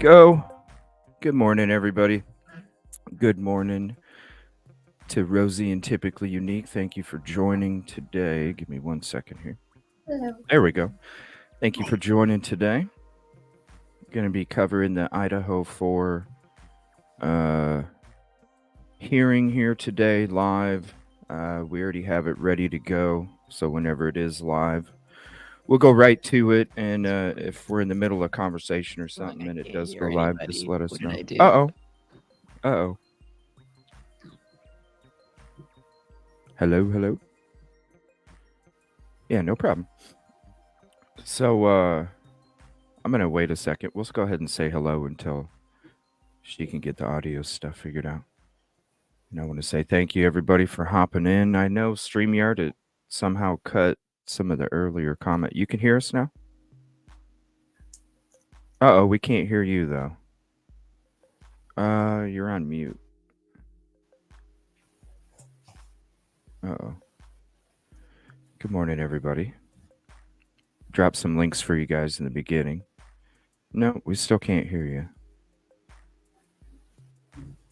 Go. Good morning, everybody. Good morning to Rosie and Typically Unique. Thank you for joining today. Give me 1 second here. Hello. There we go. Thank you for joining today. Going to be covering the Idaho4 hearing here today live. We already have it ready to go. So whenever it is live, we'll go right to it. And if we're in the middle of a conversation or something and it does go live, just let us know. Uh-oh. Uh-oh. Hello. Yeah, no problem. So I'm gonna wait a second. We'll go ahead and say hello until she can get the audio stuff figured out. And I want to say thank you everybody for hopping in. I know StreamYard it somehow cut some of the earlier comment. You can hear us now? Uh-oh, we can't hear you though. You're on mute. Uh-oh. Good morning, everybody. Drop some links for you guys in the beginning. No, we still can't hear you.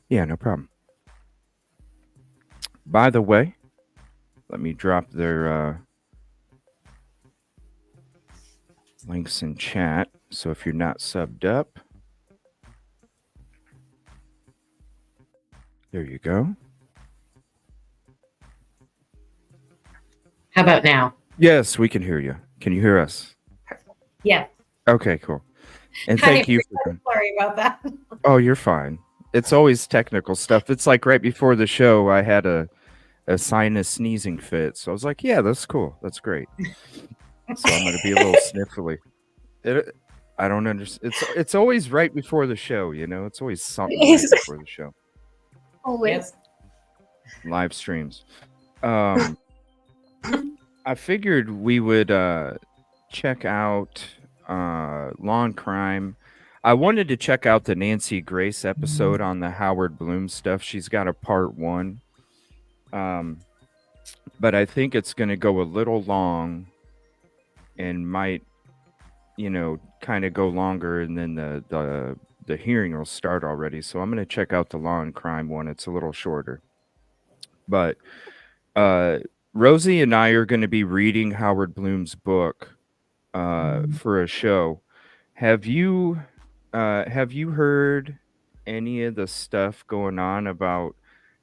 Yeah, no problem. By the way, let me drop their links in chat. So if you're not subbed up, there you go. How about now? Yes, we can hear you. Can you hear us? Yeah. Okay, cool. And thank you for. Sorry about that. Oh, you're fine. It's always technical stuff. It's like right before the show, I had a sinus sneezing fit. So I was like, yeah, that's cool. That's great. So I'm going to be a little sniffly. I don't understand. It's always right before the show, you know? It's always something right before the show. Always. Live streams. I figured we would check out Law and Crime. I wanted to check out the Nancy Grace episode on the Howard Bloom stuff. She's got a part 1. But I think it's going to go a little long and might, kind of go longer, and then the hearing will start already. So I'm going to check out the Law and Crime one. It's a little shorter. But Rosie and I are going to be reading Howard Bloom's book for a show. Have you heard any of the stuff going on about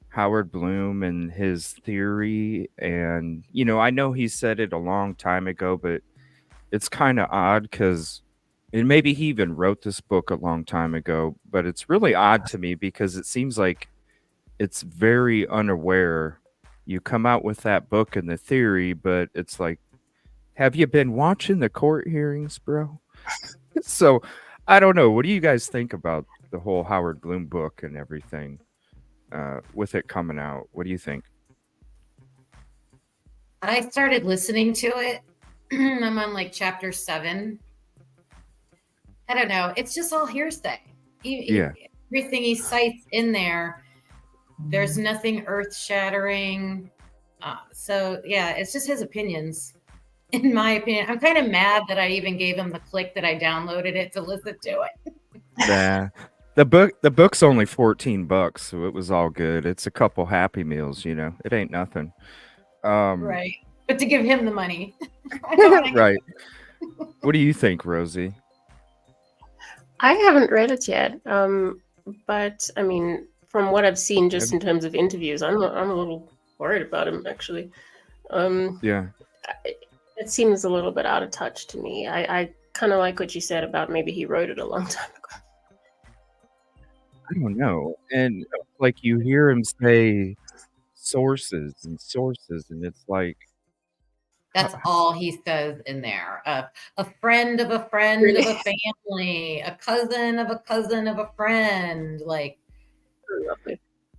Howard Bloom and his theory? And I know he said it a long time ago, but it's kind of odd because, and maybe he even wrote this book a long time ago, but it's really odd to me because it seems like it's very unaware. You come out with that book and the theory, but it's like, have you been watching the court hearings, bro? So I don't know. What do you guys think about the whole Howard Bloom book and everything with it coming out? What do you think? I started listening to it. I'm on like chapter 7. I don't know. It's just all hearsay. Yeah. Everything he cites in there, there's nothing earth-shattering. So, yeah, it's just his opinions. In my opinion, I'm kind of mad that I even gave him the click that I downloaded it to listen to it. Nah. The book's only $14, so it was all good. It's a couple Happy Meals, it ain't nothing. Right. But to give him the money. Right. What do you think, Rosie? I haven't read it yet. But I mean, from what I've seen just in terms of interviews, I'm a little worried about him actually. Yeah. It seems a little bit out of touch to me. I kind of like what you said about maybe he wrote it a long time ago. I don't know. And like you hear him say sources, and it's like that's all he says in there. A friend of a friend really? Of a family, a cousin of a cousin of a friend, like.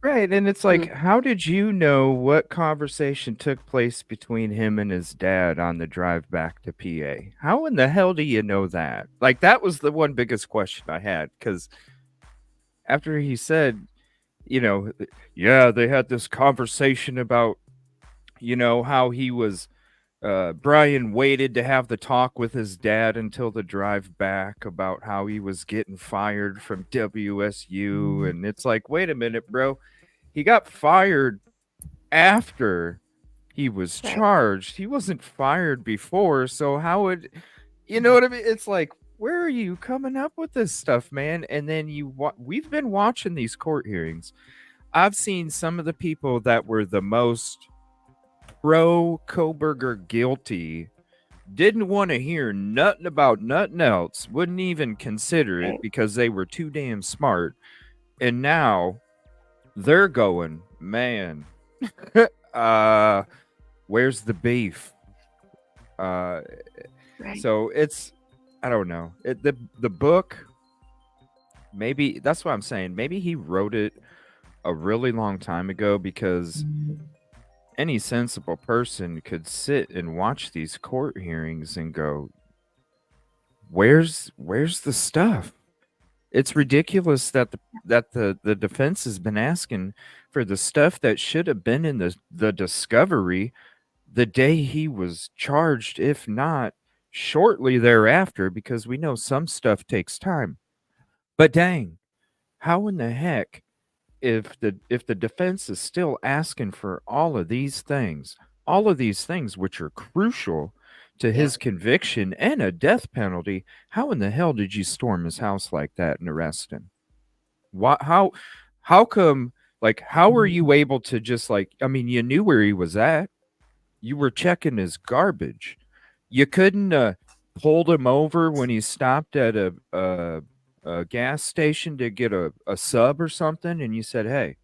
Right, and it's like, how did you know what conversation took place between him and his dad on the drive back to PA? How in the hell do you know that? Like, that was the one biggest question I had, because after he said, yeah, they had this conversation about, how he was Brian waited to have the talk with his dad until the drive back about how he was getting fired from WSU. And it's like, wait a minute, bro. He got fired after he was Right. charged. He wasn't fired before. So how would, you know what I mean? It's like, where are you coming up with this stuff, man? And then we've been watching these court hearings. I've seen some of the people that were the most pro Koberger guilty didn't want to hear nothing about nothing else, wouldn't even consider it Right. because they were too damn smart. And now they're going, man, where's the beef? Right. So it's, I don't know. The book, maybe that's what I'm saying. Maybe he wrote it a really long time ago because any sensible person could sit and watch these court hearings and go, where's the stuff? It's ridiculous that the defense has been asking for the stuff that should have been in the discovery the day he was charged, if not shortly thereafter, because we know some stuff takes time. But dang, how in the heck, if the defense is still asking for all of these things which are crucial to his conviction and a death penalty, how in the hell did you storm his house like that and arrest him? What, how come, like, how were you able to just, like, I mean, you knew where he was at. You were checking his garbage. You couldn't pulled him over when he stopped at a gas station to get a sub or something, and you said, hey,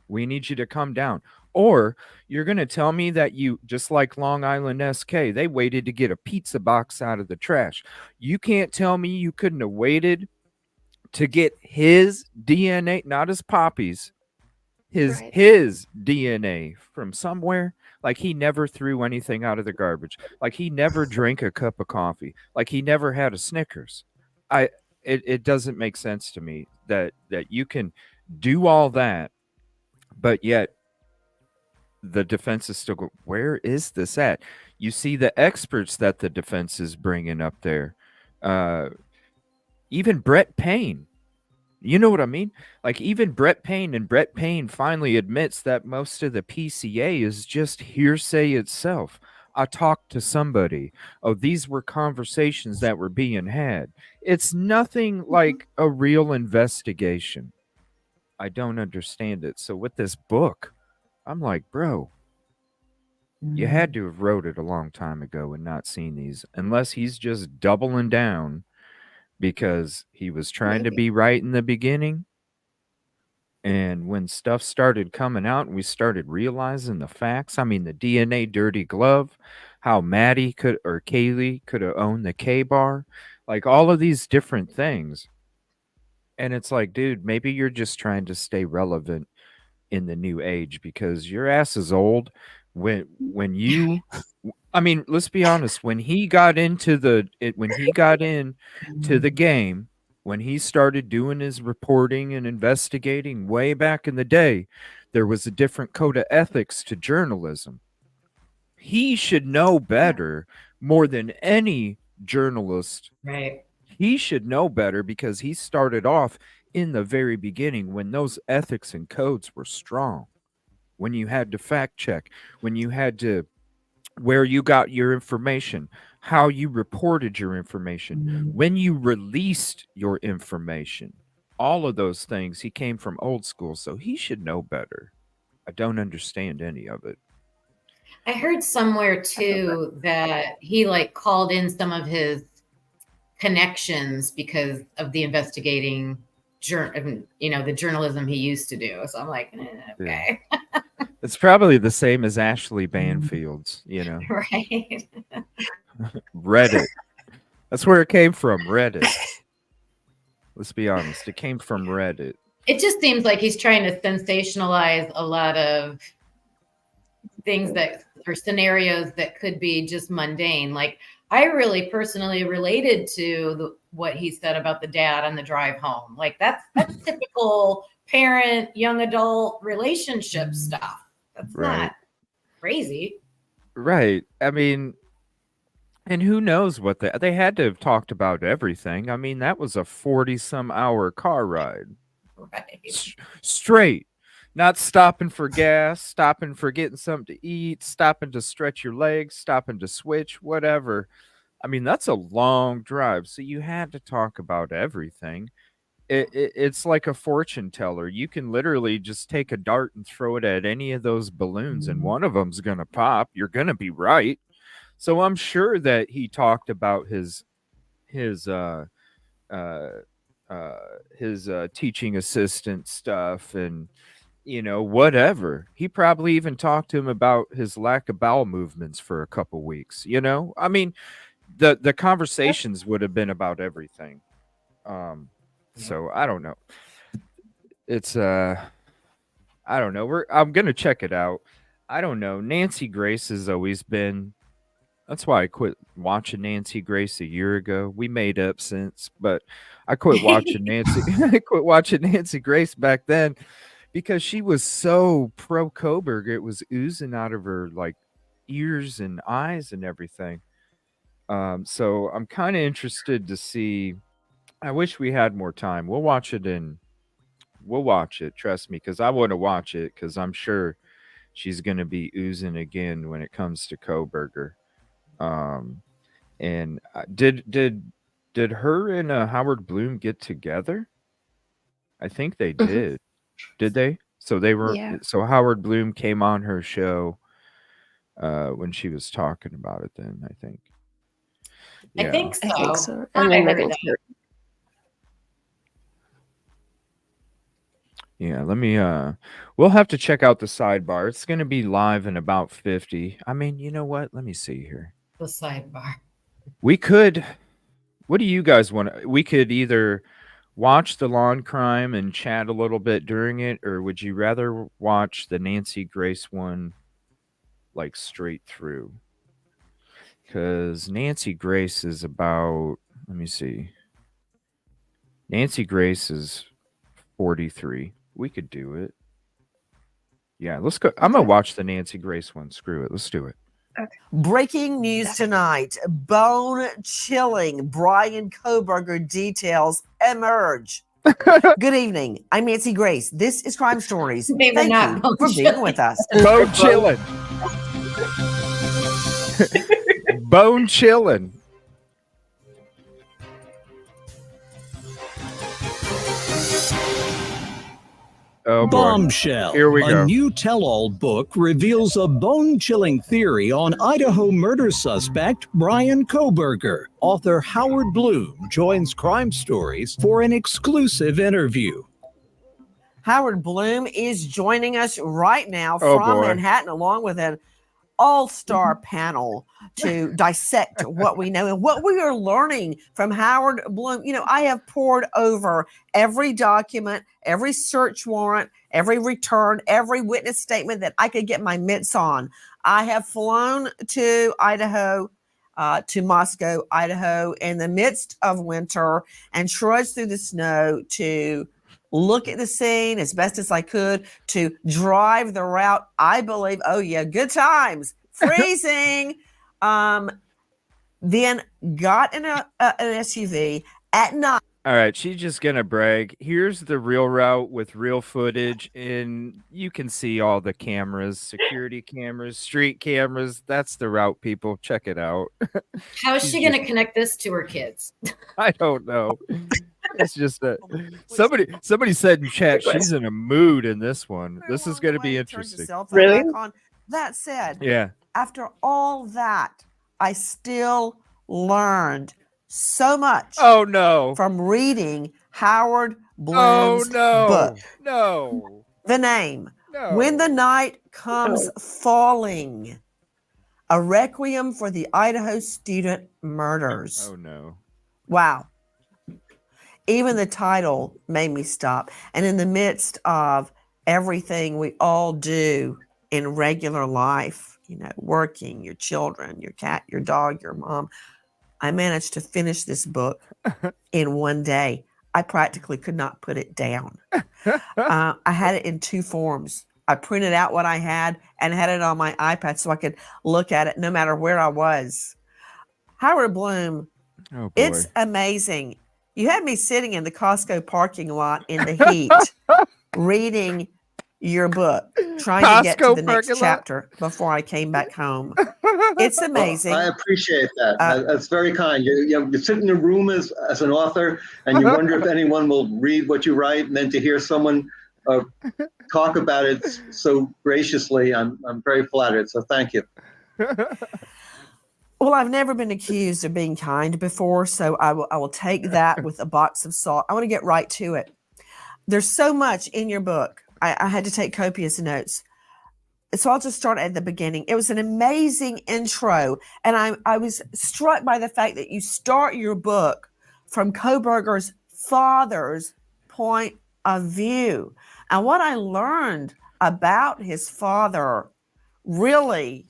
we need you to come down. Or you're going to tell me that you, just like Long Island SK, they waited to get a pizza box out of the trash. You can't tell me you couldn't have waited to get his DNA, not his Poppy's, his Right. his DNA from somewhere. Like he never threw anything out of the garbage. Like he never drank a cup of coffee. Like he never had a Snickers. It doesn't make sense to me that you can do all that, but yet the defense is still where is this at? You see the experts that the defense is bringing up there. Even Brett Payne. You know what I mean? Like even Brett Payne finally admits that most of the PCA is just hearsay itself. I talked to somebody. Oh, these were conversations that were being had. It's nothing like a real investigation. I don't understand it. So with this book, I'm like, bro, you had to have wrote it a long time ago and not seen these, unless he's just doubling down because he was trying to Maybe. be right in the beginning. And when stuff started coming out and we started realizing the facts, I mean, the DNA dirty glove, how Maddie could or Kaylee could have owned the K bar, like all of these different things. And it's like, dude, maybe you're just trying to stay relevant in the new age because your ass is old. When you, I mean, let's be honest, when he got into when he got in to the game, when he started doing his reporting and investigating way back in the day, there was a different code of ethics to journalism. He should know better more than any journalist. Right. He should know better because he started off in the very beginning when those ethics and codes were strong, when you had to fact check, when you had to, where you got your information, how you reported your information, when you released your information, all of those things. He came from old school, so he should know better. I don't understand any of it. I heard somewhere too that he like called in some of his connections because of the investigating the journalism he used to do. So I'm like, okay. Yeah. It's probably the same as Ashley Banfield's, Right. Reddit. That's where it came from, Reddit. Let's be honest. It came from Reddit. It just seems like he's trying to sensationalize a lot of things that or scenarios that could be just mundane. Like I really personally related to what he said about the dad on the drive home. Like that's typical parent, young adult relationship stuff. That's Right. not crazy. Right. I mean, and who knows what they had to have talked about everything. I mean, that was a 40 some hour car ride. Right. Straight. Not stopping for gas, stopping for getting something to eat, stopping to stretch your legs, stopping to switch, whatever. I mean, that's a long drive. So you had to talk about everything. It's like a fortune teller. You can literally just take a dart and throw it at any of those balloons, and one of them's going to pop. You're going to be right. So I'm sure that he talked about his uh, uh, his teaching assistant stuff and whatever. He probably even talked to him about his lack of bowel movements for a couple weeks. I mean, the conversations would have been about everything. So I don't know. It's I don't know. I'm gonna check it out. I don't know. Nancy Grace has always been. That's why I quit watching Nancy Grace a year ago. We made up since, but I quit watching Nancy. I quit watching Nancy Grace back then because she was so pro Coburg. It was oozing out of her like ears and eyes and everything. So I'm kind of interested to see. I wish we had more time. We'll watch it. Trust me, because I want to watch it because I'm sure she's going to be oozing again when it comes to Coburger. Um, and did her and Howard Bloom get together? I think they Mhm. did. Did they? So they were. Yeah, So Howard Bloom came on her show when she was talking about it. Then I think. I Yeah. think I think so. so. Thought And I then heard Megan that. Carter. Yeah, let me we'll have to check out the sidebar. It's going to be live in about 50. I mean, you know what? Let me see here. The sidebar. We could What do you guys want? We could either watch the lawn crime and chat a little bit during it, or would you rather watch the Nancy Grace one like straight through? Cuz Nancy Grace is about, let me see. Nancy Grace is 43. We could do it. Yeah, let's go. I'm going Okay. to watch the Nancy Grace one. Screw it. Let's do it. Breaking news tonight. Bone chilling Brian Koberger details emerge. Good evening. I'm Nancy Grace. This is Crime Stories. They were Thank not you bone for being with us. Bone chilling. Bone chilling. Oh boy. Bombshell. Here we A go. new tell-all book reveals a bone-chilling theory on Idaho murder suspect Brian Koberger. Author Howard Bloom joins Crime Stories for an exclusive interview. Howard Bloom is joining us right now Oh, from boy. Manhattan, along with an all-star panel to dissect what we know and what we are learning from Howard Bloom. I have poured over every document, every search warrant, every return, every witness statement that I could get my mitts on. I have flown to Idaho, to Moscow, Idaho, in the midst of winter and trudged through the snow to look at the scene as best as I could, to drive the route. I believe, oh yeah, good times, freezing. Then got in an SUV at night. All right, she's just gonna brag. Here's the real route with real footage, and you can see all the cameras, security cameras, street cameras. That's the route, people. Check it out. How is She's she going to connect this to her kids? I don't know. It's just that somebody said in chat she's in a mood in this one. This is going to be interesting. Really? That said, Yeah. after all that, I still learned so much Oh no. from reading Howard Oh Bloom's no. book. No. The name, No. When the Night Comes Falling, a requiem for the Idaho student murders. Oh no. Wow. Even the title made me stop. And in the midst of everything we all do in regular life, working, your children, your cat, your dog, your mom, I managed to finish this book in one day. I practically could not put it down. I had it in two forms. I printed out what I had and had it on my iPad so I could look at it no matter where I was. Howard Bloom, Oh boy. it's amazing. You had me sitting in the Costco parking lot in the heat, reading your book, trying to get to Costco the next parking lot? chapter before I came back home. It's Well, amazing. I appreciate that. That's very kind. You sit in a room as an author, and you wonder if anyone will read what you write, and then to hear someone talk about it so graciously, I'm very flattered. So thank you. Well, I've never been accused of being kind before, so I will take that with a box of salt. I want to get right to it. There's so much in your book. I had to take copious notes. So I'll just start at the beginning. It was an amazing intro, and I was struck by the fact that you start your book from Kohberger's father's point of view. And what I learned about his father really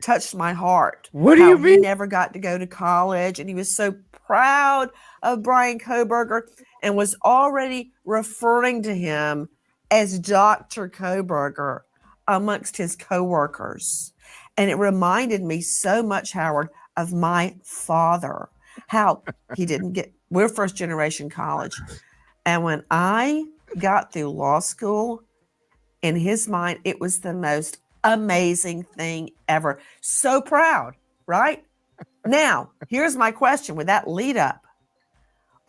touched my heart. What do you He mean? never got to go to college, and he was so proud of Brian Kohberger and was already referring to him as Dr. Kohberger amongst his coworkers. And it reminded me so much, Howard, of my father, how he didn't get, we're first generation college. And when I got through law school, in his mind, it was the most amazing thing ever. So proud, right? Now, here's my question with that lead up.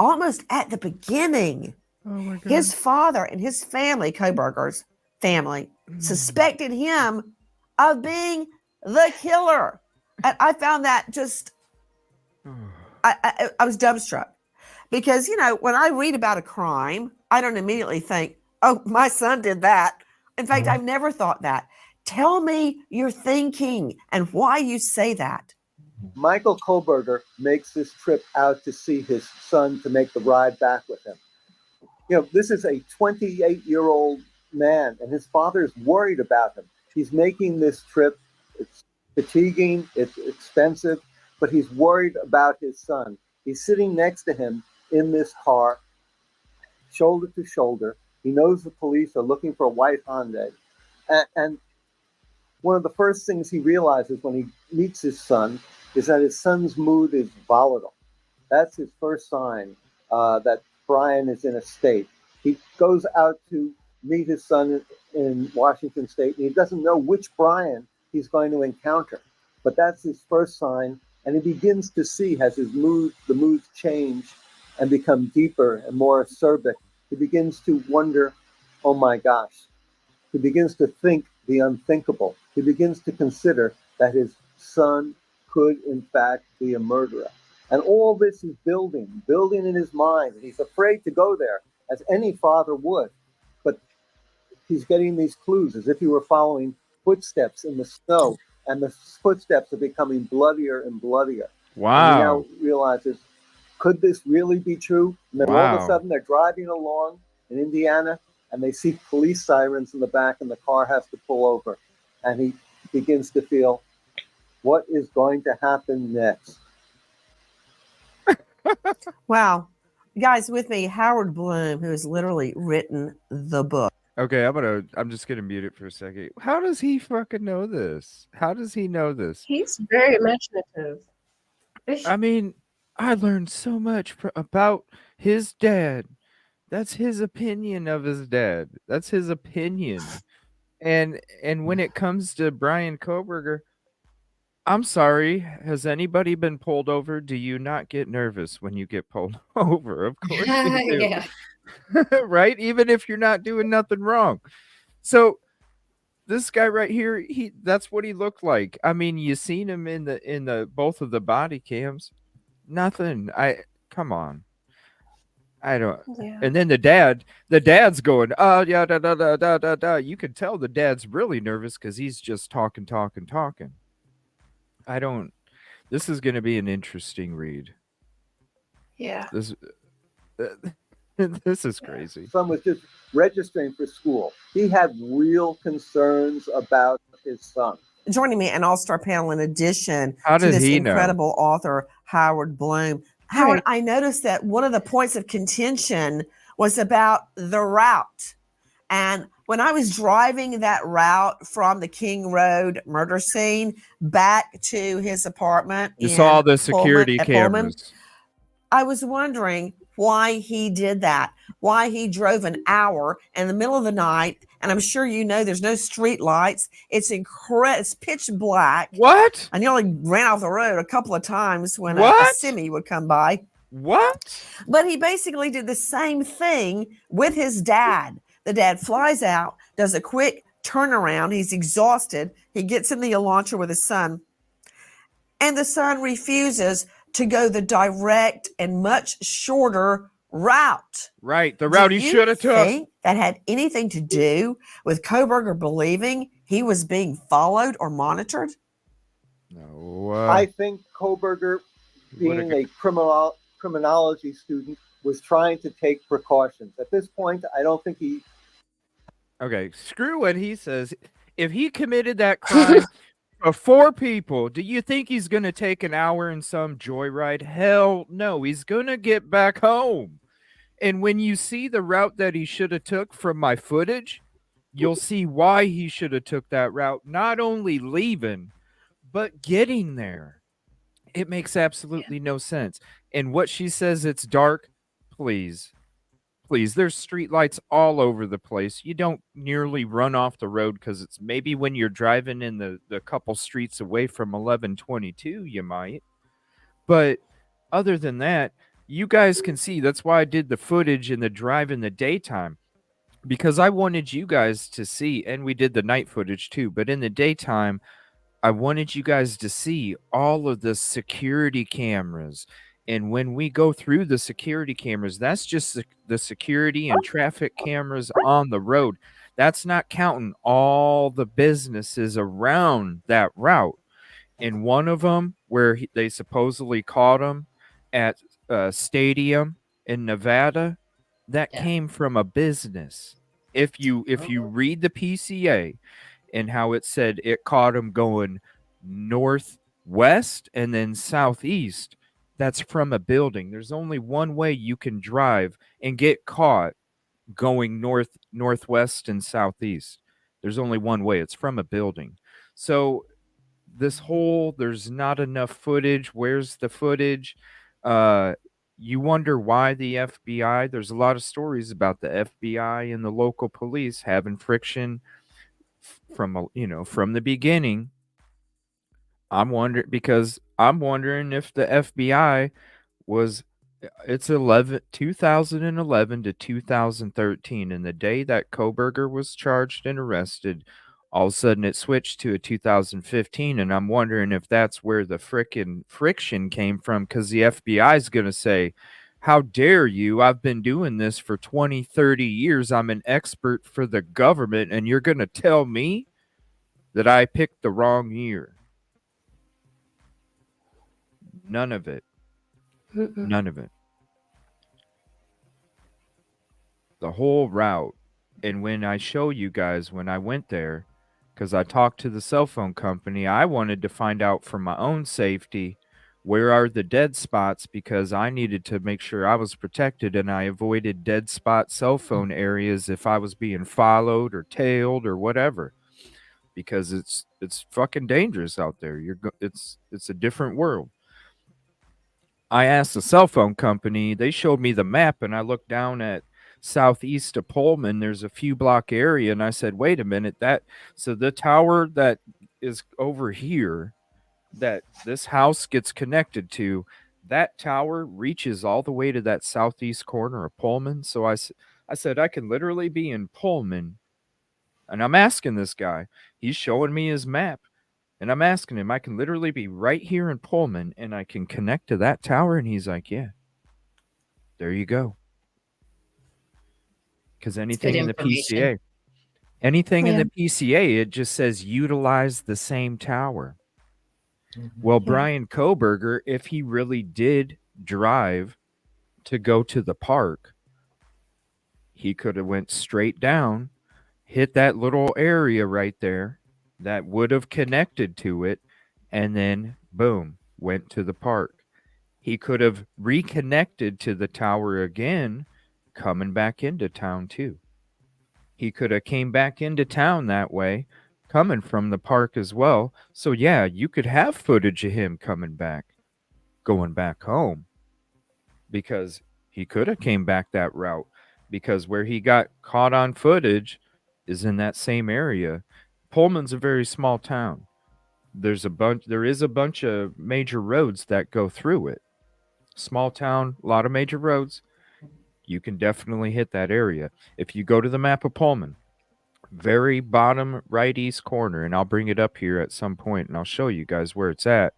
Almost at the beginning, Oh my God. his father and his family, Kohberger's family, suspected him of being the killer. And I found that just, I was dumbstruck. Because, you know, when I read about a crime, I don't immediately think, oh, my son did that. In fact, I've never thought that. Tell me your thinking and why you say that. Michael Kohberger makes this trip out to see his son to make the ride back with him. You know, this is a 28-year-old man, and his father is worried about him. He's making this trip. It's fatiguing, it's expensive, but he's worried about his son. He's sitting next to him in this car, shoulder to shoulder. He knows the police are looking for a white Hyundai. And one of the first things he realizes when he meets his son is that his son's mood is volatile. That's his first sign that Brian is in a state. He goes out to meet his son in Washington State, and he doesn't know which Brian he's going to encounter. But that's his first sign, and he begins to see as the moods change and become deeper and more acerbic. He begins to wonder, oh my gosh. He begins to think the unthinkable. He begins to consider that his son could, in fact, be a murderer. And all this is building in his mind. And he's afraid to go there, as any father would. But he's getting these clues as if he were following footsteps in the snow. And the footsteps are becoming bloodier and bloodier. Wow. And he now realizes, could this really be true? And then all of a Wow. sudden they're driving along in Indiana, and they see police sirens in the back, and the car has to pull over. And he begins to feel, what is going to happen next? Wow. Guys, with me, Howard Bloom, who has literally written the book. Okay, I'm just gonna mute it for a second. How does he fucking know this? How does he know this? He's very imaginative. I mean, I learned so much about his dad. That's his opinion of his dad. That's his opinion. And when it comes to Brian Kohberger, I'm sorry. Has anybody been pulled over? Do you not get nervous when you get pulled over? Of course you do. Yeah. Right? Even if you're not doing nothing wrong. So this guy right here, that's what he looked like. I mean, you seen him in the both of the body cams. Nothing. Come on. I don't. Yeah. And then the dad's going, oh yeah, da da da da da da. You can tell the dad's really nervous because he's just talking. This is going to be an interesting read. Yeah. This this is crazy. Son was just registering for school. He had real concerns about his son. Joining me, an all-star panel in addition How to did this he know? incredible author, Howard Bloom. Howard, I noticed that one of the points of contention was about the route and when I was driving that route from the King Road murder scene back to his apartment You saw in the security Pullman, cameras. I was wondering why he did that, why he drove an hour in the middle of the night. And I'm sure you know there's no street lights. It's it's pitch black. What? I nearly ran off the road a couple of times when a What? semi would come by. What? But he basically did the same thing with his dad. The dad flies out, does a quick turnaround. He's exhausted. He gets in the Elantra with his son, and the son refuses to go the direct and much shorter route. Right, the route he should have took. Think that had anything to do with Koberger believing he was being followed or monitored? No. I think Koberger, being a criminology student, was trying to take precautions. At this point, I don't think he. Okay, screw what he says. If he committed that crime for 4 people, do you think he's going to take an hour in some joyride? Hell no, he's going to get back home. And when you see the route that he should have took from my footage, you'll see why he should have took that route, not only leaving, but getting there. It makes absolutely no sense. And what she says, it's dark, please, there's street lights all over the place. You don't nearly run off the road because it's maybe when you're driving in the couple streets away from 1122, you might. But other than that, you guys can see. That's why I did the footage in the drive in the daytime, because I wanted you guys to see, and we did the night footage too, but in the daytime, I wanted you guys to see all of the security cameras. And when we go through the security cameras, that's just the security and traffic cameras on the road. That's not counting all the businesses around that route. In one of them, where they supposedly caught him at a stadium in Nevada, that came from a business. If you read the PCA and how it said it caught him going northwest and then southeast, that's from a building. There's only one way you can drive and get caught going northwest and southeast. There's only one way. It's from a building. So this whole there's not enough footage. Where's the footage? You wonder why the FBI, there's a lot of stories about the FBI and the local police having friction from the beginning. I'm wondering if the FBI was it's 2011 to 2013, and the day that Koberger was charged and arrested, all of a sudden it switched to a 2015, and I'm wondering if that's where the frickin' friction came from, because the FBI is going to say, how dare you? I've been doing this for 20, 30 years. I'm an expert for the government, and you're going to tell me that I picked the wrong year. None of it. None of it. The whole route. And when I show you guys, when I went there, because I talked to the cell phone company, I wanted to find out for my own safety, where are the dead spots, because I needed to make sure I was protected, and I avoided dead spot cell phone areas if I was being followed or tailed or whatever, because it's fucking dangerous out there. It's a different world. I asked the cell phone company, they showed me the map, and I looked down at southeast of Pullman. There's a few block area, and I said, wait a minute, so the tower that is over here that this house gets connected to, that tower reaches all the way to that southeast corner of Pullman. So I said, I can literally be in Pullman, and I'm asking this guy, he's showing me his map. And I'm asking him, I can literally be right here in Pullman and I can connect to that tower? And he's like, yeah, there you go. Because anything in the PCA, in the PCA, it just says utilize the same tower. Well, Brian Koberger, if he really did drive to go to the park, he could have went straight down, hit that little area right there that would have connected to it, and then boom, went to the park. He could have reconnected to the tower again, coming back into town too. He could have came back into town that way, coming from the park as well. So yeah, you could have footage of him coming back, going back home, because he could have came back that route, because where he got caught on footage is in that same area. Pullman's a very small town. There is a bunch of major roads that go through it. Small town, a lot of major roads. You can definitely hit that area. If you go to the map of Pullman, very bottom right east corner, and I'll bring it up here at some point and I'll show you guys where it's at.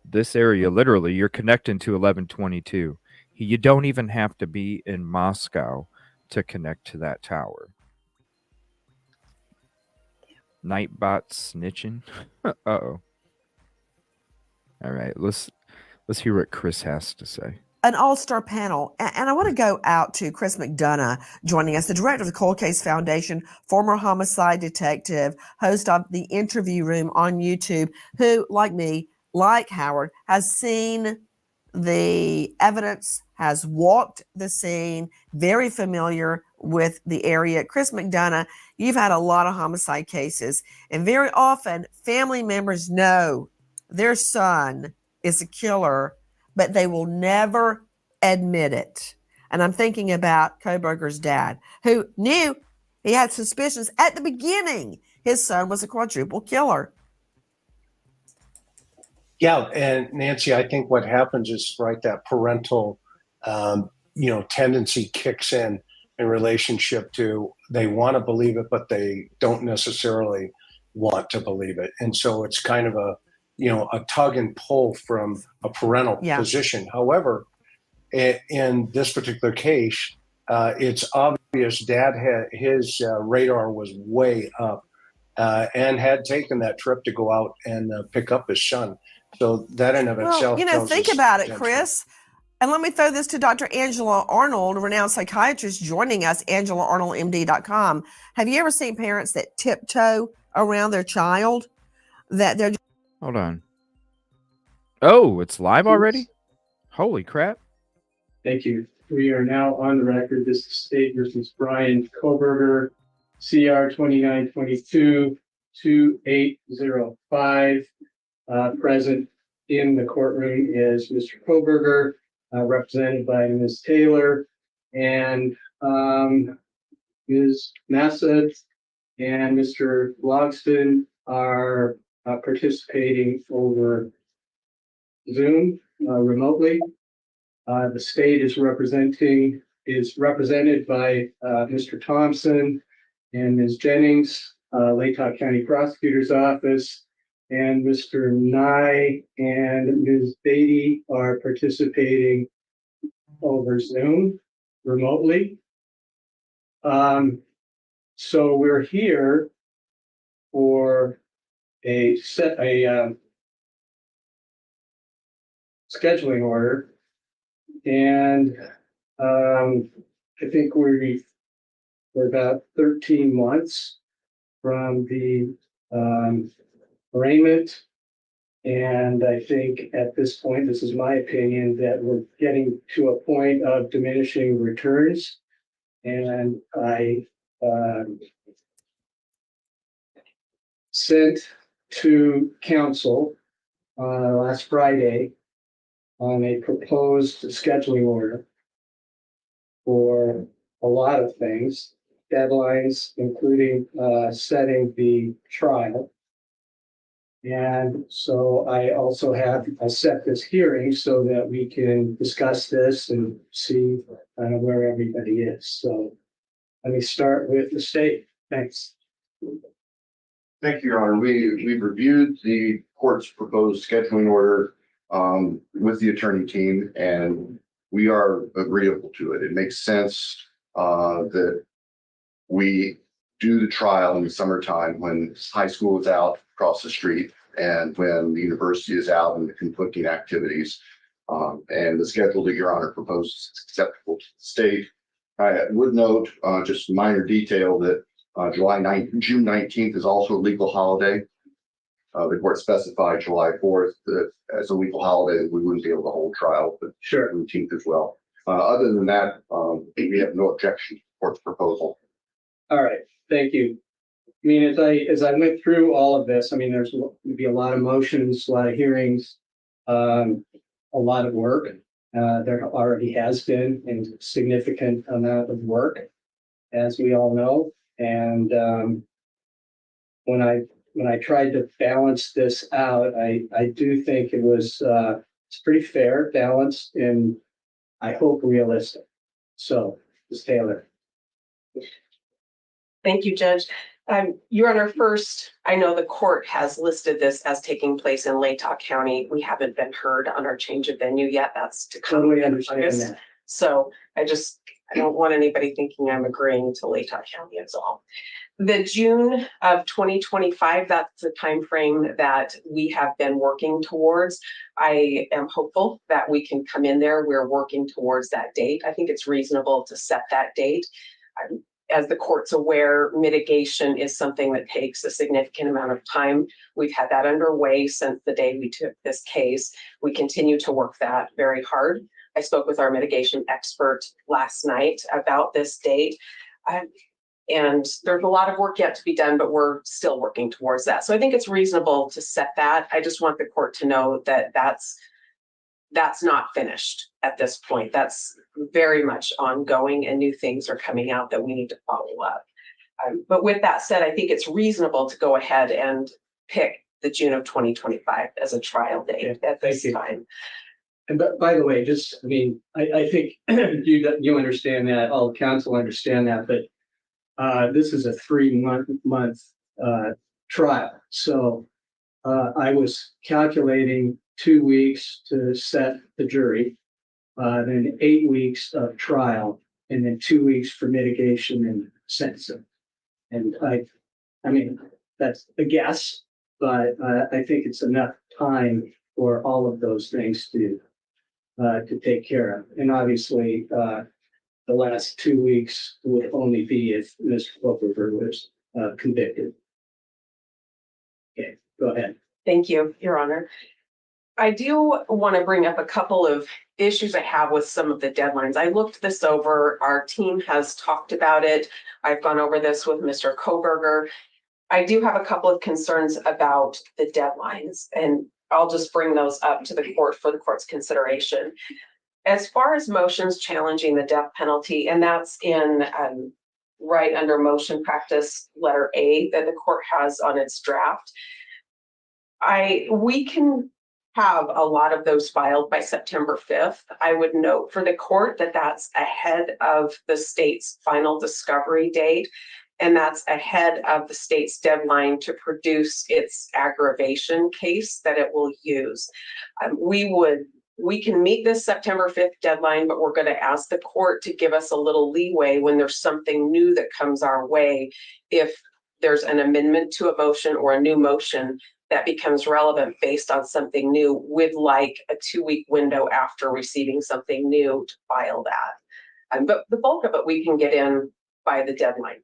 This area, literally, you're connecting to 1122. You don't even have to be in Moscow to connect to that tower. Nightbot snitching. Uh-oh. All right, let's hear what Chris has to say. An all-star panel. And I want to go out to Chris McDonough joining us, the director of the Cold Case Foundation, former homicide detective, host of the Interview Room on YouTube, who, like me, like Howard, has seen the evidence, has walked the scene, very familiar with the area. Chris McDonough, you've had a lot of homicide cases, and very often family members know their son is a killer, but they will never admit it. And I'm thinking about Kohberger's dad, who knew he had suspicions at the beginning his son was a quadruple killer. Yeah, and Nancy, I think what happens is, right, that parental, tendency kicks in relationship to, they want to believe it, but they don't necessarily want to believe it. And so it's kind of a tug and pull from a parental position. However, in this particular case, it's obvious Dad had his radar was way up and had taken that trip to go out and pick up his son. So that in of itself, think about it, Chris. And let me throw this to Dr. Angela Arnold, a renowned psychiatrist, joining us, AngelaArnoldMD.com. Have you ever seen parents that tiptoe around their child? That they're Hold on. Oh, it's live already? Holy crap. Thank you. We are now on the record. This is State versus Brian Kohberger, CR 2922-2805. Present in the courtroom is Mr. Kohberger, represented by Ms. Taylor, and Ms. Massad and Mr. Logston are participating over Zoom remotely. The state is represented by Mr. Thompson and Ms. Jennings, Latah County Prosecutor's Office, and Mr. Nye and Ms. Beatty are participating over Zoom remotely. So we're here for a scheduling order, and I think we're about 13 months from the arraignment, and I think at this point, this is my opinion, that we're getting to a point of diminishing returns, and I sent to council last Friday on a proposed scheduling order for a lot of things, deadlines, including setting the trial. And so I also have set this hearing so that we can discuss this and see kind of where everybody is. So let me start with the state. Thanks. Thank you, Your Honor. We've reviewed the court's proposed scheduling order with the attorney team, and we are agreeable to it. It makes sense that we do the trial in the summertime when high school is out across the street and when the university is out and the conflicting activities. And the schedule that Your Honor proposes is acceptable to the state. I would note just a minor detail that June 19th is also a legal holiday. The court specified July 4th as a legal holiday. We wouldn't be able to hold trial, but Sure. 19th as well. Other than that, we have no objection to the court's proposal. All right, thank you. I mean, as I went through all of this, I mean, there's going to be a lot of motions, a lot of hearings, a lot of work. There already has been a significant amount of work, as we all know. And when I tried to balance this out, I do think it's pretty fair, balanced, and I hope realistic. So, Ms. Taylor. Thank you, Judge. Your Honor, first, I know the court has listed this as taking place in Latah County. We haven't been heard on our change of venue yet. That's to come. Totally understand that. So I don't want anybody thinking I'm agreeing to Latah County is all. The June of 2025, that's the time frame that we have been working towards. I am hopeful that we can come in there. We're working towards that date. I think it's reasonable to set that date. As the court's aware, mitigation is something that takes a significant amount of time. We've had that underway since the day we took this case. We continue to work that very hard. I spoke with our mitigation expert last night about this date. And there's a lot of work yet to be done, but we're still working towards that. So I think it's reasonable to set that. I just want the court to know that that's not finished at this point. That's very much ongoing, and new things are coming out that we need to follow up. But with that said, I think it's reasonable to go ahead and pick the June of 2025 as a trial date at this time. And by the way, I think you understand that, all council understand that, but this is a 3-month trial. So I was calculating 2 weeks to set the jury, then 8 weeks of trial, and then 2 weeks for mitigation and sentencing. And I mean, that's a guess, but I think it's enough time for all of those things to take care of. And obviously, the last 2 weeks would only be if Mr. Koberger was convicted. Okay, go ahead. Thank you, Your Honor. I do want to bring up a couple of issues I have with some of the deadlines. I looked this over. Our team has talked about it. I've gone over this with Mr. Koberger. I do have a couple of concerns about the deadlines, and I'll just bring those up to the court for the court's consideration. As far as motions challenging the death penalty, and that's in right under motion practice letter A that the court has on its draft, we can have a lot of those filed by September 5th. I would note for the court that that's ahead of the state's final discovery date, and that's ahead of the state's deadline to produce its aggravation case that it will use. We can meet this September 5th deadline, but we're going to ask the court to give us a little leeway when there's something new that comes our way. If there's an amendment to a motion or a new motion that becomes relevant based on something new, with like a 2-week window after receiving something new to file that. But the bulk of it we can get in by the deadline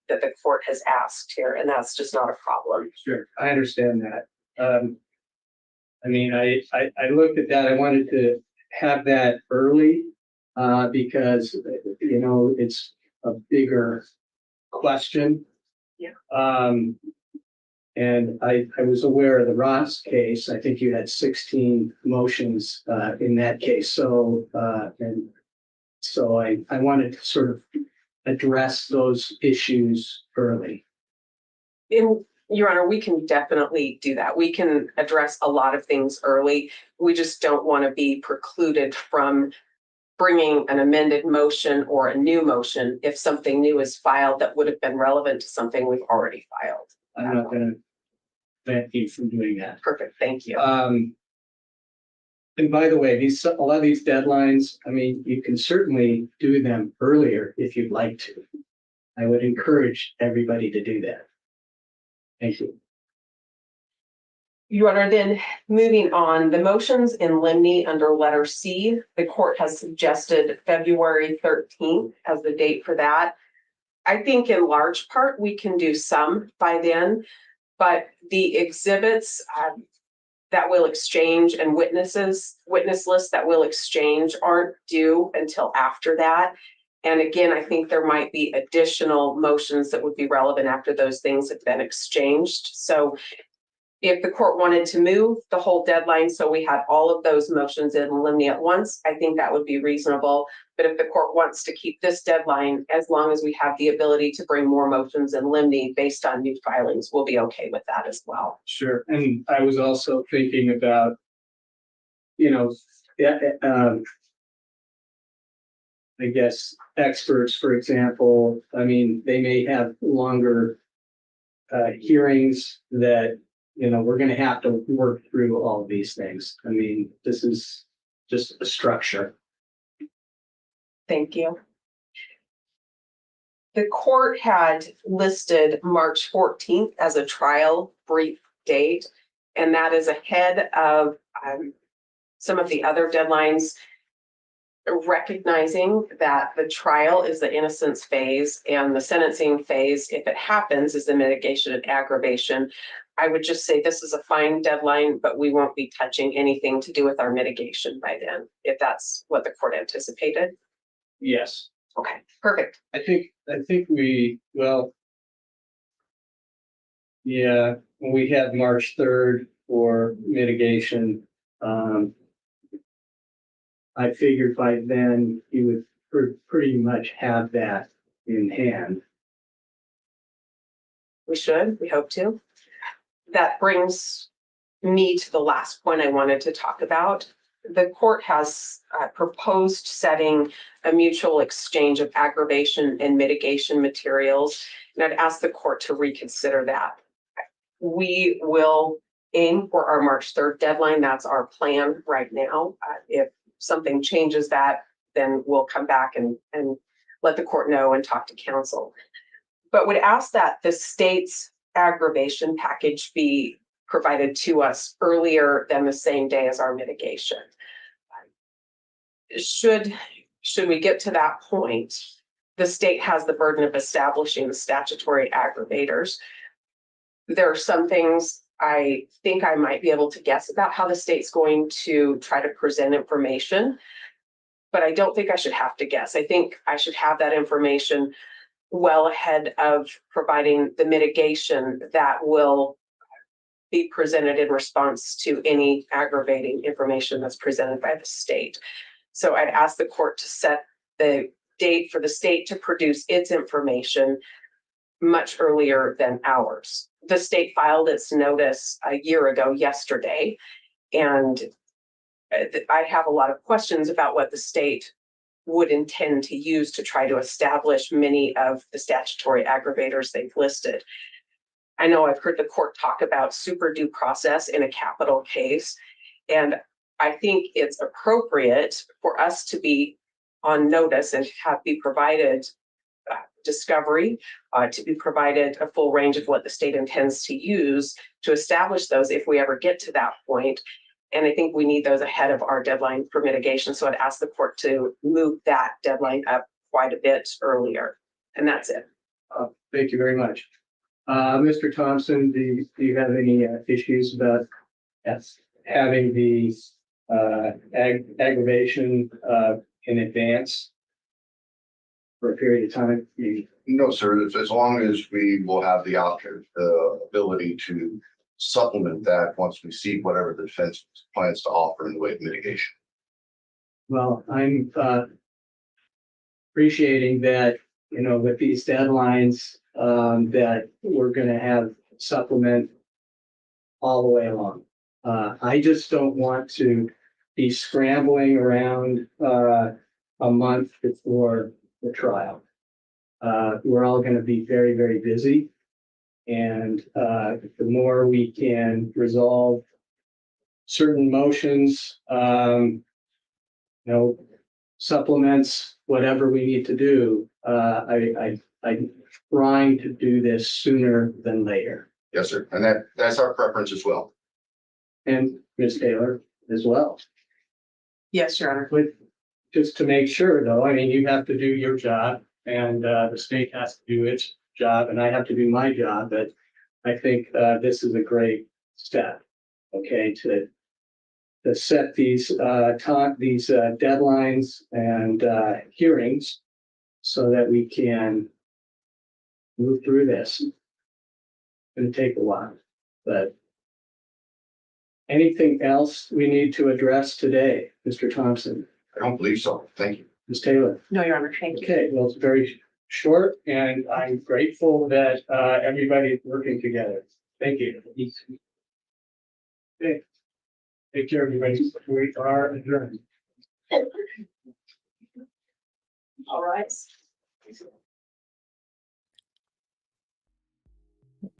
that the court has asked here, and that's just not a problem. Sure, I understand that. I mean, I looked at that. I wanted to have that early because, you know, it's a bigger question. Yeah. And I was aware of the Ross case. I think you had 16 motions in that case. So I wanted to sort of address those issues early. Your Honor, we can definitely do that. We can address a lot of things early. We just don't want to be precluded from bringing an amended motion or a new motion if something new is filed that would have been relevant to something we've already filed. I'm not going to prevent you from doing that. Perfect, thank you. And by the way, a lot of these deadlines, I mean, you can certainly do them earlier if you'd like to. I would encourage everybody to do that. Thank you. Your Honor, then moving on, the motions in limine under letter C, the court has suggested February 13th as the date for that. I think in large part we can do some by then, but the exhibits that we'll exchange and witness lists that we'll exchange aren't due until after that. And again, I think there might be additional motions that would be relevant after those things have been exchanged. So if the court wanted to move the whole deadline, so we had all of those motions in limine at once, I think that would be reasonable. But if the court wants to keep this deadline, as long as we have the ability to bring more motions in limine based on new filings, we'll be okay with that as well. Sure. And I was also thinking about, you know, I guess experts, for example, I mean, they may have longer hearings that, you know, we're going to have to work through all of these things. I mean, this is just a structure. Thank you. The court had listed March 14th as a trial brief date, and that is ahead of some of the other deadlines, recognizing that the trial is the innocence phase and the sentencing phase, if it happens, is the mitigation and aggravation. I would just say this is a fine deadline, but we won't be touching anything to do with our mitigation by then, if that's what the court anticipated. Yes. Okay, perfect. I think we, well, yeah, we had March 3rd for mitigation. I figured by then you would pretty much have that in hand. We should, we hope to. That brings me to the last point I wanted to talk about. The court has proposed setting a mutual exchange of aggravation and mitigation materials, and I'd ask the court to reconsider that. We will aim for our March 3rd deadline. That's our plan right now. If something changes that, then we'll come back and let the court know and talk to counsel. But would ask that the state's aggravation package be provided to us earlier than the same day as our mitigation. Should we get to that point, the state has the burden of establishing the statutory aggravators. There are some things I think I might be able to guess about how the state's going to try to present information, but I don't think I should have to guess. I think I should have that information well ahead of providing the mitigation that will be presented in response to any aggravating information that's presented by the state. So I'd ask the court to set the date for the state to produce its information much earlier than ours. The state filed its notice a year ago yesterday, and I have a lot of questions about what the state would intend to use to try to establish many of the statutory aggravators they've listed. I know I've heard the court talk about super due process in a capital case, and I think it's appropriate for us to be on notice and be provided discovery, to be provided a full range of what the state intends to use to establish those if we ever get to that point. And I think we need those ahead of our deadline for mitigation. So I'd ask the court to move that deadline up quite a bit earlier. And that's it. Thank you very much. Mr. Thompson, do you have any issues about having the aggravation in advance for a period of time? No, sir. As long as we will have the option, the ability to supplement that once we see whatever the defense plans to offer in the way of mitigation. Well, I'm appreciating that, you know, with these deadlines, that we're going to have supplement all the way along. I just don't want to be scrambling around a month before the trial. We're all going to be very, very busy. And the more we can resolve certain motions, you know, supplements, whatever we need to do, I'm trying to do this sooner than later. Yes, sir. And that's our preference as well. And Ms. Taylor as well. Yes, Your Honor. But just to make sure, though, I mean, you have to do your job, and the state has to do its job, and I have to do my job. But I think this is a great step, okay, to set these deadlines and hearings so that we can move through this. It's gonna take a while, but anything else we need to address today, Mr. Thompson? I don't believe so. Thank you. Ms. Taylor? No, Your Honor, thank you. Okay, well, it's very short, and I'm grateful that everybody's working together. Thank you. Okay. Take care, everybody. We are adjourned. All right.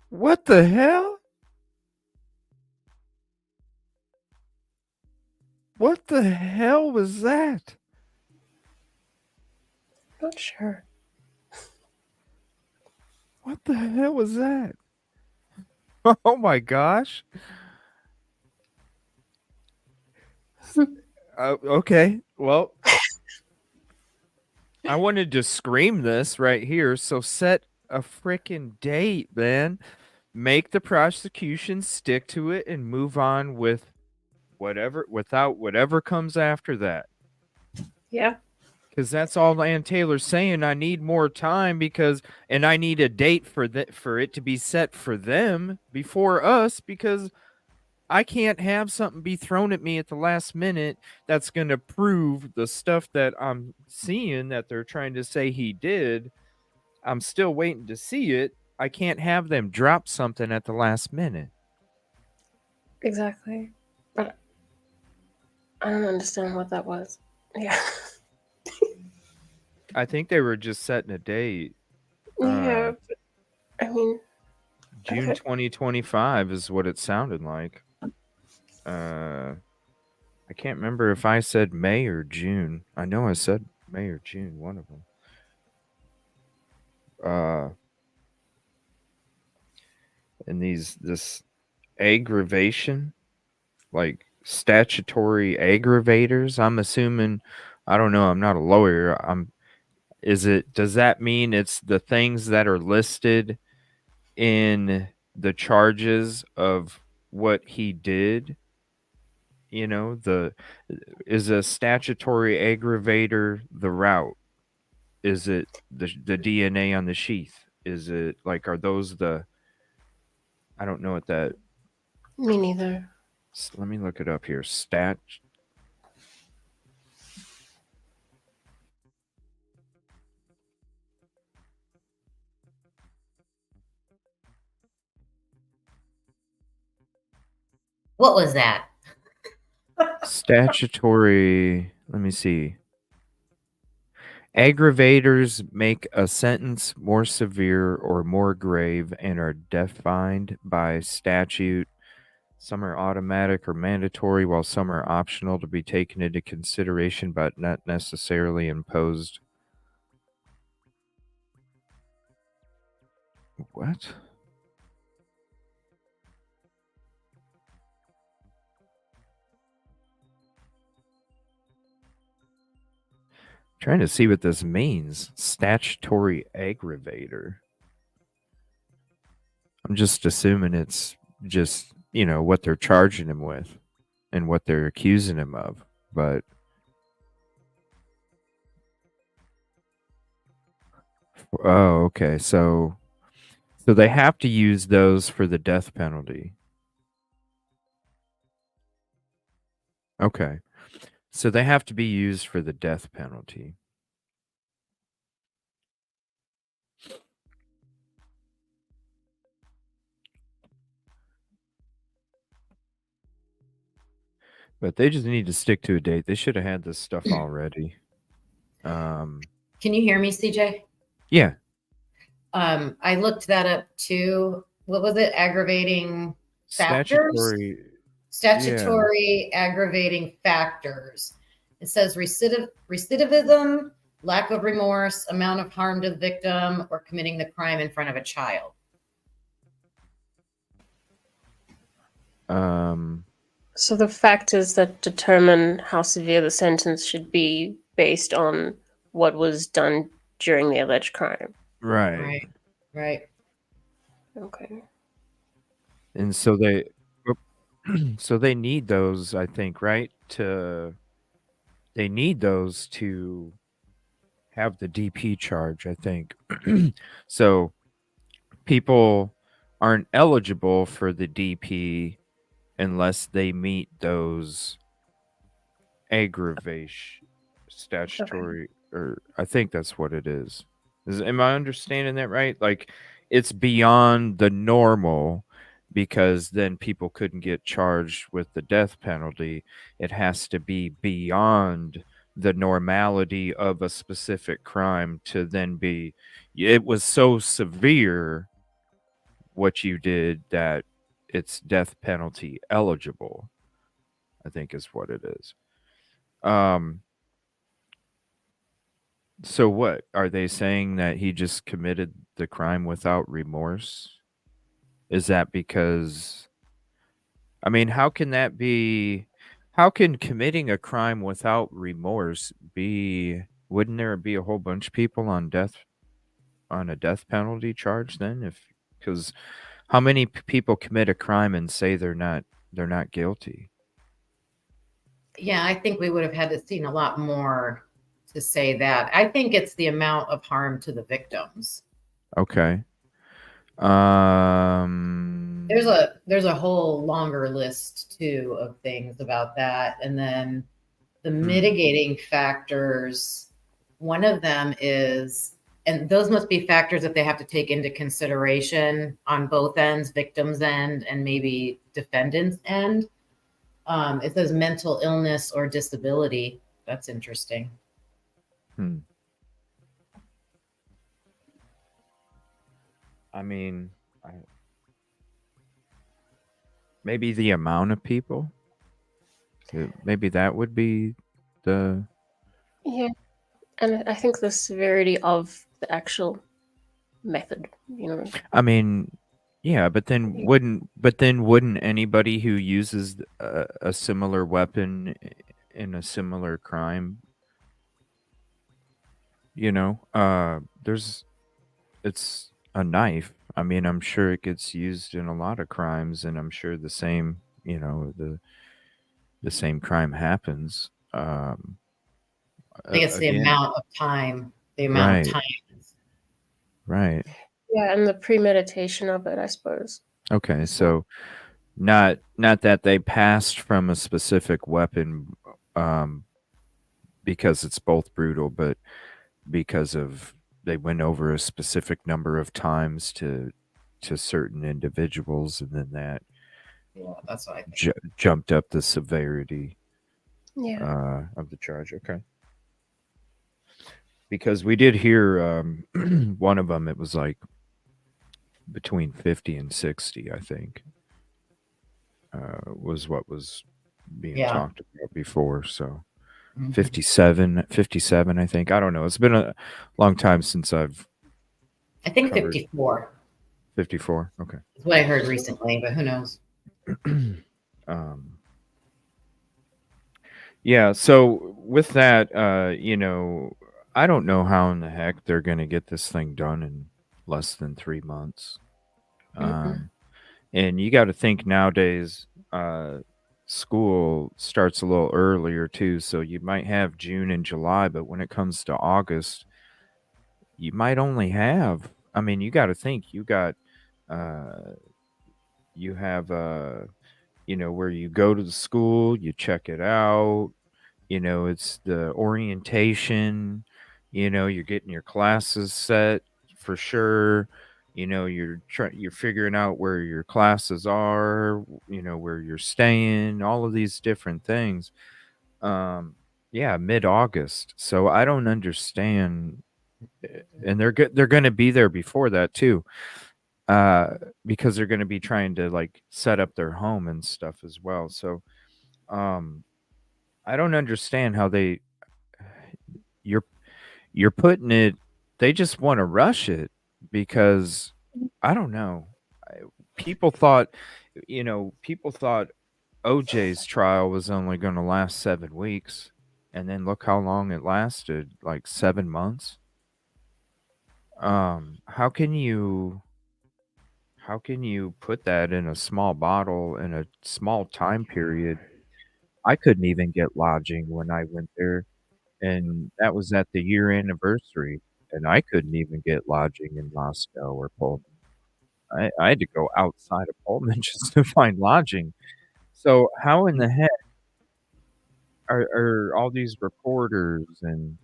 What the hell? What the hell was that? Not sure. What the hell was that? Oh my gosh. Okay. Well, I wanted to scream this right here. So set a freaking date, man. Make the prosecution stick to it and move on with whatever comes after that. Yeah. Because that's all Ann Taylor's saying. I need more time and I need a date for it to be set for them before us, because I can't have something be thrown at me at the last minute that's going to prove the stuff that I'm seeing that they're trying to say he did. I'm still waiting to see it. I can't have them drop something at the last minute. Exactly. But I don't understand what that was. Yeah. I think they were just setting a date. Yeah. I mean, June 2025 is what it sounded like. I can't remember if I said May or June. I know I said May or June, one of them. And this aggravation, like statutory aggravators, I'm assuming, I don't know, I'm not a lawyer. Does that mean it's the things that are listed in the charges of what he did? You know, is a statutory aggravator the route? Is it the DNA on the sheath? Is it like, are those I don't know what that. me neither. Let me look it up here. What was that? Statutory. Let me see. Aggravators make a sentence more severe or more grave and are defined by statute. Some are automatic or mandatory, while some are optional to be taken into consideration but not necessarily imposed. What? Trying to see what this means. Statutory aggravator. I'm just assuming it's just, what they're charging him with and what they're accusing him of. But oh, okay. So they have to use those for the death penalty. Okay. So they have to be used for the death penalty. But they just need to stick to a date. They should have had this stuff already. Can you hear me, CJ? Yeah. I looked that up too. What was it? Aggravating factors? Statutory aggravating factors. It says recidivism, lack of remorse, amount of harm to the victim, or committing the crime in front of a child. So the factors that determine how severe the sentence should be based on what was done during the alleged crime. Right. Okay. And so they need those, I think, right? They need those to have the DP charge, I think. So people aren't eligible for the DP unless they meet those aggravation statutory, or I think that's what it is. Am I understanding that right? Like it's beyond the normal because then people couldn't get charged with the death penalty. It has to be beyond the normality of a specific crime to then be, it was so severe what you did that it's death penalty eligible, I think is what it is. Um, so what are they saying, that he just committed the crime without remorse? Is that because, I mean, how can that be? How can committing a crime without remorse be? Wouldn't there be a whole bunch of people on a death penalty charge then? If because how many people commit a crime and say they're not guilty? Yeah, I think we would have had to seen a lot more to say that. I think it's the amount of harm to the victims. Okay. There's a whole longer list too of things about that. And then the mitigating factors, one of them is, and those must be factors that they have to take into consideration on both ends, victim's end and maybe defendant's end. It says mental illness or disability. That's interesting. I mean, maybe the amount of people. Maybe that would be the. Yeah, and I think the severity of the actual method, you know. I mean, yeah, but then wouldn't anybody who uses a similar weapon in a similar crime, it's a knife. I mean, I'm sure it gets used in a lot of crimes, and I'm sure the same, the same crime happens. I think it's the Again, amount of time. The amount right, of time. right. Yeah, and the premeditation of it, I suppose. Okay, so not that they passed from a specific weapon, because it's both brutal, but because of they went over a specific number of times to certain individuals, and then that That's what I think. jumped up the severity of the charge. Okay, because we did hear one of them. It was like between 50 and 60, I think, was what was being talked about before. So 57, I think. I don't know. It's been a long time since I think covered. 54. 54. Okay. That's what I heard recently, but who knows? Yeah. So with that, I don't know how in the heck they're going to get this thing done in less than 3 months. And you got to think nowadays, school starts a little earlier too. So you might have June and July, but when it comes to August, you might only have, I mean, you got to think you got, you have, where you go to the school, you check it out, it's the orientation, you're getting your classes set for sure. You're figuring out where your classes are, where you're staying, all of these different things. Yeah, mid-August. So I don't understand, and they're going to be there before that too. Because they're going to be trying to like set up their home and stuff as well. So I don't understand how you're putting it, they just want to rush it because I don't know. People thought, people thought OJ's trial was only going to last 7 weeks, and then look how long it lasted, like 7 months. How can you put that in a small bottle in a small time period? I couldn't even get lodging when I went there. and that was at the year anniversary, and I couldn't even get lodging in Moscow or Pullman. I had to go outside of Pullman just to find lodging. So how in the heck are all these reporters and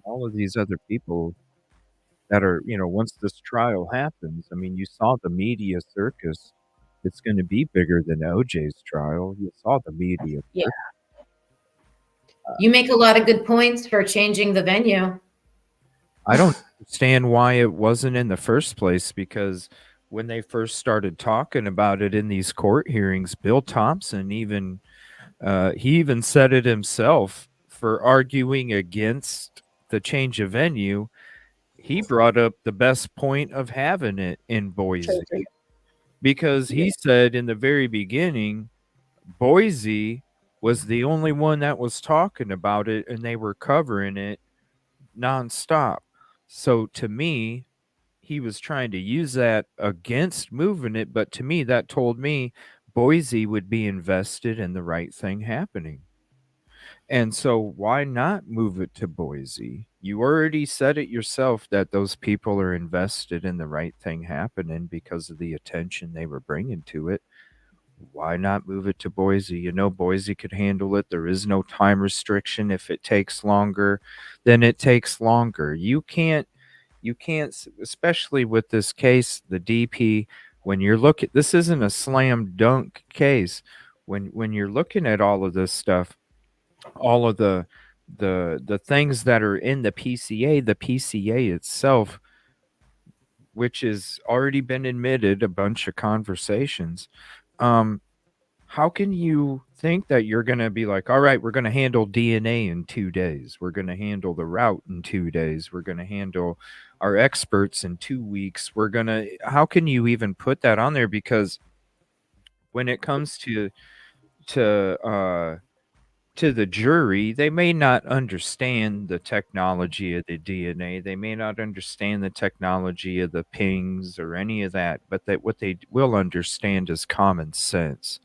all of these other people that are, once this trial happens, I mean, you saw the media circus. It's gonna be bigger than OJ's trial. You saw the media Yeah. circus. You make a lot of good points for changing the venue. I don't understand why it wasn't in the first place, because when they first started talking about it in these court hearings, Bill Thompson he even said it himself for arguing against the change of venue. He brought up the best point of having it in Boise, Children. because he said in the very beginning, Boise was the only one that was talking about it and they were covering it nonstop. So to me, he was trying to use that against moving it, but to me, that told me Boise would be invested in the right thing happening. And so why not move it to Boise? You already said it yourself that those people are invested in the right thing happening because of the attention they were bringing to it. Why not move it to Boise? Boise could handle it. There is no time restriction. If it takes longer, then it takes longer. You can't, especially with this case, the DP, when you're looking, this isn't a slam dunk case. When you're looking at all of this stuff, all of the things that are in the PCA itself, which has already been admitted, a bunch of conversations. How can you think that you're going to be like, all right, we're going to handle DNA in 2 days. We're going to handle the route in 2 days. We're going to handle our experts in 2 weeks. How can you even put that on there? Because when it comes to, uh, to the jury, they may not understand the technology of the DNA. They may not understand the technology of the pings or any of that, but that what they will understand is common sense.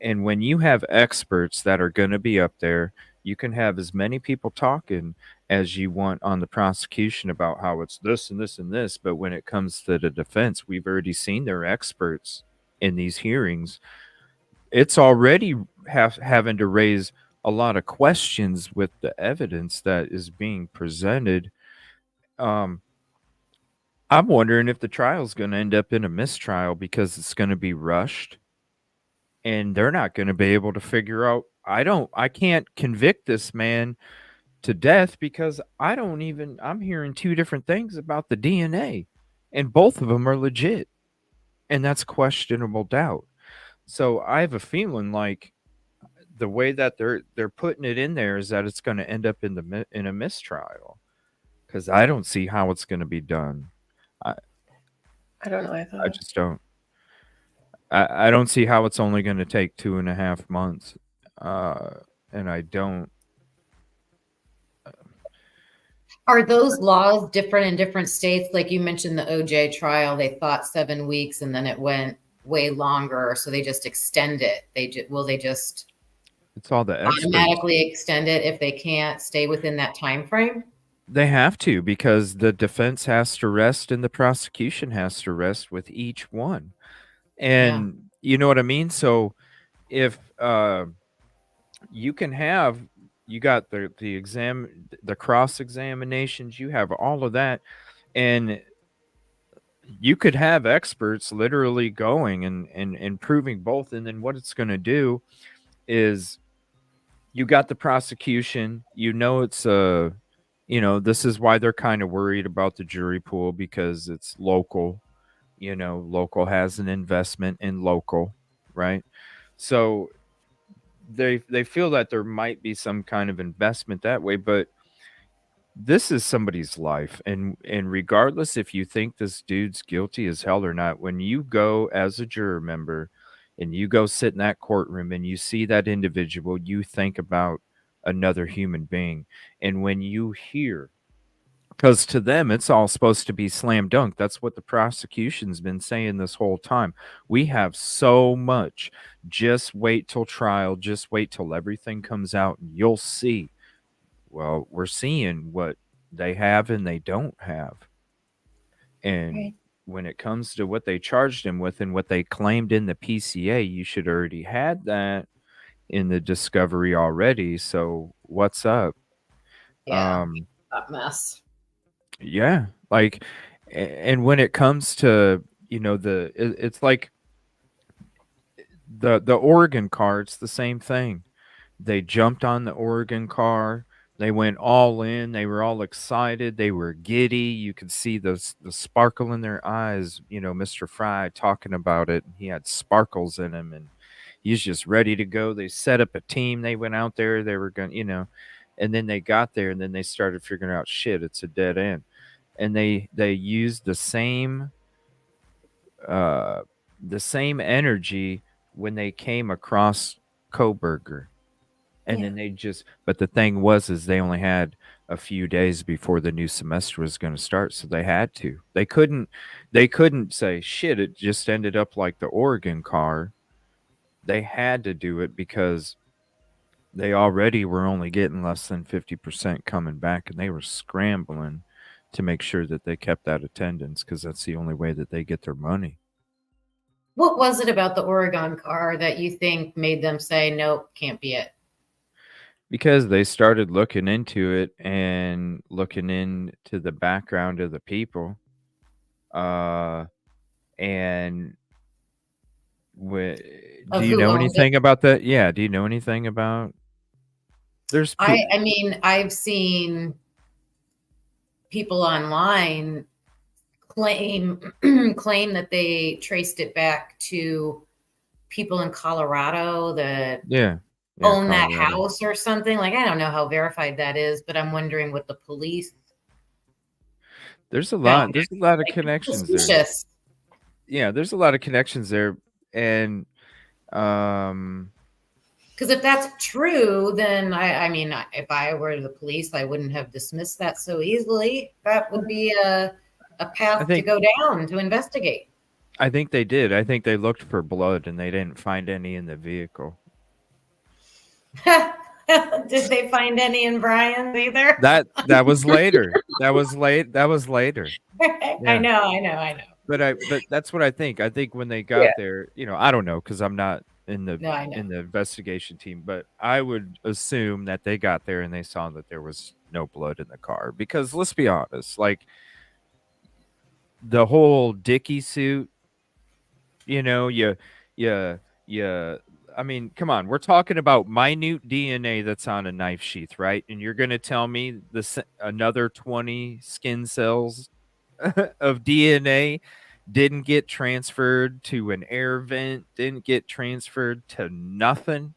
And when you have experts that are going to be up there, you can have as many people talking as you want on the prosecution about how it's this and this and this. But when it comes to the defense, we've already seen their experts in these hearings. It's already having to raise a lot of questions with the evidence that is being presented. Um, I'm wondering if the trial is going to end up in a mistrial because it's going to be rushed and they're not going to be able to figure out. I can't convict this man to death because I'm hearing two different things about the DNA, and both of them are legit, and that's questionable doubt. So I have a feeling like the way that they're putting it in there is that it's going to end up in a mistrial, because I don't see how it's going to be done. I I don't know. I just don't. I don't see how it's only going to take 2.5 months, and I don't. Are those laws different in different states? Like you mentioned the OJ trial, they thought 7 weeks and then it went way longer. So they just extend it. Will they just It's all the experts. automatically extend it if they can't stay within that time frame? They have to, because the defense has to rest and the prosecution has to rest with each one. And you know what I mean? So if you can have, you got the cross examinations, you have all of that, and you could have experts literally going and proving both. And then what it's going to do is, you got the prosecution, it's this is why they're kind of worried about the jury pool, because it's local. Local has an investment in local, right? So they feel that there might be some kind of investment that way, but this is somebody's life, and regardless if you think this dude's guilty as hell or not, when you go as a juror member and you go sit in that courtroom and you see that individual, you think about another human being. And when you hear, because to them it's all supposed to be slam dunk, that's what the prosecution's been saying this whole time. We have so much, just wait till trial, just wait till everything comes out and you'll see. Well, we're seeing what they have and they don't have. And Right. when it comes to what they charged him with and what they claimed in the PCA, you should already had that in the discovery already. So what's up? Yeah, that mess. Yeah, like, and when it comes to, it's like the Oregon car, it's the same thing. They jumped on the Oregon car. They went all in. They were all excited. They were giddy. You could see the sparkle in their eyes. Mr. Fry talking about it. He had sparkles in him, and he's just ready to go. They set up a team. They went out there. They were going, and then they got there, and then they started figuring out, shit, it's a dead end. And they used uh, the same energy when they came across Koberger. And then but the thing is they only had a few days before the new semester was going to start. So they had to, they couldn't say, shit, it just ended up like the Oregon car. They had to do it because they already were only getting less than 50% coming back, and they were scrambling to make sure that they kept that attendance because that's the only way that they get their money. What was it about the Oregon car that you think made them say, nope, can't be it? Because they started looking into it and looking into the background of the people. And do you who know owned anything it? about that? Yeah. Do you know anything about? I mean, I've seen people online claim that they traced it back to people in Colorado that own that Colorado. house or something. Like, I don't know how verified that is, but I'm wondering what the police. There's a lot of connections suspicious. there. Yeah, there's a lot of connections there. And because if that's true, then I mean, if I were the police, I wouldn't have dismissed that so easily. That would be a path to go down to investigate. I think they did. I think they looked for blood and they didn't find any in the vehicle. Did they find any in Brian's either? That was later. That was later. Yeah. I know. But that's what I think. I think when they got there, I don't know because I'm not in the investigation team, but I would assume that they got there and they saw that there was no blood in the car because let's be honest, like the whole Dickie suit, I mean, come on, we're talking about minute DNA that's on a knife sheath, right? And you're going to tell me another 20 skin cells of DNA didn't get transferred to an air vent, didn't get transferred to nothing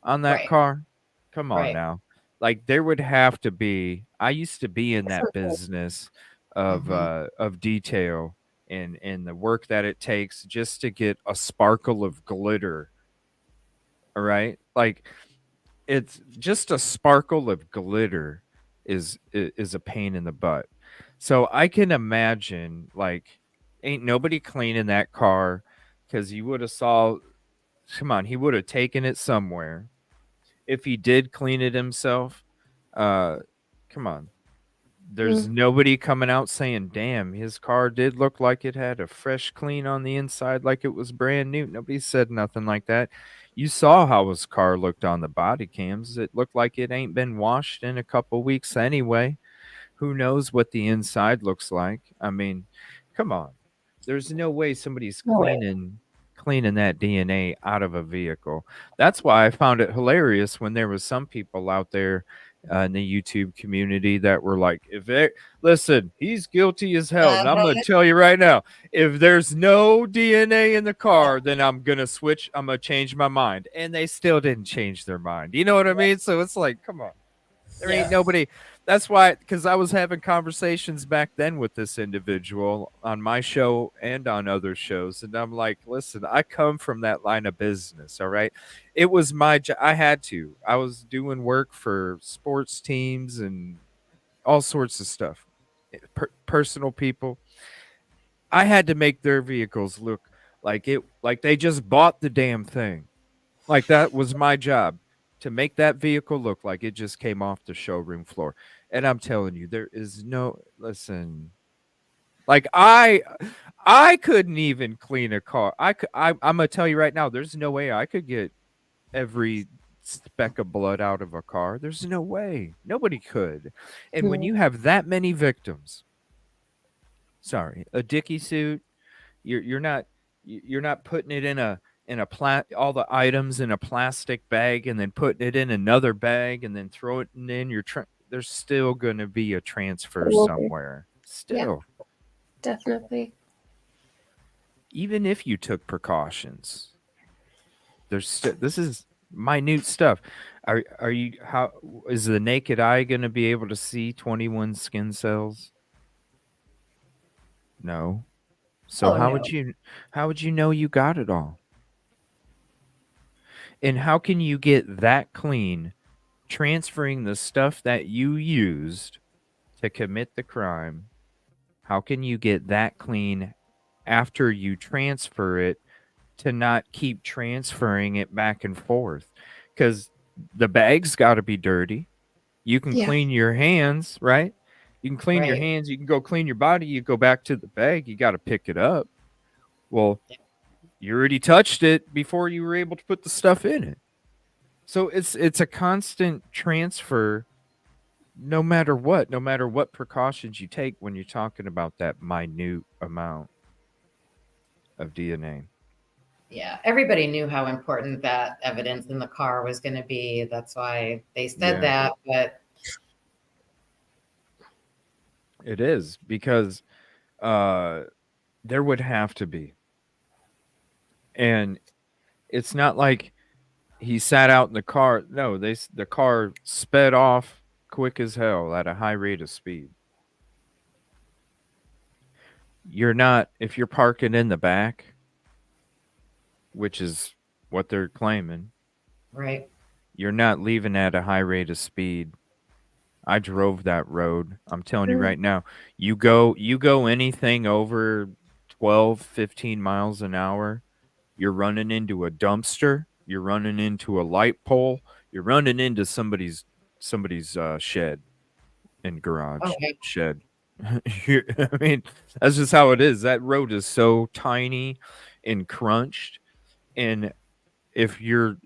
on that car? Come on now. Like there would have to be, I used to be in that business of detail and the work that it takes just to get a sparkle of glitter. All right? Like it's just a sparkle of glitter is a pain in the butt. So I can imagine like ain't nobody cleaning that car because you would have saw, come on, he would have taken it somewhere. If he did clean it himself, come on. There's nobody coming out saying, damn, his car did look like it had a fresh clean on the inside, like it was brand new. Nobody said nothing like that. You saw how his car looked on the body cams. It looked like it ain't been washed in a couple weeks anyway. Who knows what the inside looks like? I mean, come on. There's no way somebody's cleaning that DNA out of a vehicle. That's why I found it hilarious when there was some people out there in the YouTube community that were like, listen, he's guilty as hell. And I'm going to tell you right now, if there's no DNA in the car, then I'm going to switch. I'm going to change my mind. And they still didn't change their mind. You know what I mean? So it's like, come on. There ain't nobody. That's why, because I was having conversations back then with this individual on my show and on other shows. And I'm like, listen, I come from that line of business. All right. It was my job. I had to. I was doing work for sports teams and all sorts of stuff. Personal people. I had to make their vehicles look like they just bought the damn thing. Like that was my job. to make that vehicle look like it just came off the showroom floor. And I'm telling you, there is no, listen, like I couldn't even clean a car. I'm gonna tell you right now, there's no way I could get every speck of blood out of a car. There's no way. Nobody could. And when No. you have that many victims, sorry, a dicky suit, you're not putting it in all the items in a plastic bag and then putting it in another bag and then throw it in your trunk. There's still going to be a transfer Will be. somewhere. Still. Definitely. Even if you took precautions, this is minute stuff. Are you, how is the naked eye going to be able to see 21 skin cells? No. So Oh, how no. would you know you got it all? And how can you get that clean transferring the stuff that you used to commit the crime? How can you get that clean after you transfer it to not keep transferring it back and forth? Because the bag's got to be dirty. You can Yeah. clean your hands, right? You can clean your Right. hands. You can go clean your body. You go back to the bag. You got to pick it up. Well, you already touched it before you were able to put the stuff in it. So it's a constant transfer no matter what precautions you take when you're talking about that minute amount of DNA. Yeah, everybody knew how important that evidence in the car was going to be. That's why they said that. But It is because there would have to be. And it's not like he sat out in the car. No, the car sped off quick as hell at a high rate of speed. You're not, if you're parking in the back, which is what they're claiming, right. you're not leaving at a high rate of speed. I drove that road. I'm telling you right now, you go anything over 12, 15 miles an hour, you're running into a dumpster, you're running into a light pole, you're running into somebody's shed and garage Okay. shed. I mean, that's just how it is. That road is so tiny and crunched. And if you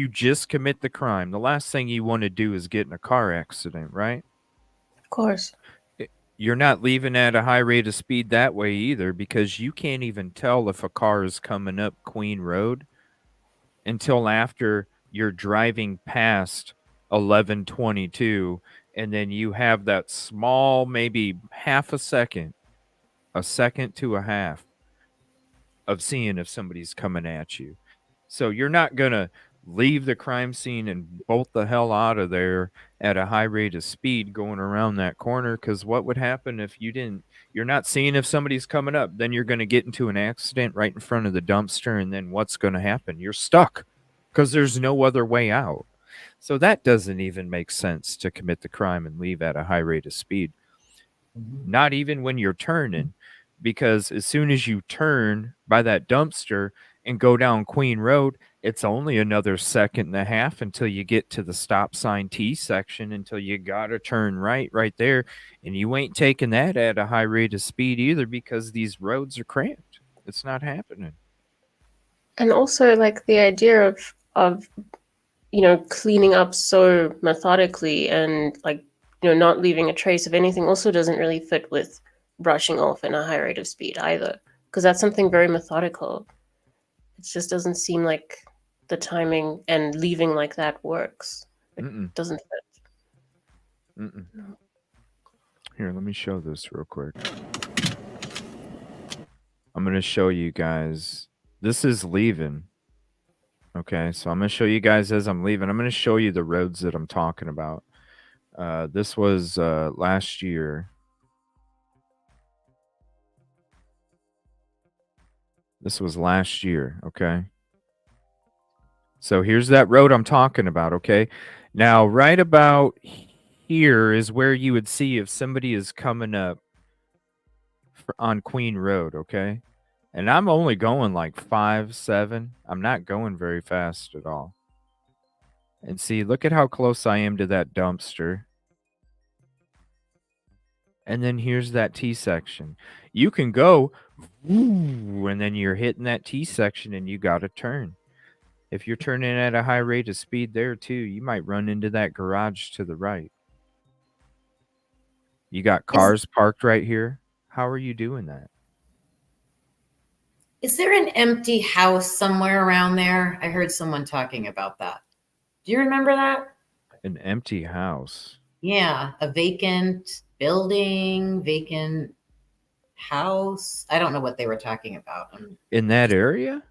just commit the crime, the last thing you want to do is get in a car accident, right? Of course. You're not leaving at a high rate of speed that way either, because you can't even tell if a car is coming up Queen Road until after you're driving past 1122, and then you have that small, maybe half a second to a half of seeing if somebody's coming at you. So you're not going to leave the crime scene and bolt the hell out of there at a high rate of speed going around that corner, because what would happen if you're not seeing if somebody's coming up? Then you're going to get into an accident right in front of the dumpster, and then what's going to happen? You're stuck because there's no other way out. So that doesn't even make sense, to commit the crime and leave at a high rate of speed. Not even when you're turning, because as soon as you turn by that dumpster and go down Queen Road, it's only another second and a half until you get to the stop sign T section, until you got to turn right there. And you ain't taking that at a high rate of speed either, because these roads are cramped. It's not happening. And also, like, the idea of cleaning up so methodically and, like, not leaving a trace of anything also doesn't really fit with brushing off in a high rate of speed either, because that's something very methodical. It just doesn't seem like the timing and leaving like that works. It doesn't fit. Here, let me show this real quick. I'm going to show you guys. This is leaving. Okay, so I'm going to show you guys as I'm leaving. I'm going to show you the roads that I'm talking about. This was last year. This was last year, okay? So here's that road I'm talking about, okay? Now, right about here is where you would see if somebody is coming up on Queen Road, okay? And I'm only going like 5, 7. I'm not going very fast at all. And see, look at how close I am to that dumpster. And then here's that T section. You can go, and then you're hitting that T section and you got to turn. If you're turning at a high rate of speed there too, you might run into that garage to the right. You got cars parked right here. How are you doing that? Is there an empty house somewhere around there? I heard someone talking about that. Do you remember that? An empty house. Yeah, a vacant building, vacant house. I don't know what they were talking about. In that area?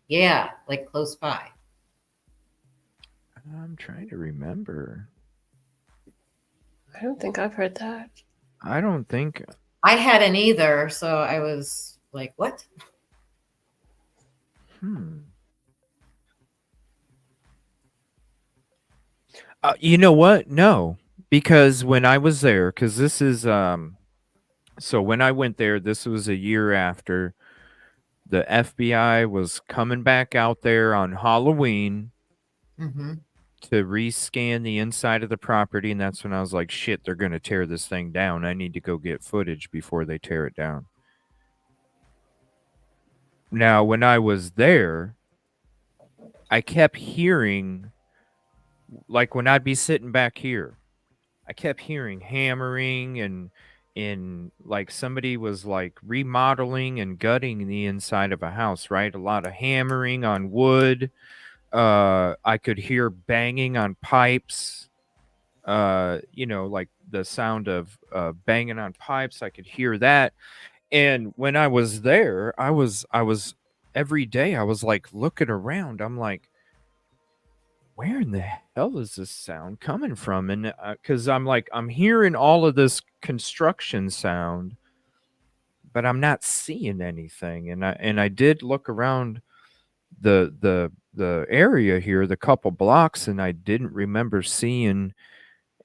Yeah, like close by. I'm trying to remember. I don't think I've heard that. I don't think. I hadn't either, so I was like, what? You know what? No, because when I was there, because this is so when I went there, this was a year after the FBI was coming back out there on Halloween to rescan the inside of the property, and that's when I was like, shit, they're gonna tear this thing down. I need to go get footage before they tear it down. Now, when I was there, I kept hearing, like when I'd be sitting back here, I kept hearing hammering and like somebody was like remodeling and gutting the inside of a house, right? A lot of hammering on wood. I could hear banging on pipes. You know, like the sound of banging on pipes. I could hear that. And when I was there, I was every day I was like looking around. I'm like, where in the hell is this sound coming from? And because I'm like, I'm hearing all of this construction sound, but I'm not seeing anything. And I did look around the area here, the couple blocks, and I didn't remember seeing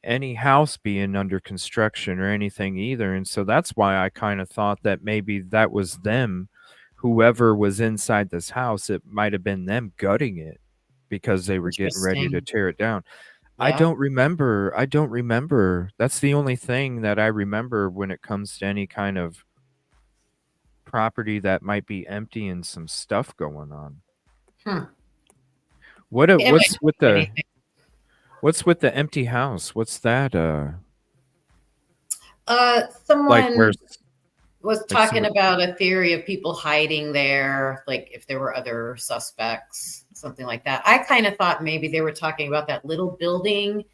any house being under construction or anything either. And so that's why I kind of thought that maybe that was them, whoever was inside this house. It might have been them gutting it because they were getting ready to tear it down. I Yeah. don't remember. That's the only thing that I remember when it comes to any kind of property that might be empty and some stuff going on. What's with the empty house? What's that? Someone Like where was like talking somebody- about a theory of people hiding there, like if there were other suspects, something like that. I kind of thought maybe they were talking about that little building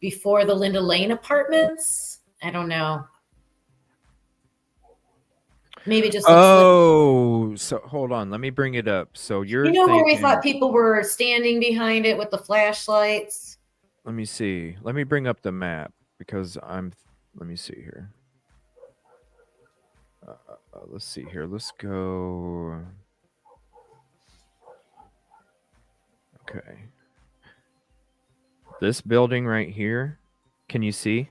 before the Linda Lane apartments. I don't know. Maybe just Oh, so hold on, let me bring it up. So you're you know where we thinking, thought people were standing behind it with the flashlights? let me see. Let me bring up the map because let me see here. Let's see here. Let's go. Okay. This building right here. Can you see?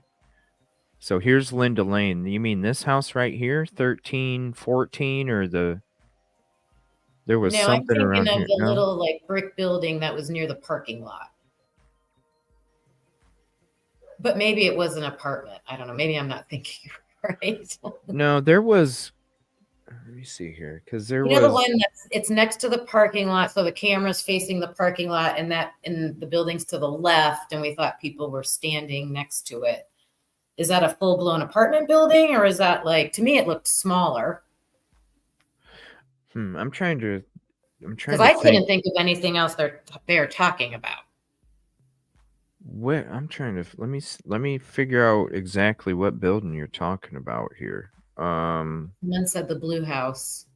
So here's Linda Lane. You mean this house right here? 13, 14, or there was No, I'm something thinking around of here. the No? little like brick building that was near the parking lot. But maybe it was an apartment. I don't know. Maybe I'm not thinking right. No, there was. Let me see here, because there You know the was. one it's next to the parking lot, so the camera's facing the parking lot, and the building's to the left, and we thought people were standing next to it. Is that a full-blown apartment building, or is that like, to me it looked smaller? I'm trying to Because I couldn't think of anything else they're talking about. What I'm trying to let me figure out exactly what building you're talking about here. And then said the blue house.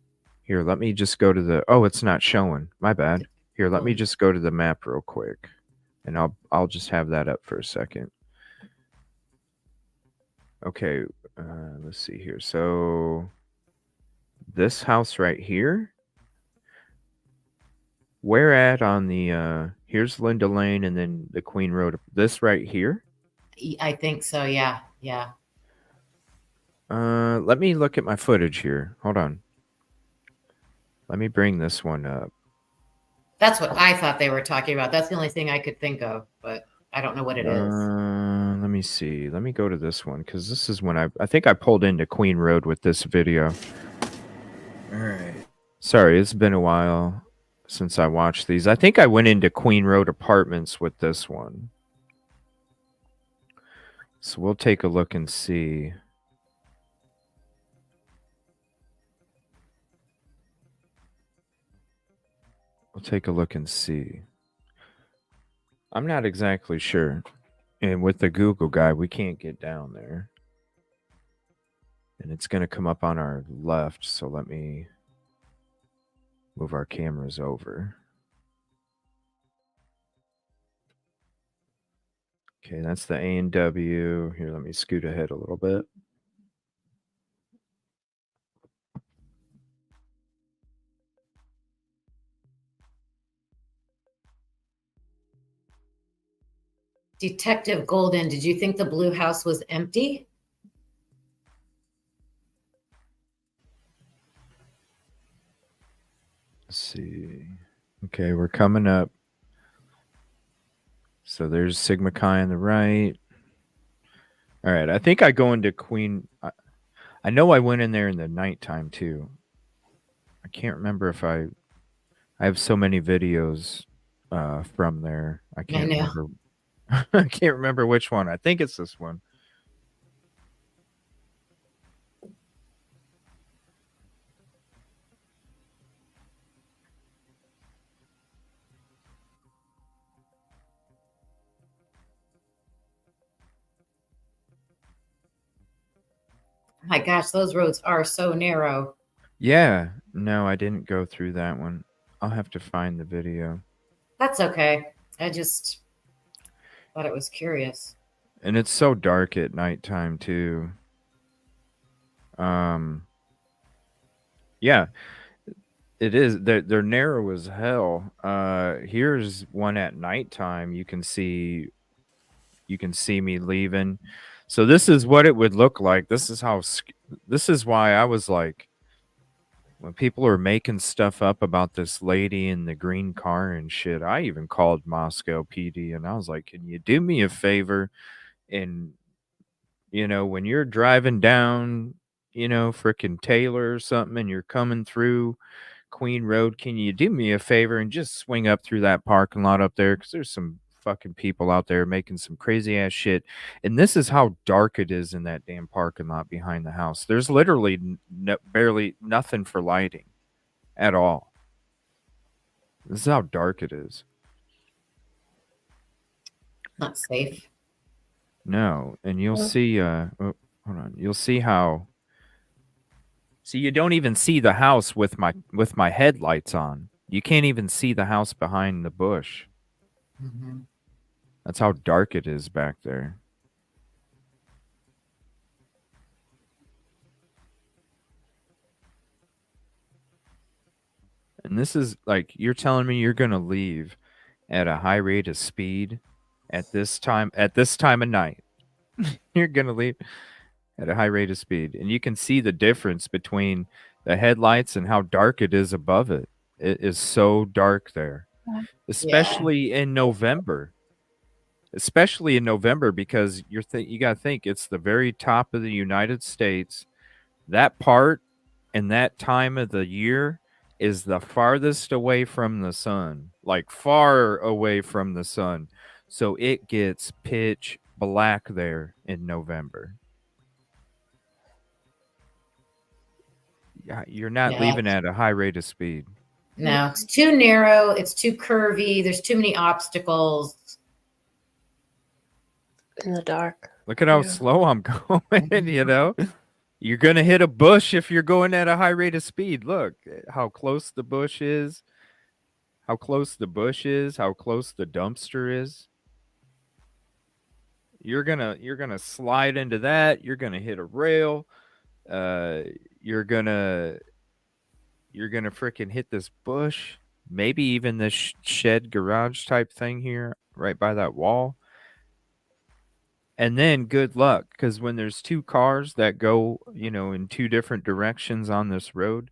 Here, let me just go to the. Oh, it's not showing. My bad. Here, let me just go to the map real quick, and I'll just have that up for a second. Okay, let's see here. So this house right here. Where at on the here's Linda Lane and then the Queen Road. This right here? I think so, yeah. Yeah. Let me look at my footage here. Hold on. Let me bring this one up. That's what I thought they were talking about. That's the only thing I could think of, but I don't know what it is. Let me see. Let me go to this one because this is when I think I pulled into Queen Road with this video. All right. Sorry, it's been a while since I watched these. I think I went into Queen Road Apartments with this one. So we'll take a look and see. We'll take a look and see. I'm not exactly sure. And with the Google guy, we can't get down there. And it's going to come up on our left. So let me move our cameras over. Okay, that's the A&W. Here, let me scoot ahead a little bit. Detective Golden, did you think the blue house was empty? Let's see. Okay, we're coming up. So there's Sigma Chi on the right. All right, I think I go into Queen. I know I went in there in the nighttime too. I can't remember if I have so many videos from there. I can't remember. I can't remember which one. I think it's this one. My gosh, those roads are so narrow. Yeah, no, I didn't go through that one. I'll have to find the video. That's okay. I just thought it was curious. And it's so dark at nighttime too. Yeah, it is. They're narrow as hell. Here's one at nighttime. You can see me leaving. So this is what it would look like. This is why I was like, when people are making stuff up about this lady in the green car and shit, I even called Moscow PD and I was like, can you do me a favor? And, when you're driving down, frickin' Taylor or something and you're coming through Queen Road, can you do me a favor and just swing up through that parking lot up there? Because there's some fucking people out there making some crazy ass shit. And this is how dark it is in that damn parking lot behind the house. There's literally barely nothing for lighting at all. This is how dark it is. Not safe. No. And you'll see, hold on. You'll see how. See, you don't even see the house with my headlights on. You can't even see the house behind the bush. Mm-hmm. That's how dark it is back there. And this is like, you're telling me you're going to leave at a high rate of speed at this time of night. You're going to leave at a high rate of speed. And you can see the difference between the headlights and how dark it is above it. It is so dark there, especially in November. Especially in November, because you got to think it's the very top of the United States. That part and that time of the year is the farthest away from the sun, like far away from the sun. So it gets pitch black there in November. Yeah, you're not leaving at a high rate of speed. No, it's too narrow. It's too curvy. There's too many obstacles. In the dark. Look at how slow I'm going, You're going to hit a bush if you're going at a high rate of speed. Look how close the bush is. How close the bush is. How close the dumpster is. You're going to slide into that. You're going to hit a rail. You're going to freaking hit this bush. Maybe even this shed garage type thing here right by that wall. And then good luck, because when there's two cars that go, in two different directions on this road,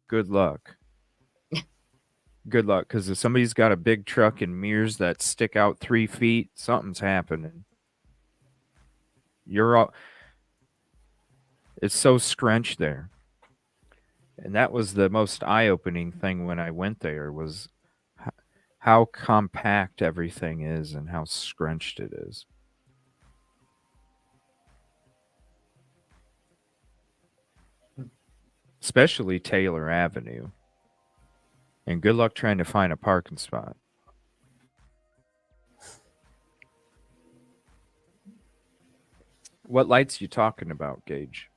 good luck. good luck, because if somebody's got a big truck and mirrors that stick out 3 feet, something's happening. You're all, it's so scrunched there. And that was the most eye-opening thing when I went there, was how compact everything is and how scrunched it is. Especially Taylor Avenue. And good luck trying to find a parking spot. What lights you talking about, Gage?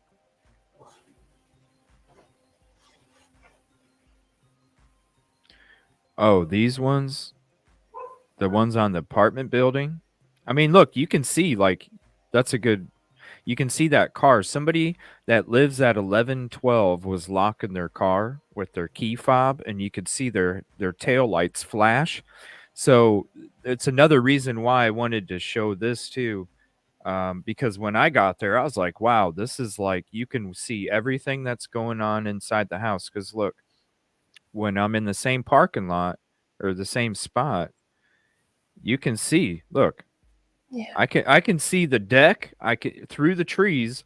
Oh, these ones? The ones on the apartment building? I mean, look, you can see, like, that's a good, you can see that car. Somebody that lives at 1112 was locking their car with their key fob, and you could see their tail lights flash. So it's another reason why I wanted to show this too. Because when I got there, I was like, wow, this is like, you can see everything that's going on inside the house. Because look, when I'm in the same parking lot or the same spot, you can see, look, Yeah. I can see the deck. I can, through the trees,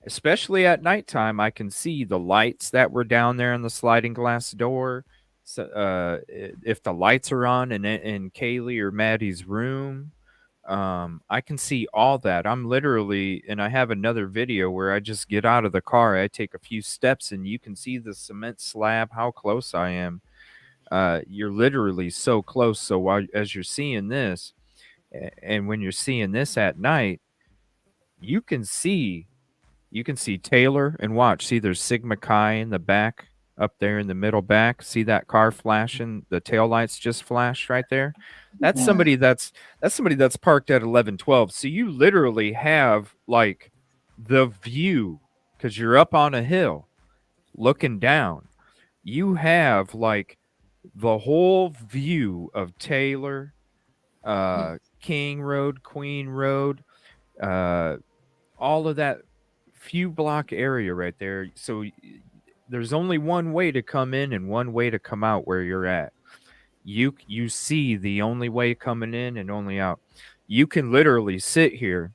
especially at nighttime, I can see the lights that were down there in the sliding glass door. So, if the lights are on in Kaylee or Maddie's room, I can see all that. I'm literally, and I have another video where I just get out of the car, I take a few steps, and you can see the cement slab, how close I am. You're literally so close. So while, as you're seeing this, and when you're seeing this at night, you can see Taylor, and watch, see there's Sigma Chi in the back, up there in the middle back. See that car flashing, the tail lights just flashed right there. That's Yeah. somebody that's parked at 1112. So you literally have like the view, because you're up on a hill looking down. You have like the whole view of Taylor, King Road, Queen Road, all of that few block area right there. So there's only one way to come in and one way to come out where you're at. You see the only way coming in and only out. You can literally sit here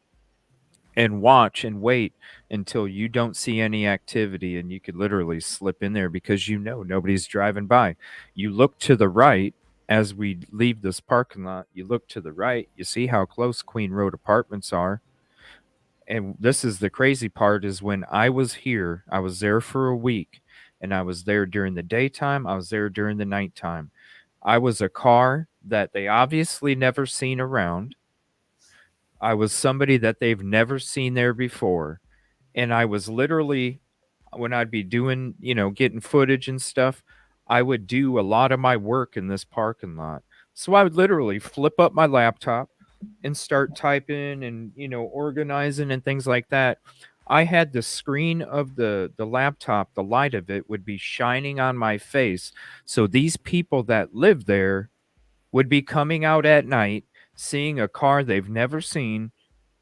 and watch and wait until you don't see any activity, and you could literally slip in there because you know nobody's driving by. You look to the right as we leave this parking lot. You look to the right, you see how close Queen Road Apartments are. And this is the crazy part, is when I was here, I was there for a week, and I was there during the daytime, I was there during the nighttime. I was a car that they obviously never seen around. I was somebody that they've never seen there before. And I was literally, when I'd be doing, getting footage and stuff, I would do a lot of my work in this parking lot. So I would literally flip up my laptop and start typing and, organizing and things like that. I had the screen of the laptop, the light of it would be shining on my face. So these people that live there would be coming out at night, seeing a car they've never seen,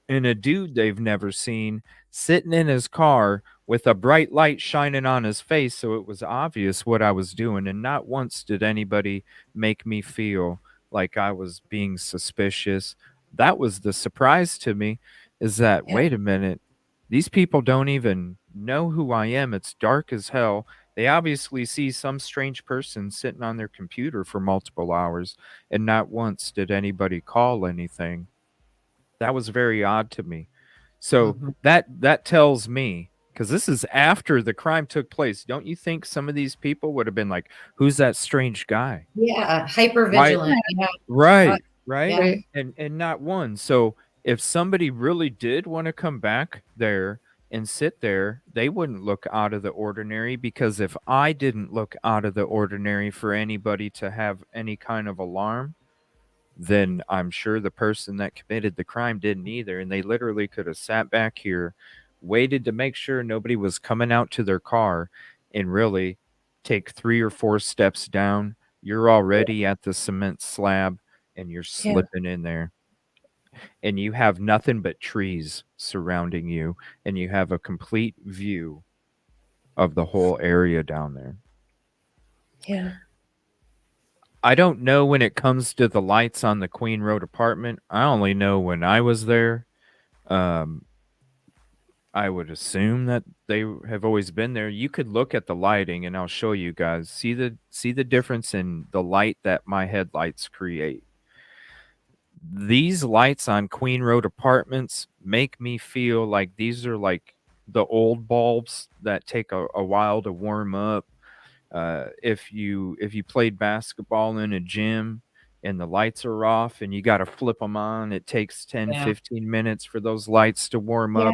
and a dude they've never seen sitting in his car with a bright light shining on his face. So it was obvious what I was doing. And not once did anybody make me feel like I was being suspicious. That was the surprise to me, is that, Yeah. wait a minute, these people don't even know who I am. It's dark as hell. They obviously see some strange person sitting on their computer for multiple hours, and not once did anybody call anything. That was very odd to me. So that tells me, because this is after the crime took place, don't you think some of these people would have been like, who's that strange guy? Yeah, hyper Why? vigilant. Yeah. Right, right. Yeah. Right. And not one. So if somebody really did want to come back there and sit there, they wouldn't look out of the ordinary, because if I didn't look out of the ordinary for anybody to have any kind of alarm, then I'm sure the person that committed the crime didn't either. And they literally could have sat back here, waited to make sure nobody was coming out to their car, and really take 3 or 4 steps down. You're already at the cement slab, and you're Yeah. slipping in there. And you have nothing but trees surrounding you, and you have a complete view of the whole area down there. Yeah. I don't know when it comes to the lights on the Queen Road apartment. I only know when I was there. Um, I would assume that they have always been there. You could look at the lighting, and I'll show you guys. See the difference in the light that my headlights create. These lights on Queen Road apartments make me feel like these are like the old bulbs that take a while to warm up. If you played basketball in a gym and the lights are off and you got to flip them on, it takes 10, Yeah. 15 minutes for those lights to warm Yeah.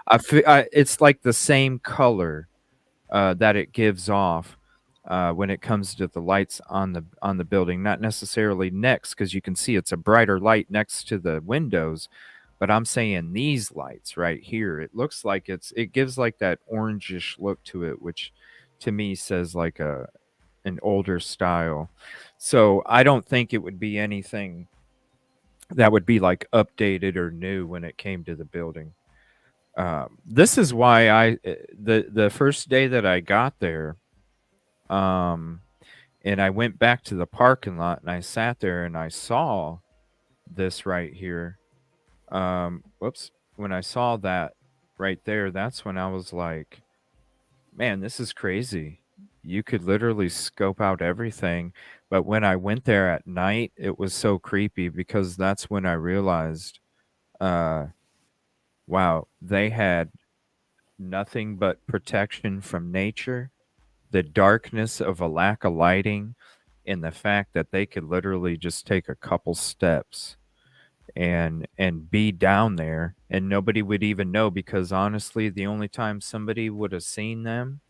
up. It's like the same color that it gives off when it comes to the lights on the building, not necessarily next, because you can see it's a brighter light next to the windows. But I'm saying these lights right here, it looks like it gives like that orangish look to it, which to me says like an older style. So I don't think it would be anything that would be like updated or new when it came to the building. This is why the first day that I got there, and I went back to the parking lot and I sat there and I saw this right here. Whoops. When I saw that right there, that's when I was like, man, this is crazy. You could literally scope out everything. But when I went there at night, it was so creepy because that's when I realized, uh, wow, they had nothing but protection from nature, the darkness of a lack of lighting, and the fact that they could literally just take a couple steps and be down there and nobody would even know, because honestly the only time somebody would have seen them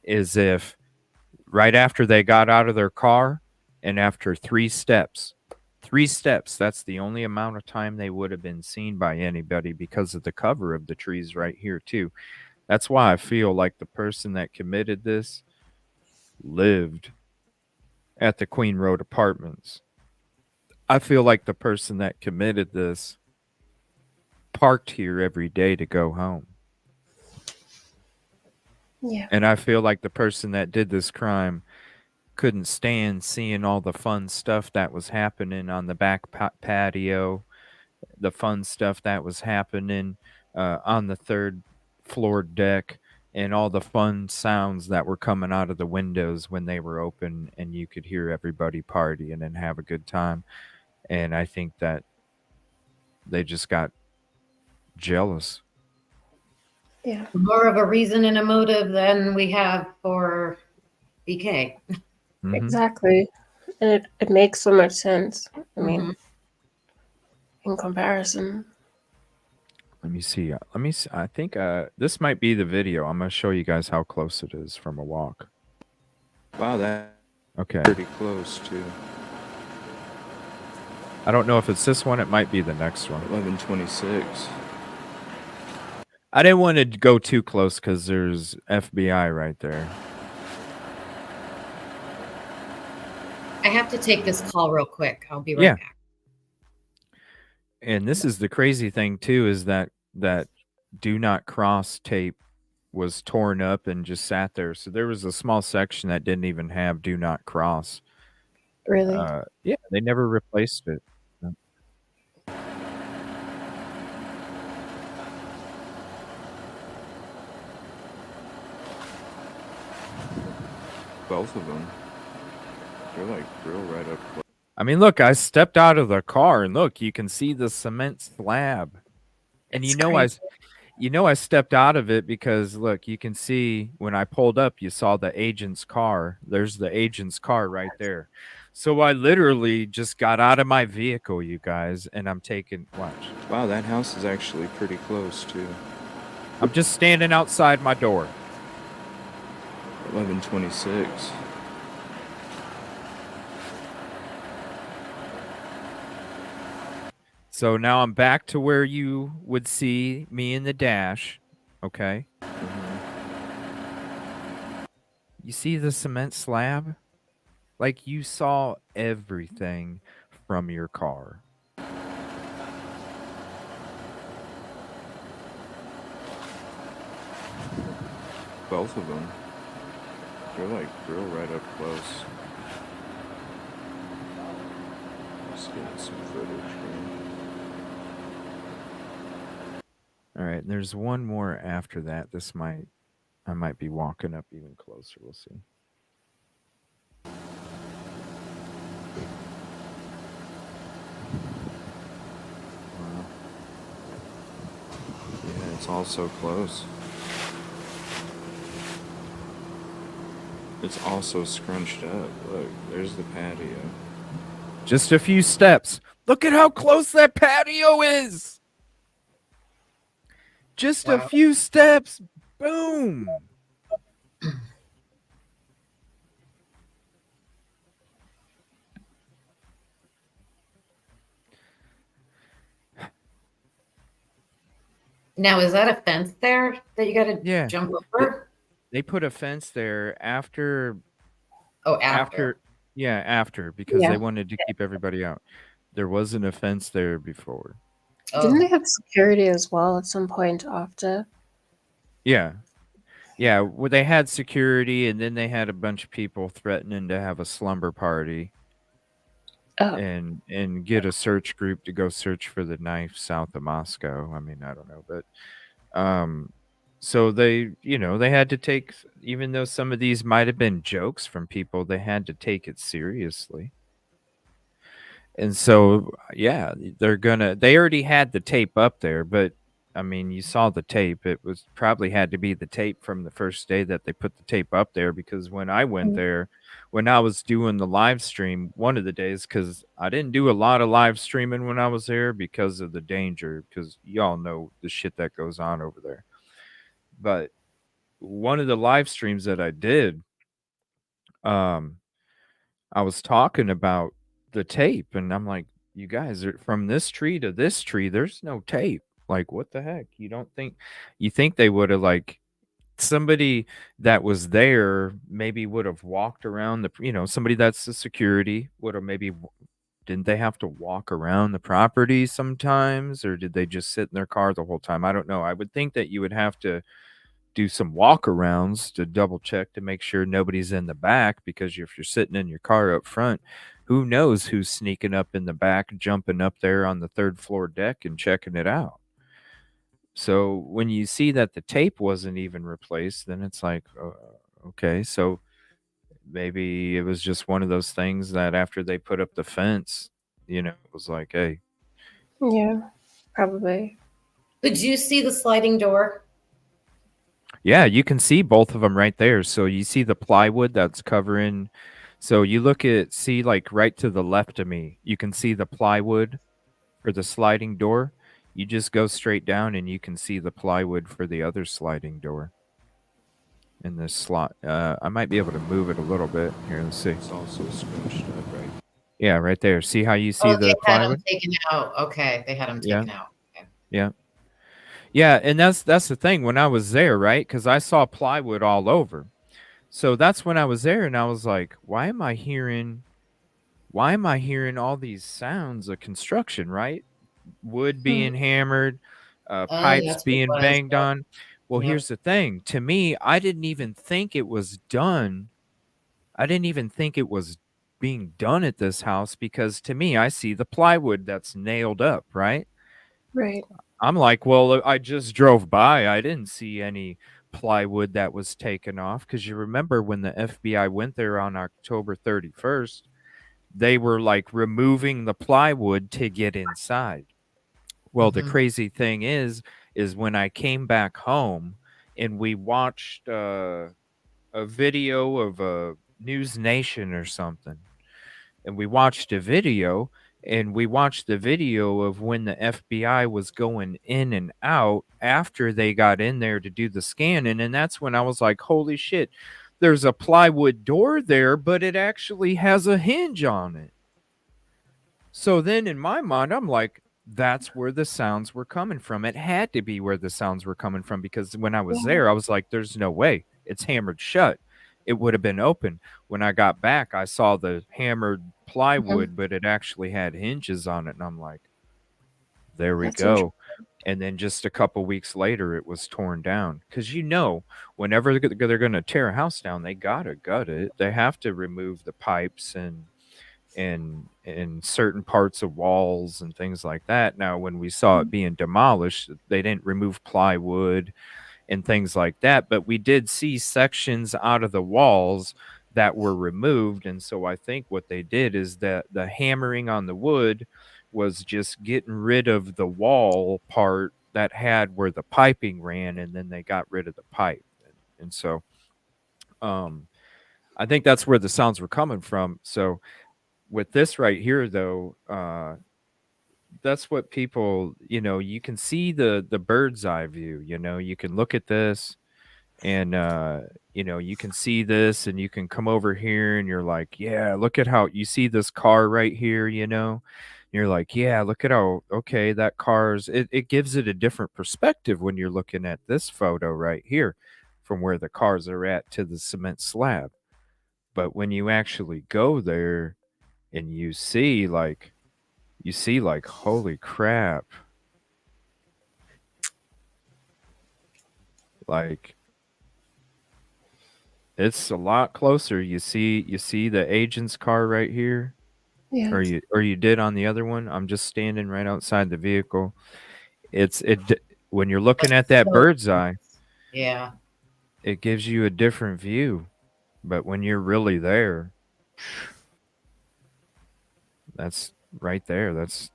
is if right after they got out of their car and after 3 steps. 3 steps, that's the only amount of time they would have been seen by anybody because of the cover of the trees right here too. That's why I feel like the person that committed this lived at the Queen Road apartments. I feel like the person that committed this parked here every day to go home. Yeah. And I feel like the person that did this crime couldn't stand seeing all the fun stuff that was happening on the back patio, the fun stuff that was happening on the third floor deck, and all the fun sounds that were coming out of the windows when they were open and you could hear everybody partying and have a good time. And I think that they just got jealous. Yeah. More of a reason and a motive than we have for BK. Mhm. Exactly. And it makes so much sense. I mean, Mhm. in comparison. Let me see. I think this might be the video. I'm going to show you guys how close it is from a walk. Wow, that's Okay. pretty close to I don't know if it's this one. It might be the next one. 1126. I didn't want to go too close because there's FBI right there. I have to take this call real quick. I'll be right Yeah. back. And this is the crazy thing too, is that do not cross tape was torn up and just sat there. So there was a small section that didn't even have do not cross. Really? Yeah, they never replaced it. Both of them. They're like real right up close. I mean, look, I stepped out of the car and look, you can see the cement slab. And It's I stepped out of it because look, you can see when I pulled up, you saw the agent's car. There's the agent's car right there. So I literally just got out of my vehicle, you guys, and I'm taking watch. Wow, that house is actually pretty close too. I'm just standing outside my door. 1126. So now I'm back to where you would see me in the dash. Okay. You see the cement slab? Like you saw everything from your car. Both of them. They're like real right up close. getting some footage here. All right, there's one more after that. I might be walking up even closer. We'll see. Wow. Yeah, it's all so close. It's also scrunched up. Look, there's the patio. Just a few steps. Look at how close that patio is. Just a few steps. Boom. Now, is that a fence there that you got to jump over? They put a fence there after. Oh, after. Yeah, after, because Yeah. they wanted to keep everybody out. There wasn't a fence there before. Didn't they have security as well at some point after? Yeah. Yeah, well, they had security, and then they had a bunch of people threatening to have a slumber party. Oh. And get a search group to go search for the knife south of Moscow. I mean, I don't know, but so they, they had to take, even though some of these might have been jokes from people, they had to take it seriously. And so, yeah, they already had the tape up there, but I mean, you saw the tape. It was probably had to be the tape from the first day that they put the tape up there, because when I went there, when I was doing the live stream one of the days, because I didn't do a lot of live streaming when I was there because of the danger, because y'all know the shit that goes on over there. But one of the live streams that I did, I was talking about the tape, and I'm like, you guys are from this tree to this tree, there's no tape. Like, what the heck? You think they would have, like, somebody that was there maybe would have walked around somebody that's the security would have didn't they have to walk around the property sometimes, or did they just sit in their car the whole time? I don't know. I would think that you would have to do some walkarounds to double check to make sure nobody's in the back, because if you're sitting in your car up front, who knows who's sneaking up in the back, jumping up there on the third floor deck and checking it out. So when you see that the tape wasn't even replaced, then it's like, okay, so maybe it was just one of those things that after they put up the fence, it was like, hey. Yeah, probably. Did you see the sliding door? Yeah, you can see both of them right there. So you see the plywood that's covering. So you see like right to the left of me, you can see the plywood for the sliding door. You just go straight down and you can see the plywood for the other sliding door in this slot. I might be able to move it a little bit. Here, let's see. It's also scrunched up, right? Yeah, right there. See how you see the they had plywood? them taken out. Okay, they had them taken out. Okay. Yeah. Yeah, and that's the thing. When I was there, right? Because I saw plywood all over. So that's when I was there, and I was like, why am I hearing all these sounds of construction, right? Wood being hammered, pipes being banged on. Well, here's the thing. To me, I didn't even think it was done. I didn't even think it was being done at this house, because to me, I see the plywood that's nailed up, right? Right. I'm like, well, I just drove by. I didn't see any plywood that was taken off, because you remember when the FBI went there on October 31st, they were like removing the plywood to get inside. Well, the crazy thing is when I came back home and we watched a video of a News Nation or something, and we watched the video of when the FBI was going in and out after they got in there to do the scanning. And that's when I was like, holy shit, there's a plywood door there, but it actually has a hinge on it. So then in my mind, I'm like, that's where the sounds were coming from. It had to be where the sounds were coming from, because when I was there, I was like, there's no way. It's hammered shut. It would have been open. When I got back, I saw the hammered plywood, but it actually had hinges on it. And I'm like, there we go. And then just a couple weeks later, it was torn down. Because whenever they're going to tear a house down, they got to gut it. They have to remove the pipes and certain parts of walls and things like that. Now, when we saw it being demolished, they didn't remove plywood and things like that, but we did see sections out of the walls that were removed. And so I think what they did is that the hammering on the wood was just getting rid of the wall part that had where the piping ran, and then they got rid of the pipe. And so I think that's where the sounds were coming from. So with this right here, though, that's what people, you can see the bird's eye view. You can look at this, and you can see this, and you can come over here, and you're like, yeah, look at how you see this car right here. You're like, yeah, look at how, okay, that car's, it gives it a different perspective when you're looking at this photo right here, from where the cars are at to the cement slab. But when you actually go there and you see like, holy crap, like, it's a lot closer. You see the agent's car right here, Yeah. or you did on the other one. I'm just standing right outside the vehicle. When you're looking at that So- bird's eye, Yeah. it gives you a different view. But when you're really there, that's right there. It's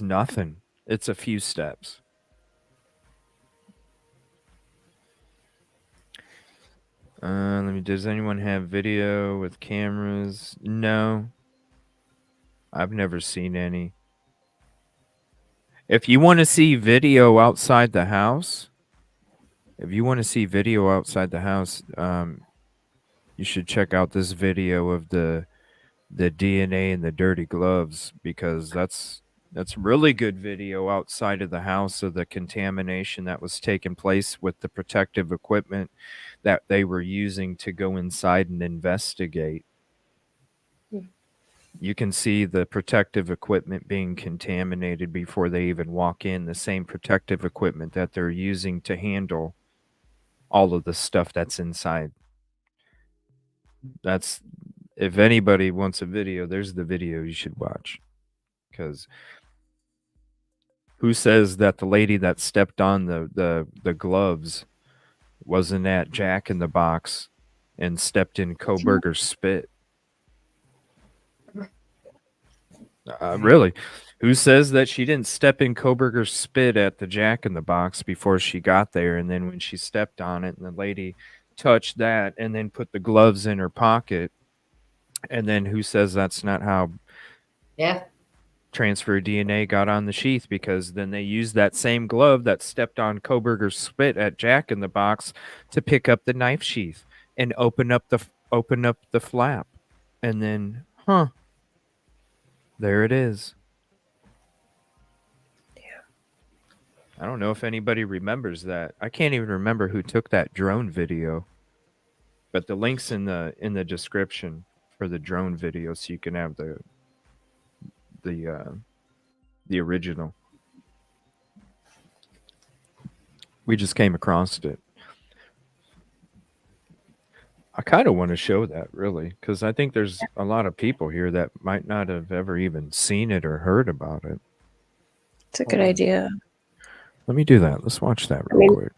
nothing. It's a few steps. Does anyone have video with cameras? No. I've never seen any. If you want to see video outside the house, you should check out this video of the DNA and the dirty gloves, because that's really good video outside of the house of the contamination that was taking place with the protective equipment that they were using to go inside and investigate. You can see the protective equipment being contaminated before they even walk in, the same protective equipment that they're using to handle all of the stuff that's inside. If anybody wants a video, there's the video you should watch. Because who says that the lady that stepped on the gloves wasn't at Jack in the Box and stepped in Koberger's spit? Really? Who says that she didn't step in Koberger's spit at the Jack in the Box before she got there, and then when she stepped on it and the lady touched that and then put the gloves in her pocket, and then who says that's not how transfer DNA got on the sheath? Because then they used that same glove that stepped on Koberger's spit at Jack in the Box to pick up the knife sheath and open up the flap, and then there it is. I don't know if anybody remembers that. I can't even remember who took that drone video, but the link's in the description for the drone video, so you can have the original. We just came across it. I kind of want to show that, really, because I think there's a lot of people here that might not have ever even seen it or heard about it. It's a good idea. Let me do that. Let's watch that real quick.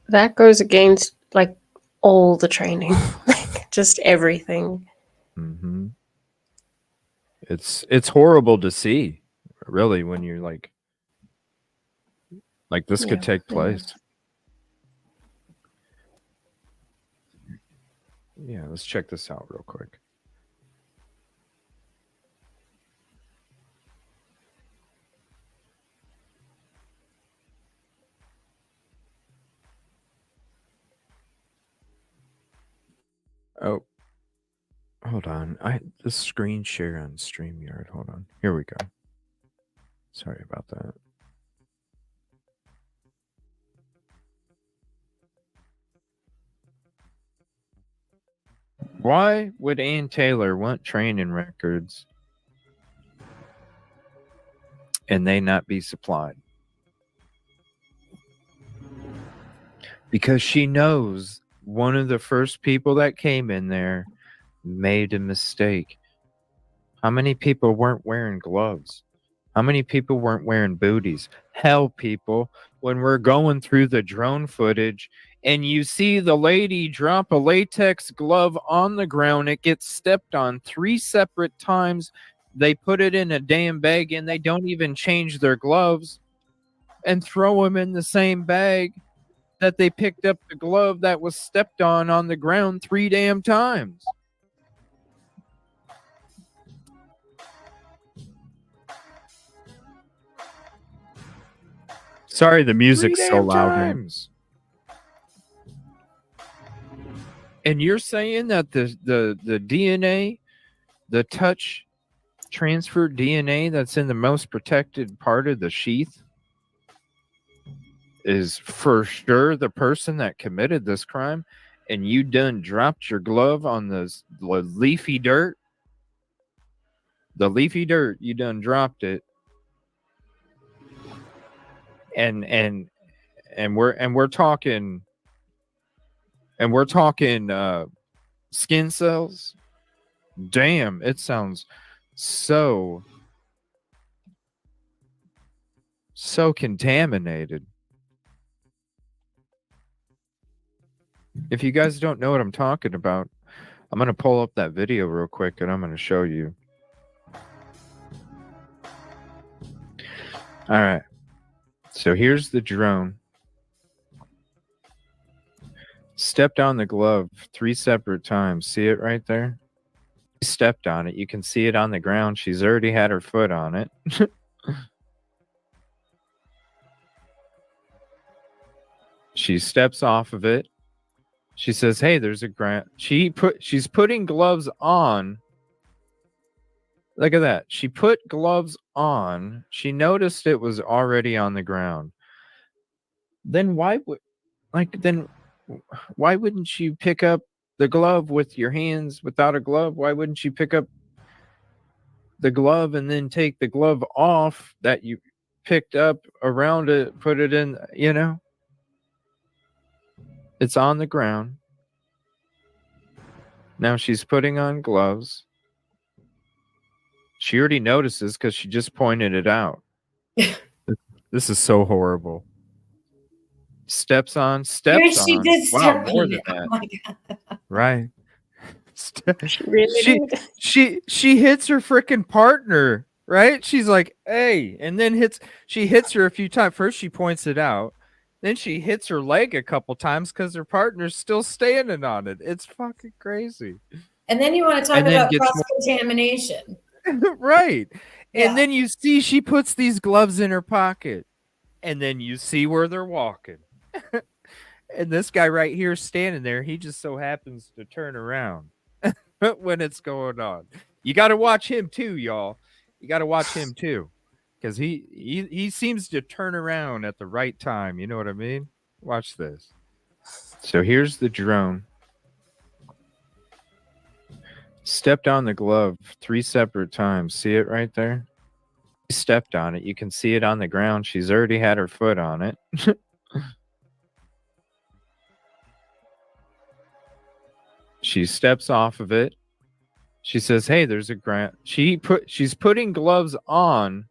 That goes against like all the training, like just everything. Mm-hmm. It's horrible to see, really, when you're like this could take place. Yeah, let's check this out real quick. Oh, hold on. The screen share on StreamYard. Hold on. Here we go. Sorry about that. Why would Ann Taylor want training records and they not be supplied? Because she knows one of the first people that came in there made a mistake. How many people weren't wearing gloves? How many people weren't wearing booties? Hell, people, when we're going through the drone footage and you see the lady drop a latex glove on the ground, it gets stepped on 3 separate times. They put it in a damn bag and they don't even change their gloves and throw them in the same bag that they picked up the glove that was stepped on the ground 3 damn times. Sorry, the music's so loud here. And you're saying that the DNA, the touch transfer DNA that's in the most protected part of the sheath is for sure the person that committed this crime, and you done dropped your glove on the leafy dirt? The leafy dirt, you done dropped it. And we're talking skin cells. Damn, it sounds so contaminated. If you guys don't know what I'm talking about, I'm going to pull up that video real quick and I'm going to show you. All right. So here's the drone. Stepped on the glove 3 separate times. See it right there? She stepped on it. You can see it on the ground. She's already had her foot on it. She steps off of it. She says, "Hey, there's a grant." She's putting gloves on. Look at that. She put gloves on. She noticed it was already on the ground. Then why wouldn't you pick up the glove with your hands without a glove? Why wouldn't you pick up the glove and then take the glove off that you picked up around it, put it in, It's on the ground. Now she's putting on gloves. She already notices because she just pointed it out. This is so horrible. Steps on. She did step more on than it. that. Oh my God. Right. Really She hits her freaking partner, right? She's like, "Hey," and then she hits her a few times. First she points it out. Then she hits her leg a couple times because her partner's still standing on it. It's fucking crazy. And then you want to talk And then about gets cross-contamination. Right. Yeah. And then you see she puts these gloves in her pocket. And then you see where they're walking. And this guy right here standing there, he just so happens to turn around when it's going on. You got to watch him too, y'all. You got to watch him too. Because he seems to turn around at the right time. You know what I mean? Watch this. So here's the drone. Stepped on the glove 3 separate times. See it right there? She stepped on it. You can see it on the ground. She's already had her foot on it. She steps off of it. She says, "Hey, there's a grant." She's putting gloves on.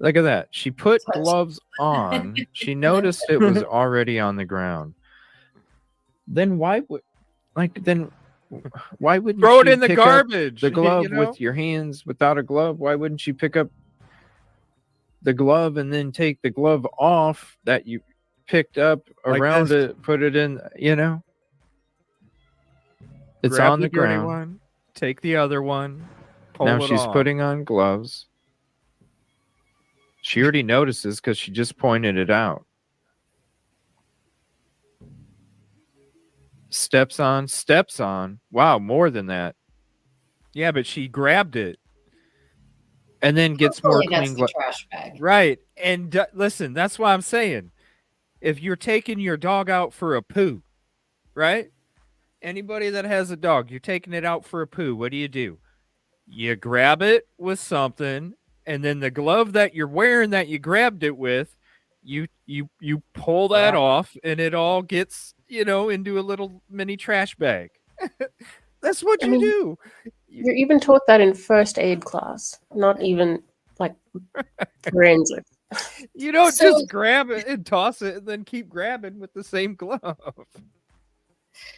Look at that. She put gloves on. She noticed it was already on the ground. Then why wouldn't Throw it you in the pick up garbage. the glove you know? with your hands without a glove? Why wouldn't you pick up the glove and then take the glove off that you picked up Like around this. it, put it in, It's Grab on the dirty ground. one, take the other one, pull Now it she's on. putting on gloves. She already notices because she just pointed it out. Steps on. Wow, more than that. Yeah, but she grabbed it. And then gets more Hopefully clean that's the trash bag. Right. And listen, that's why I'm saying, if you're taking your dog out for a poo, right? Anybody that has a dog, you're taking it out for a poo. What do? You grab it with something, and then the glove that you're wearing that you grabbed it with, you pull that off, and it all gets, into a little mini trash bag. That's what you do. You're even taught that in first aid class, not even like forensic. You don't So- just grab it and toss it and then keep grabbing with the same glove.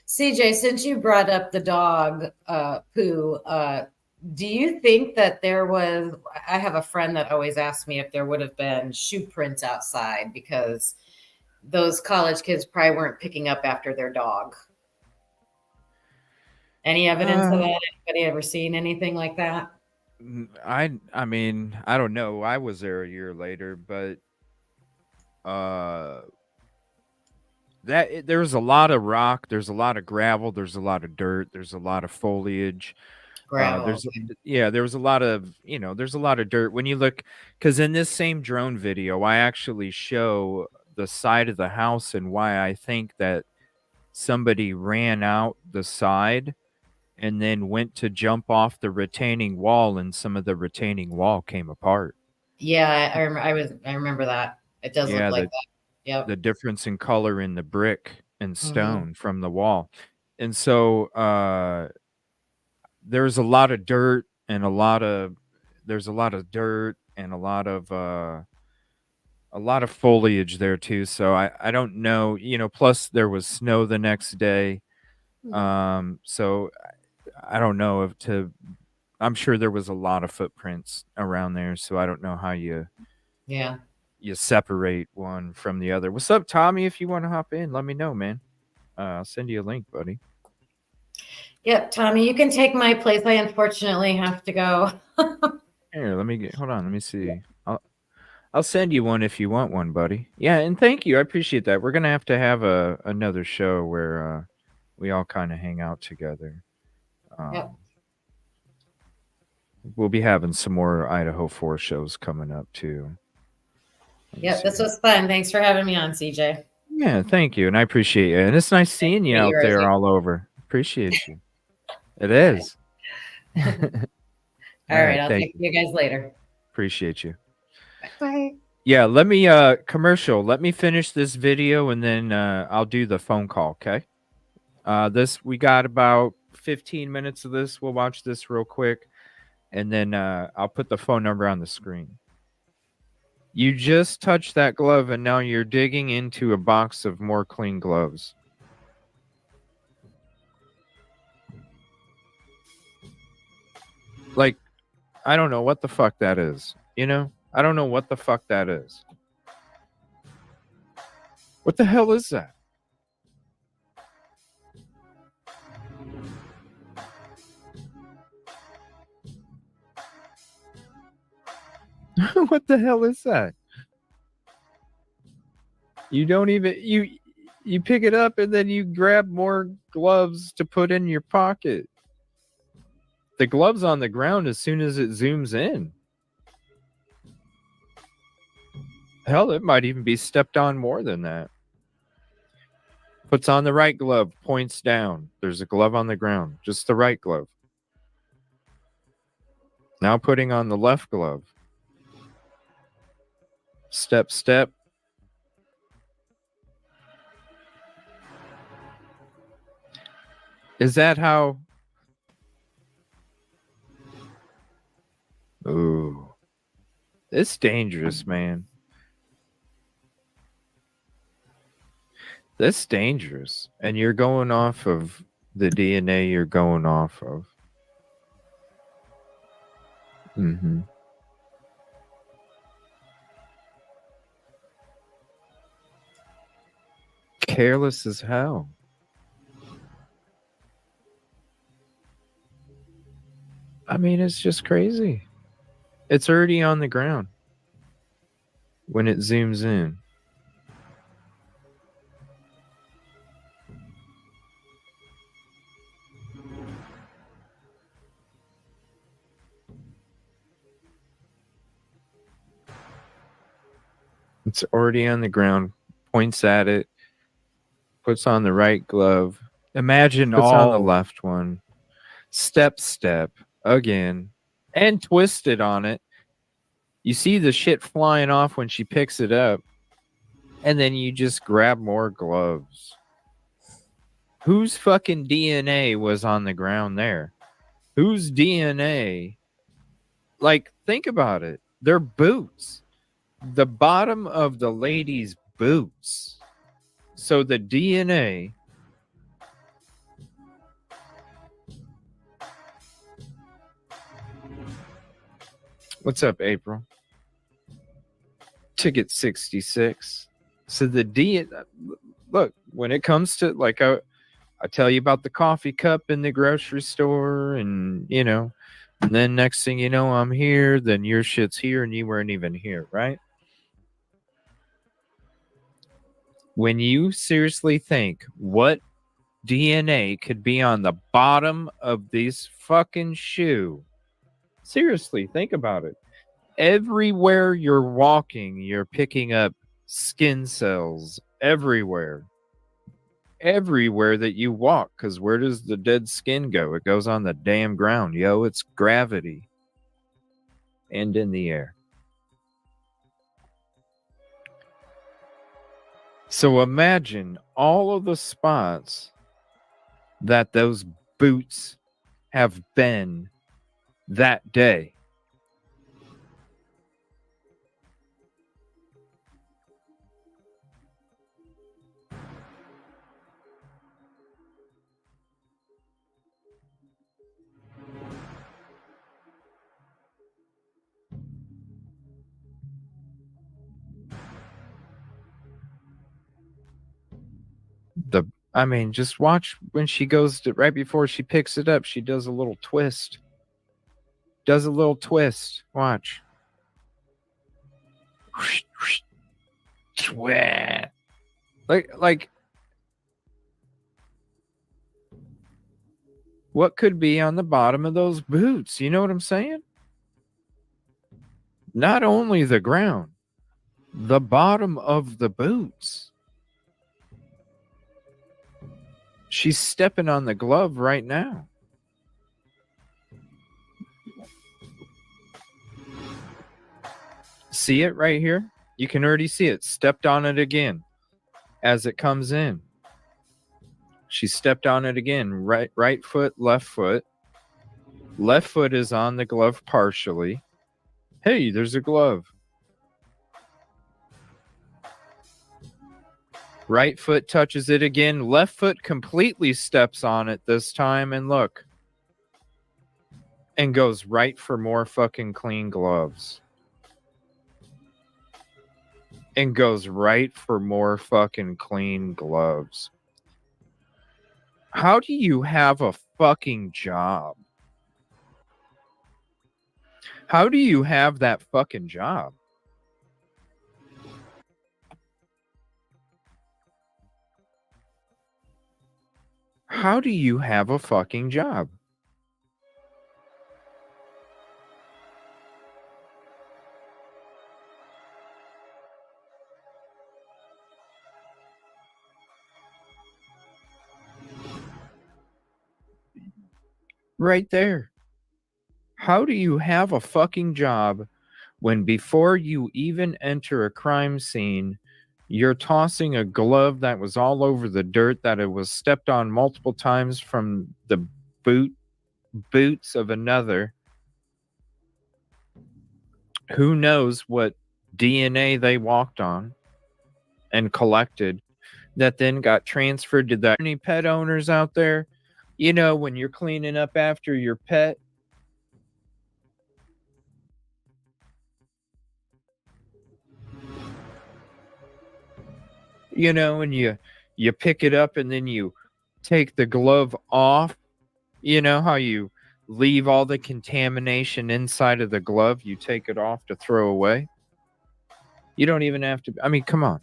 CJ, since you brought up the dog poo, do you think that there was? I have a friend that always asks me if there would have been shoe prints outside because those college kids probably weren't picking up after their dog. Any evidence of that? Anybody ever seen anything like that? I mean, I don't know. I was there a year later, but there's a lot of rock, there's a lot of gravel, there's a lot of dirt, there's a lot of foliage. Gravel. There was a lot of, there's a lot of dirt when you look, because in this same drone video, I actually show the side of the house and why I think that somebody ran out the side and then went to jump off the retaining wall, and some of the retaining wall came apart. Yeah, I remember that. It does Yeah, look like that. Yep. the difference in color in the brick and stone from the wall. And so there's a lot of dirt and a lot of foliage there too. So I don't know, plus there was snow the next day. So I don't know I'm sure there was a lot of footprints around there, so I don't know how you separate one from the other. What's up, Tommy? If you want to hop in, let me know, man. I'll send you a link, buddy. Yep, Tommy, you can take my place. I unfortunately have to go. Here, hold on, let me see. I'll send you one if you want one, buddy. Yeah, and thank you. I appreciate that. We're gonna have to have another show where we all kind of hang out together. Yep. We'll be having some more Idaho4 shows coming up too. Yep, this was fun. Thanks for having me on, CJ. Yeah, thank you, and I appreciate it. And it's nice seeing you out there all over. Appreciate you. It is. All right, I'll talk to you guys later. Appreciate you. Bye. Yeah, let me commercial. Let me finish this video and then I'll do the phone call, okay? We got about 15 minutes of this. We'll watch this real quick and then I'll put the phone number on the screen. You just touched that glove and now you're digging into a box of more clean gloves. Like, I don't know what the fuck that is. I don't know what the fuck that is. What the hell is that? What the hell is that? You don't even you pick it up and then you grab more gloves to put in your pocket. The glove's on the ground as soon as it zooms in. Hell, it might even be stepped on more than that. Puts on the right glove, points down. There's a glove on the ground, just the right glove. Now putting on the left glove. Step, step. Is that how? Ooh. It's dangerous, man. That's dangerous. And you're going off of the DNA you're going off of. Mm-hmm. Careless as hell. I mean, it's just crazy. It's already on the ground when it zooms in. It's already on the ground, points at it, puts on the right glove. Imagine puts on the left one. Step, step, again, and twisted on it. You see the shit flying off when she picks it up, and then you just grab more gloves. Whose fucking DNA was on the ground there? whose DNA? Like, think about it. They're boots. The bottom of the lady's boots. So the DNA. What's up, April? Ticket 66. So the DNA. Look, when it comes to, like, I tell you about the coffee cup in the grocery store, and, you know, and then next thing you know, I'm here, then your shit's here, and you weren't even here, right? When you seriously think what DNA could be on the bottom of this fucking shoe, seriously, think about it. Everywhere you're walking, you're picking up skin cells everywhere. Everywhere that you walk, because where does the dead skin go? It goes on the damn ground, yo. It's gravity. And in the air. So imagine all of the spots that those boots have been that day. I mean, just watch when she goes to, right before she picks it up, she does a little twist. Does a little twist. Watch. Like, what could be on the bottom of those boots? You know what I'm saying? Not only the ground, the bottom of the boots. She's stepping on the glove right now. See it right here? You can already see it. Stepped on it again as it comes in. She stepped on it again. Right foot, left foot. Left foot is on the glove partially. Hey, there's a glove. Right foot touches it again. Left foot completely steps on it this time, and look. And goes right for more fucking clean gloves. And goes right for more fucking clean gloves. How do you have a fucking job? How do you have that fucking job? How do you have a fucking job? Right there. How do you have a fucking job when before you even enter a crime scene, you're tossing a glove that was all over the dirt, that it was stepped on multiple times from the boots of another? Who knows what DNA they walked on and collected that then got transferred to that. Any pet owners out there? You know, when you're cleaning up after your pet, you know, and you pick it up and then you take the glove off. You know how you leave all the contamination inside of the glove, you take it off to throw away? You don't even have to, I mean, come on.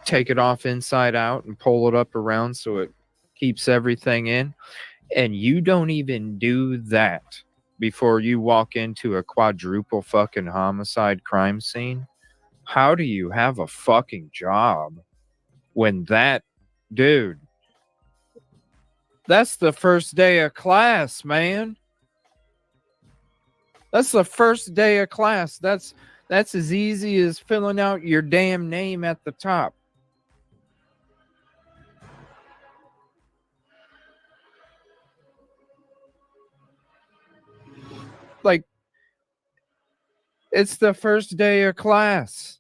Take it off inside out and pull it up around so it keeps everything in. And you don't even do that before you walk into a quadruple fucking homicide crime scene. How do you have a fucking job when that, dude, that's the first day of class, man. That's the first day of class. That's as easy as filling out your damn name at the top. Like, it's the first day of class.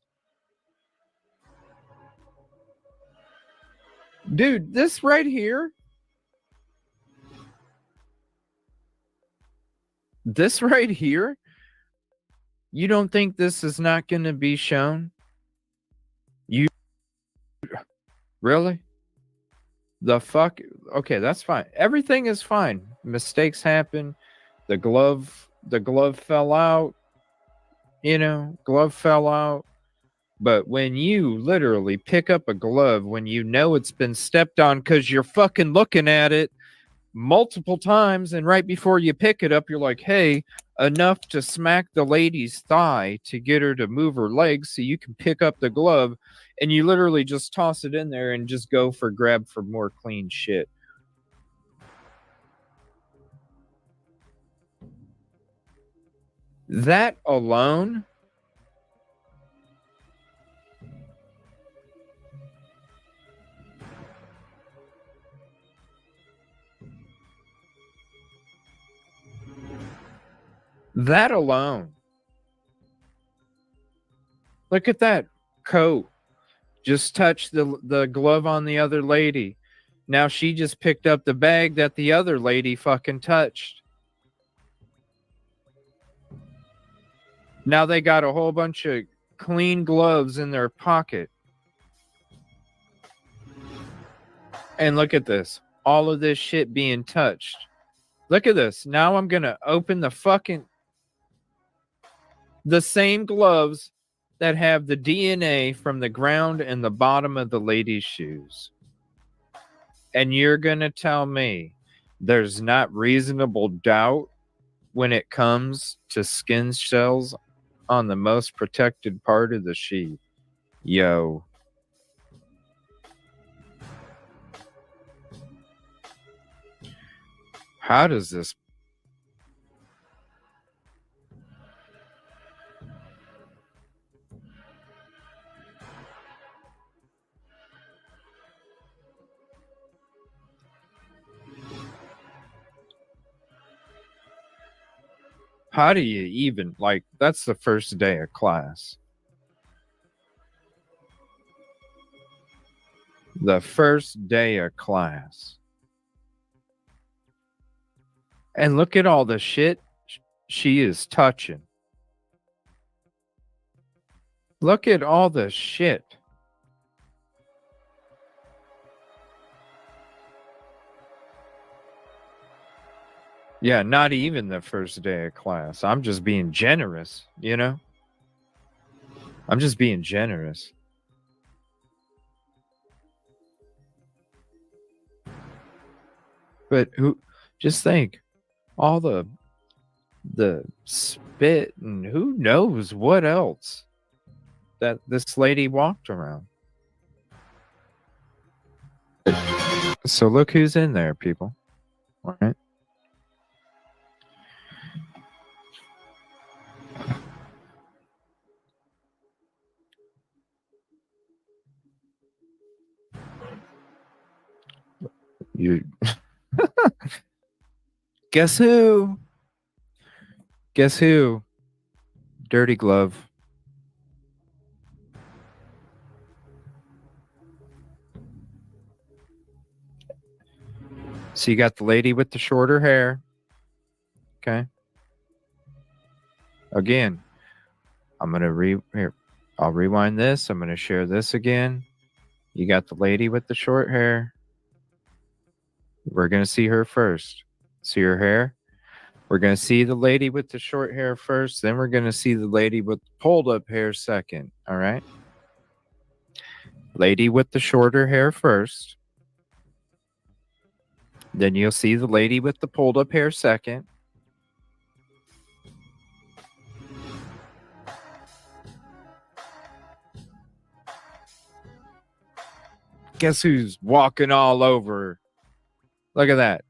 Dude, this right here. This right here. You don't think this is not going to be shown? You really? The fuck? Okay, that's fine. Everything is fine. Mistakes happen. The glove fell out. You know, glove fell out. But when you literally pick up a glove when you know it's been stepped on because you're fucking looking at it multiple times, and right before you pick it up, you're like, hey, enough to smack the lady's thigh to get her to move her legs so you can pick up the glove, and you literally just toss it in there and just go for grab for more clean shit. That alone look at that coat. Just touched the glove on the other lady. Now she just picked up the bag that the other lady fucking touched. Now they got a whole bunch of clean gloves in their pocket. And look at this. All of this shit being touched. Look at this. Now I'm going to open the same gloves that have the DNA from the ground and the bottom of the lady's shoes. And you're going to tell me there's not reasonable doubt when it comes to skin cells on the most protected part of the sheep. Yo. How does this? How do you even, like, that's the first day of class. The first day of class. And look at all the shit she is touching. Look at all the shit. Yeah, not even the first day of class. I'm just being generous, you know? I'm just being generous. But just think, all the spit and who knows what else that this lady walked around. So look who's in there, people. All right. You guess who? Guess who? Dirty glove. So you got the lady with the shorter hair. Okay. Again, I'm gonna I'll rewind this. I'm gonna share this again. You got the lady with the short hair. We're gonna see her first. See her hair? We're going to see the lady with the short hair first. Then we're going to see the lady with pulled up hair second. All right. Lady with the shorter hair first. Then you'll see the lady with the pulled up hair second. Guess who's walking all over? Look at that.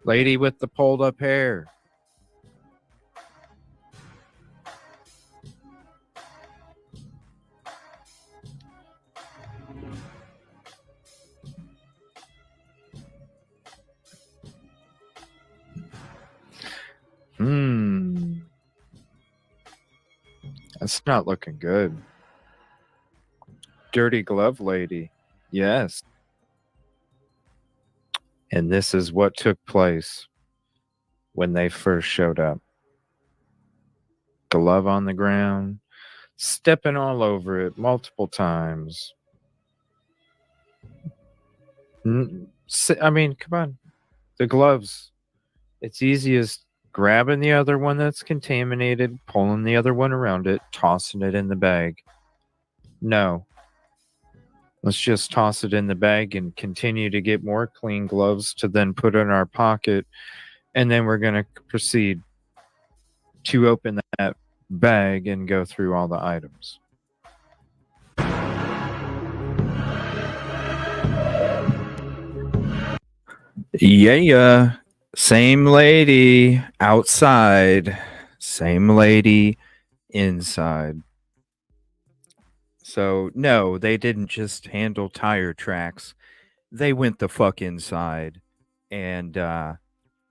Lady with the pulled up hair. That's not looking good. Dirty glove lady. Yes. And this is what took place when they first showed up. Glove on the ground, stepping all over it multiple times. I mean, come on. The gloves. It's easy as grabbing the other one that's contaminated, pulling the other one around it, tossing it in the bag. No. Let's just toss it in the bag and continue to get more clean gloves to then put in our pocket. And then we're going to proceed to open that bag and go through all the items. Yeah. Same lady outside. Same lady inside. So, no, they didn't just handle tire tracks. They went the fuck inside. And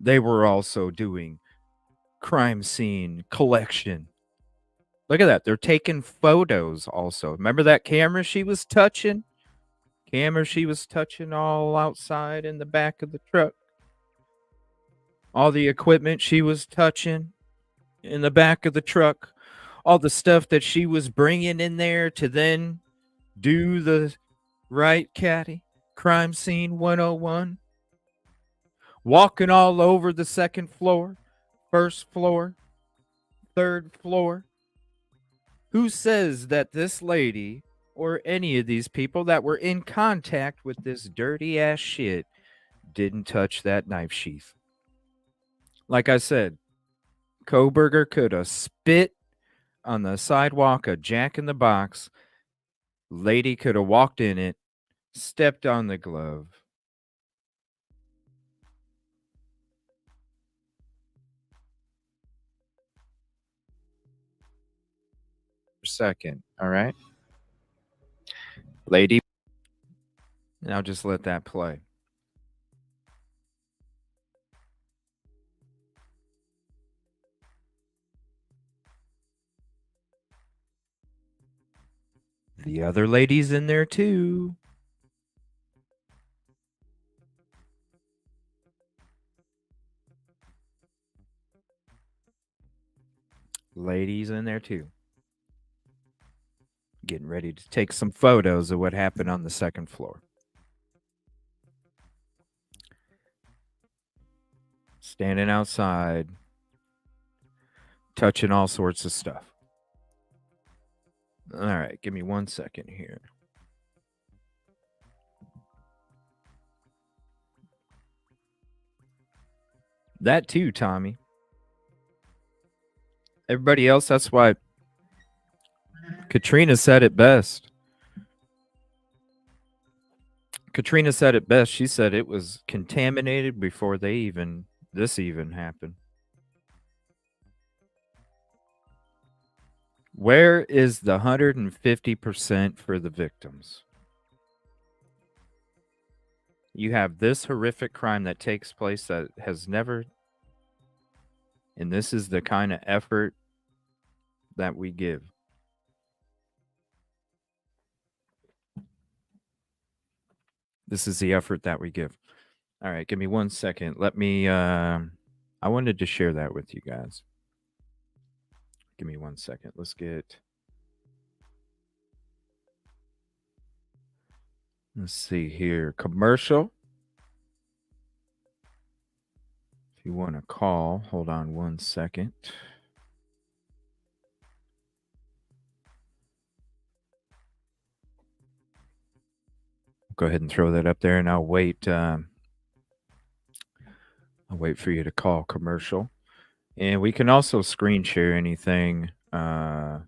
they were also doing crime scene collection. Look at that. They're taking photos also. Remember that camera she was touching? Camera she was touching all outside in the back of the truck. All the equipment she was touching in the back of the truck. All the stuff that she was bringing in there to then do the right, Caddy? Crime scene 101. Walking all over the second floor, first floor, third floor. Who says that this lady or any of these people that were in contact with this dirty ass shit didn't touch that knife sheath? Like I said, Koberger could have spit on the sidewalk of Jack in the Box. Lady could have walked in it, stepped on the glove. Second, all right? Lady, and I'll just let that play. The other lady's in there too. Ladies in there too. Getting ready to take some photos of what happened on the second floor. Standing outside, touching all sorts of stuff. All right, give me 1 second here. That too, Tommy. Everybody else, that's why Katrina said it best. Katrina said it best. She said it was contaminated before this even happened. Where is the 150% for the victims? You have this horrific crime that takes place that has never, and this is the kind of effort that we give. This is the effort that we give. All right, give me 1 second. Let me, I wanted to share that with you guys. Give me 1 second. Let's see here. Commercial. If you want to call, hold on 1 second. Go ahead and throw that up there, and I'll wait. I'll wait for you to call commercial. And we can also screen share anything that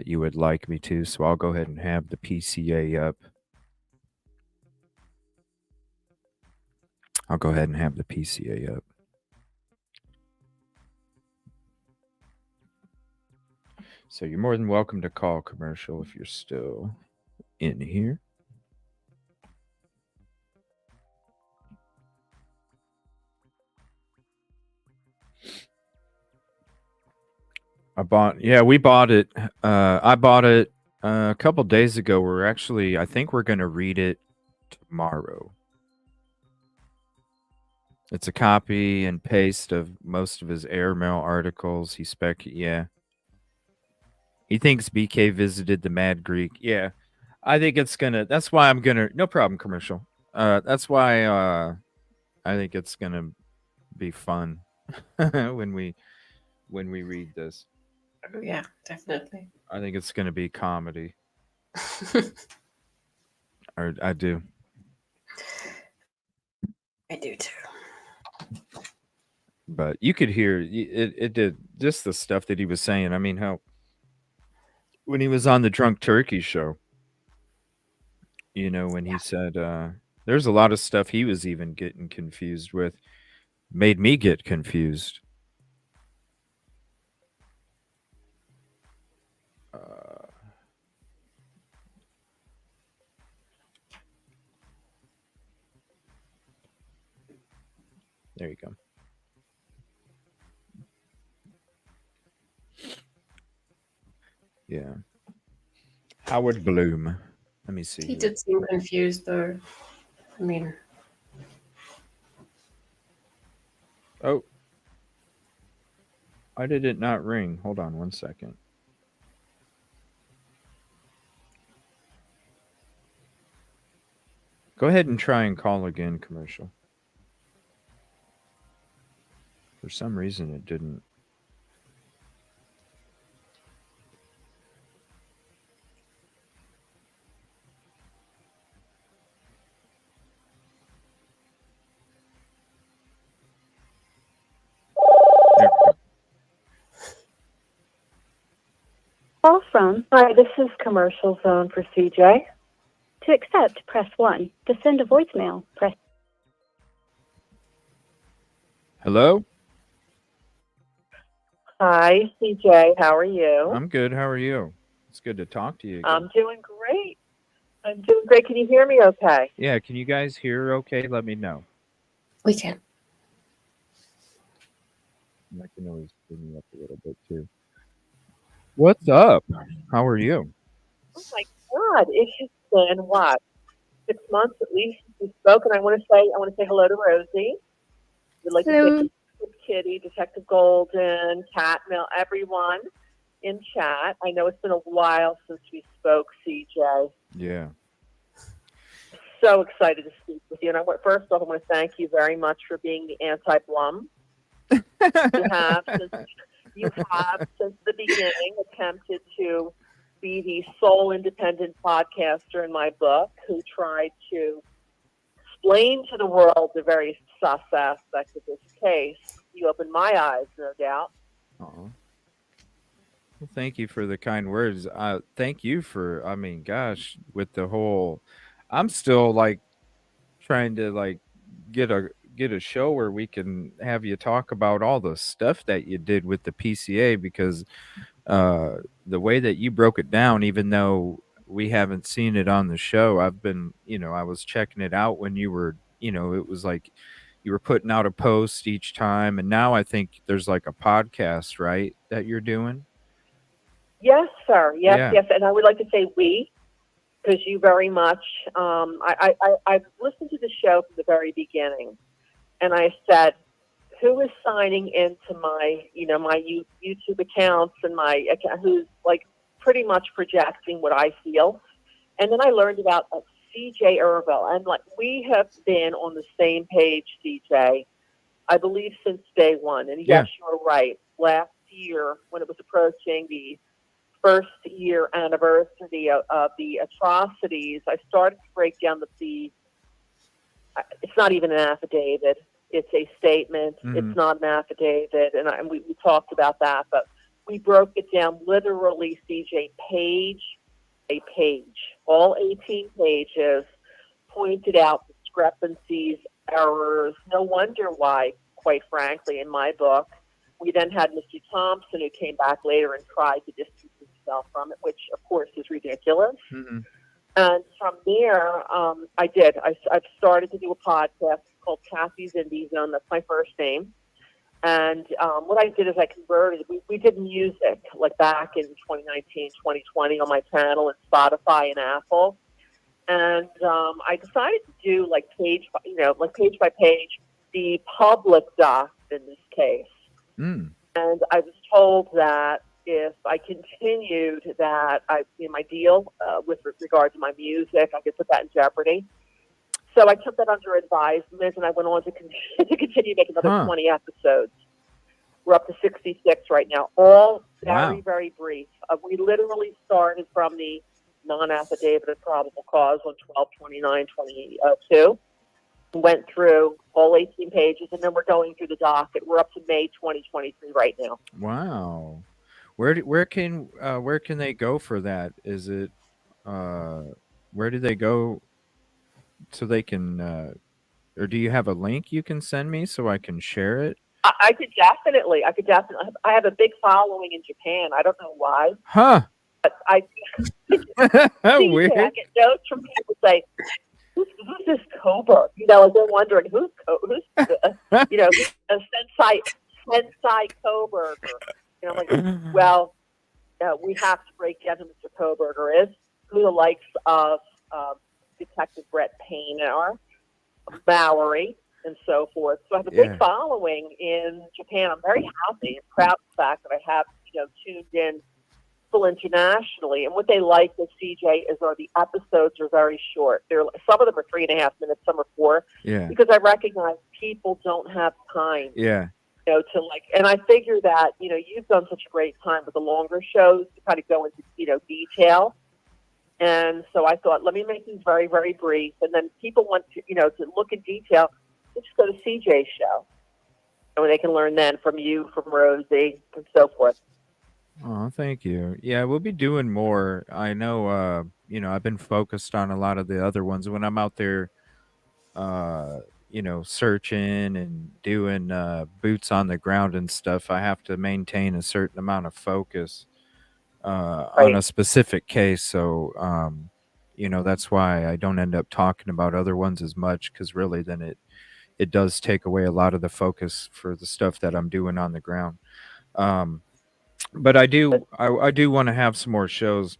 you would like me to. So I'll go ahead and have the PCA up. I'll go ahead and have the PCA up. So you're more than welcome to call commercial if you're still in here. We bought it. I bought it a couple days ago. I think we're going to read it tomorrow. It's a copy and paste of most of his airmail articles. He thinks BK visited the Mad Greek. Yeah. I think that's why no problem, commercial. That's why I think it's gonna be fun when we read this. Oh, yeah, definitely. I think it's gonna be comedy. Or I do. I do too. But you could hear it did just the stuff that he was saying. I mean, how when he was on the Drunk Turkey show, when he said there's a lot of stuff he was even getting confused with, made me get confused. There you go. Yeah. Howard Bloom. Let me see. He did seem confused, though. I mean, oh, why did it not ring? Hold on 1 second. Go ahead and try and call again, commercial. For some reason, it didn't. Call from. Hi, this is Commercial Zone for CJ. To accept, press 1. To send a voicemail, press. Hello? Hi, CJ. How are you? I'm good. How are you? It's good to talk to you again. I'm doing great. I'm doing great. Can you hear me okay? Yeah, can you guys hear okay? Let me know. we can. I can always bring you up a little bit too. What's up? How are you? Oh my God, it's just been what? 6 months at least since we spoke, and I want to say hello to Rosie. We'd like to say Kitty, Detective Golden, Cat Mill, everyone in chat. I know it's been a while since we spoke, CJ. Yeah. So excited to speak with you. And first off, I want to thank you very much for being the anti-Blum. You have since the beginning attempted to be the sole independent podcaster in my book who tried to explain to the world the very sus aspects of this case. You opened my eyes, no doubt. Well, thank you for the kind words. Thank you for, I mean, gosh, with the whole, I'm still like trying to like get a show where we can have you talk about all the stuff that you did with the PCA, because the way that you broke it down, even though we haven't seen it on the show, I've been, I was checking it out when you were, it was like you were putting out a post each time, and now I think there's like a podcast, right, that you're doing? Yes, sir. Yes, Yeah. yes. And I would like to say we, because you very much, I've listened to the show from the very beginning, and I said, who is signing into my, my YouTube accounts and my account, who's like pretty much projecting what I feel. And then I learned about CJ Irville, and like we have been on the same page, CJ, I believe since day one. And yes, you're right. Last year, when it was approaching the first year anniversary of the atrocities, I started to break down it's not even an affidavit. It's a statement. Mm-hmm. It's not an affidavit. And we talked about that, but we broke it down literally, CJ, page a page. All 18 pages pointed out discrepancies, errors. No wonder why, quite frankly, in my book, we then had Mr. Thompson, who came back later and tried to distance himself from it, which, of course, is ridiculous. Mm-hmm. And from there, I've started to do a podcast called Kathy's Indie Zone. That's my first name. And what I did is I converted, we did music like back in 2019, 2020 on my channel and Spotify and Apple. And I decided to do like page by page, the public docs in this case. Mm. And I was told that if I continued that, my deal with regard to my music, I could put that in jeopardy. So I took that under advisement, and I went on to continue making another 20 episodes. We're up to 66 right now, all very, very brief. We literally started from the non-affidavit of probable cause on 12/29/2022. Went through all 18 pages, and then we're going through the docket. We're up to May 2023 right now. Wow. Where can they go for that? Is it where do they go so they can or do you have a link you can send me so I can share it? I could definitely. I have a big following in Japan. I don't know why. Huh. But I Weird. I get notes from people say, who's this Coburg? Like they're wondering who's Sensei Coburger. Like, well, we have to break down who Mr. Coburger is, who the likes of Detective Brett Payne are, Mallory, and so forth. So I have a big following in Japan. I'm very happy and proud of the fact that I have, tuned in full internationally. And what they like with CJ is the episodes are very short. Some of them are 3.5 minutes, some are 4. Yeah. Because I recognize people don't have time. Yeah. And I figure that, you've done such a great time with the longer shows to kind of go into, detail. And so I thought, let me make these very, very brief. And then people want to, to look in detail, just go to CJ's show. And they can learn then from you, from Rosie, and so forth. Oh, thank you. Yeah, we'll be doing more. I know, I've been focused on a lot of the other ones. When I'm out there, searching and doing boots on the ground and stuff, I have to maintain a certain amount of focus on a specific case. So, that's why I don't end up talking about other ones as much, because really then it does take away a lot of the focus for the stuff that I'm doing on the ground. But I do want to have some more shows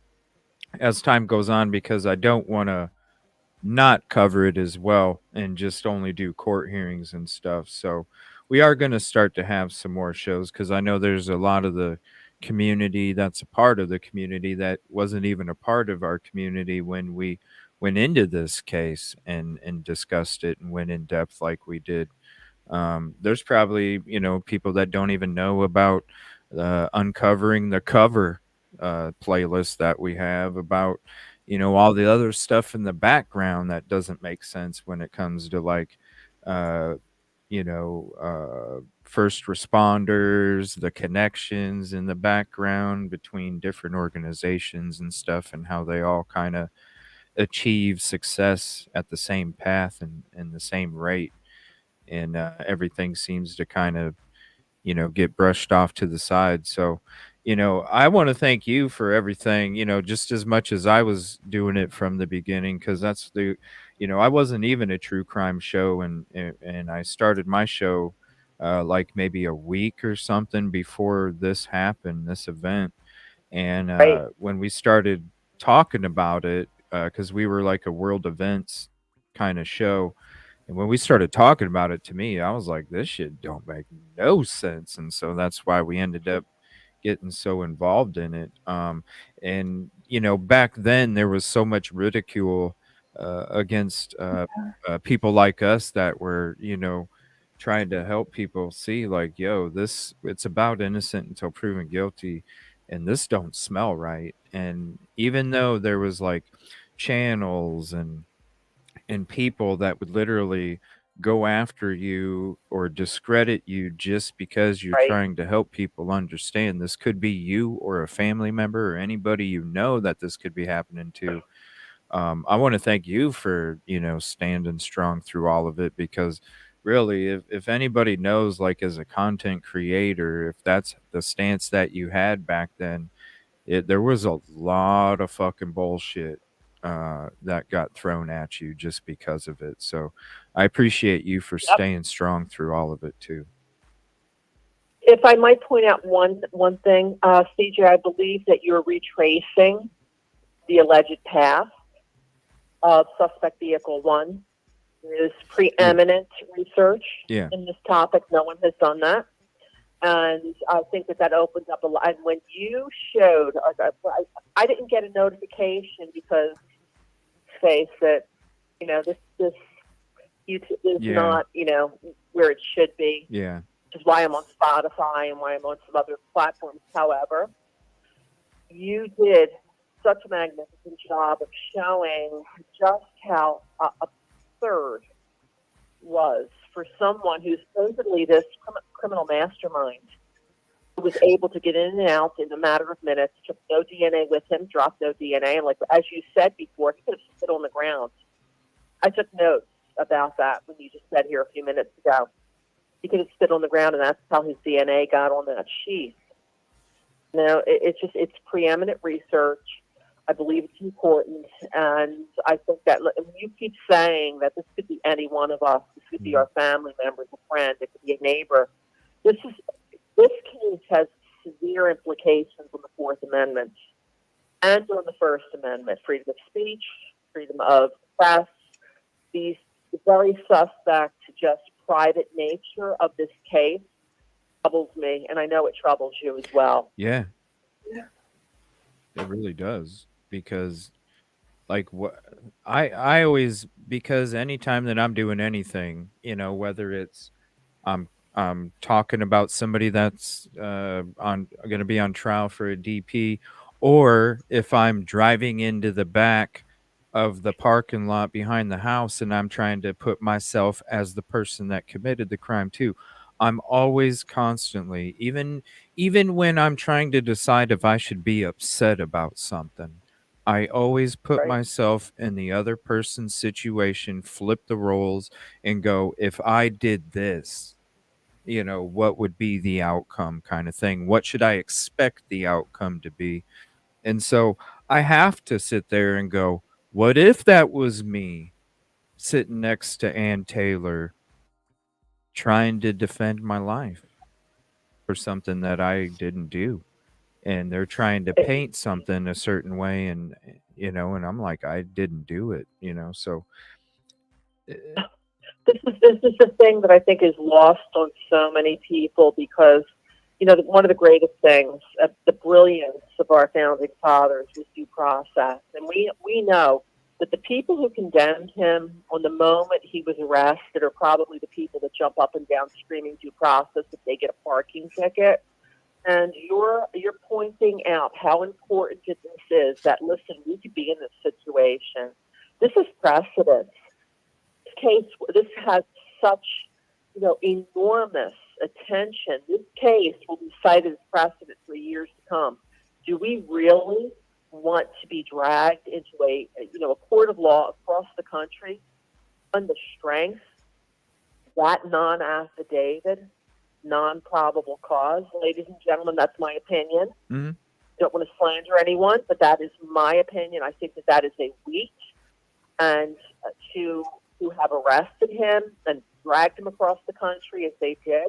as time goes on, because I don't want to not cover it as well and just only do court hearings and stuff. So we are going to start to have some more shows, because I know there's a lot of the community that's a part of the community that wasn't even a part of our community when we went into this case and discussed it and went in depth like we did. There's probably, people that don't even know about uncovering the cover playlist that we have, about all the other stuff in the background that doesn't make sense when it comes to like first responders, the connections in the background between different organizations and stuff, and how they all kind of achieve success at the same path and the same rate. And everything seems to kind of get brushed off to the side. So I want to thank you for everything, just as much as I was doing it from the beginning, because that's I wasn't even a true crime show, and I started my show like maybe a week or something before this happened, this event. And when we started talking about it, because we were like a world events kind of show, and when we started talking about it, to me, I was like, this shit don't make no sense. And so that's why we ended up getting so involved in it. And, back then there was so much ridicule against people like us that were, trying to help people see like, yo, it's about innocent until proven guilty. And this don't smell right. And even though there was like channels and people that would literally go after you or discredit you just because you're trying to help people understand this could be you or a family member or anybody that this could be happening to. I want to thank you for standing strong through all of it, because really, if anybody knows, like, as a content creator, if that's the stance that you had back then, there was a lot of fucking bullshit that got thrown at you just because of it. So I appreciate you for staying strong through all of it too. if I might point out one thing, CJ, I believe that you're retracing the alleged path of suspect vehicle 1. There's preeminent research Yeah. in this topic. No one has done that. And I think that opens up a lot. And when you showed, I didn't get a notification because, face it, this YouTube is not, where it should be. Yeah. Which is why I'm on Spotify and why I'm on some other platforms. However, you did such a magnificent job of showing just how absurd was for someone who's supposedly this criminal mastermind who was able to get in and out in a matter of minutes, took no DNA with him, dropped no DNA. And like, as you said before, he could have spit on the ground. I took notes about that when you just said here a few minutes ago. He could have spit on the ground, and that's how his DNA got on that sheath. It's preeminent research. I believe it's important, and I think that you keep saying that this could be any one of us. This could be our family members, a friend, it could be a neighbor. This case has severe implications on the Fourth Amendment and on the First Amendment: freedom of speech, freedom of press. The very suspect, just private nature of this case troubles me, and I know it troubles you as well. Yeah. It really does, because like what I always, because anytime that I'm doing anything, whether it's I'm talking about somebody that's on going to be on trial for a DP, or if I'm driving into the back of the parking lot behind the house and I'm trying to put myself as the person that committed the crime too, I'm always constantly, even when I'm trying to decide if I should be upset about something, I always put myself in the other person's situation, flip the roles, and go, if I did this, what would be the outcome, kind of thing? What should I expect the outcome to be? And so I have to sit there and go, what if that was me sitting next to Ann Taylor trying to defend my life for something that I didn't do? And they're trying to paint something a certain way, and and I'm like, I didn't do it, so This is the thing that I think is lost on so many people, because one of the greatest things, the brilliance of our founding fathers was due process, and we know that the people who condemned him on the moment he was arrested are probably the people that jump up and down screaming due process if they get a parking ticket. And you're pointing out how important this is. That, listen, we could be in this situation. This is precedent. This has such, enormous attention. This case will be cited as precedent for years to come. Do we really want to be dragged into a court of law across the country on the strength of that non-affidavit, non-probable cause? Ladies and gentlemen, that's my opinion. Mm-hmm. Don't want to slander anyone, but that is my opinion. I think that is a weak, and to have arrested him and dragged him across the country as they did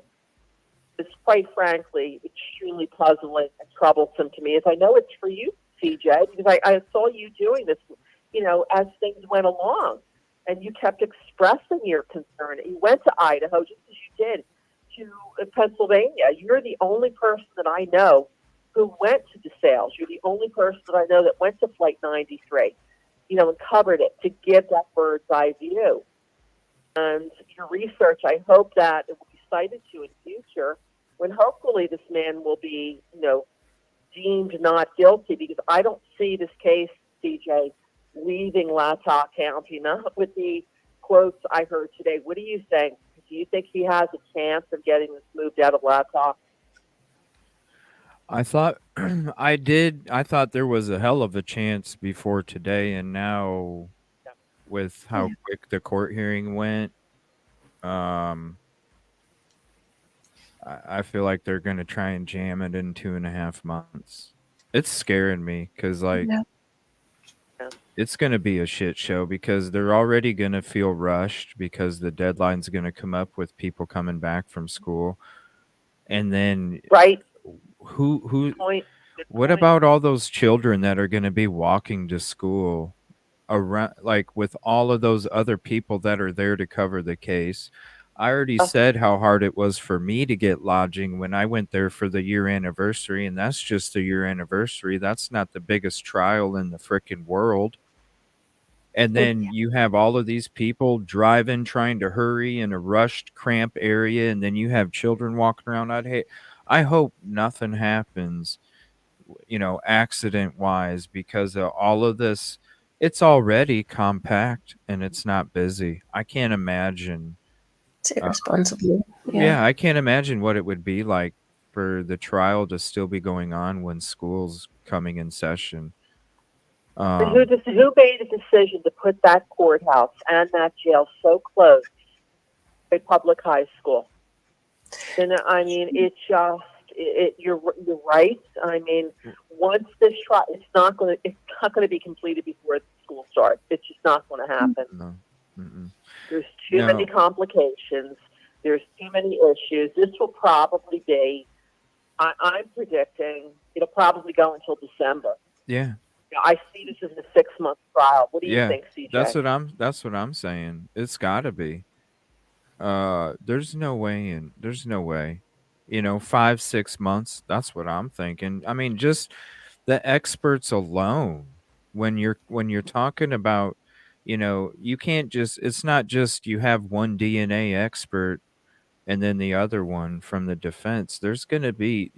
is, quite frankly, extremely puzzling and troublesome to me, as I know it's for you, CJ, because I saw you doing this, as things went along, and you kept expressing your concern. You went to Idaho, just as you did to Pennsylvania. You're the only person that I know who went to DeSales. You're the only person that I know that went to Flight 93, and covered it to give that bird's eye view. And your research, I hope that it will be cited to in future, when hopefully this man will be, deemed not guilty, because I don't see this case, CJ, leaving Latah County, not with the quotes I heard today. What do you think? Do you think he has a chance of getting this moved out of Latah? I thought I thought there was a hell of a chance before today, and now with how quick the court hearing went, I feel like they're going to try and jam it in 2.5 months. It's scaring me, because it's going to be a shit show, because they're already going to feel rushed because the deadline's going to come up with people coming back from school. And then Right. who Point. Good what point. about all those children that are going to be walking to school around, like, with all of those other people that are there to cover the case? I already said how hard it was for me to get lodging when I went there for the year anniversary, and that's just a year anniversary. That's not the biggest trial in the frickin' world. And then you have all of these people driving, trying to hurry in a rushed, cramped area, and then you have children walking around. I hope nothing happens, accident-wise, because of all of this. It's already compact and it's not busy. I can't imagine. It's irresponsible. Yeah, I can't imagine what it would be like for the trial to still be going on when school's coming in session. Who made a decision to put that courthouse and that jail so close to a public high school? And I mean, you're right. I mean, once this trial, it's not going to be completed before the school starts. It's just not going to happen. No. Mm-mm. There's too many complications. There's too many issues. This will probably be, I'm predicting, it'll probably go until December. Yeah. I see this as a 6-month trial. What do you think, CJ? That's what I'm saying. It's got to be. There's no way. 5-6 months. That's what I'm thinking. I mean, just the experts alone. When you're talking about, you can't just. It's not just you have one DNA expert and then the other one from the defense. There's going to be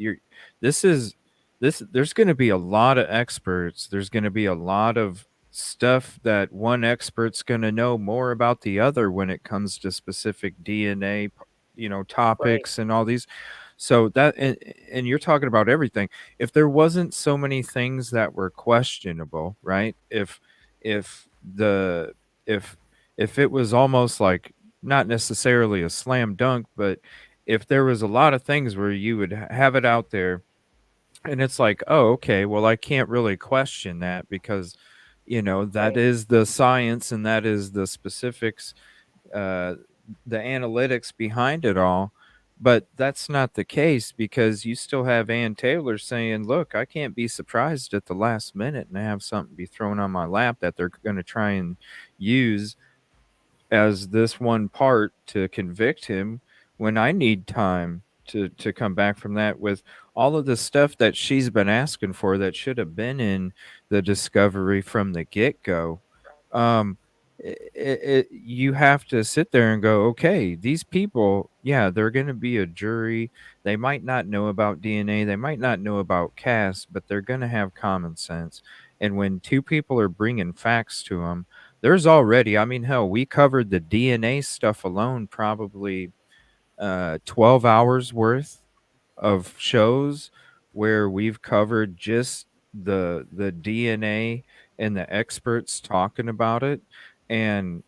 there's going to be a lot of experts. There's going to be a lot of stuff that one expert's going to know more about the other when it comes to specific DNA, topics and all these. So that, and you're talking about everything. If there wasn't so many things that were questionable, right? If the if it was almost like not necessarily a slam dunk, but if there was a lot of things where you would have it out there and it's like, oh, okay, well, I can't really question that because, that is the science and that is the specifics, uh, the analytics behind it all. But that's not the case because you still have Ann Taylor saying, look, I can't be surprised at the last minute and have something be thrown on my lap that they're going to try and use as this one part to convict him when I need time to come back from that with all of the stuff that she's been asking for that should have been in the discovery from the get-go. You have to sit there and go, okay, these people, yeah, they're going to be a jury. They might not know about DNA. They might not know about CAS, but they're going to have common sense. And when two people are bringing facts to them, there's already, I mean, hell, we covered the DNA stuff alone, probably 12 hours worth of shows where we've covered just the DNA and the experts talking about it. And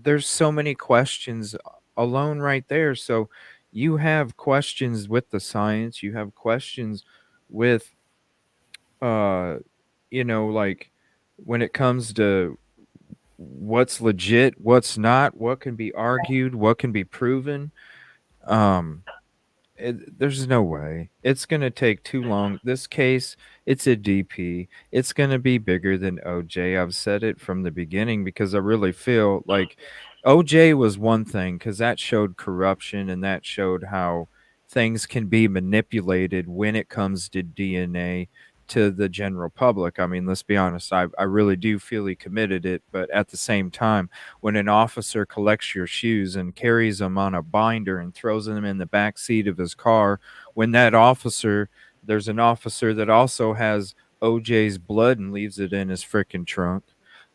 there's so many questions alone right there. So you have questions with the science, you have questions with, like when it comes to what's legit, what's not, what can be argued, what can be proven. Um, there's no way. It's going to take too long. This case, it's a DP. It's going to be bigger than OJ. I've said it from the beginning because I really feel like OJ was one thing because that showed corruption and that showed how things can be manipulated when it comes to DNA to the general public. I mean, let's be honest, I really do feel he committed it, but at the same time, when an officer collects your shoes and carries them on a binder and throws them in the back seat of his car, when there's an officer that also has OJ's blood and leaves it in his freaking trunk.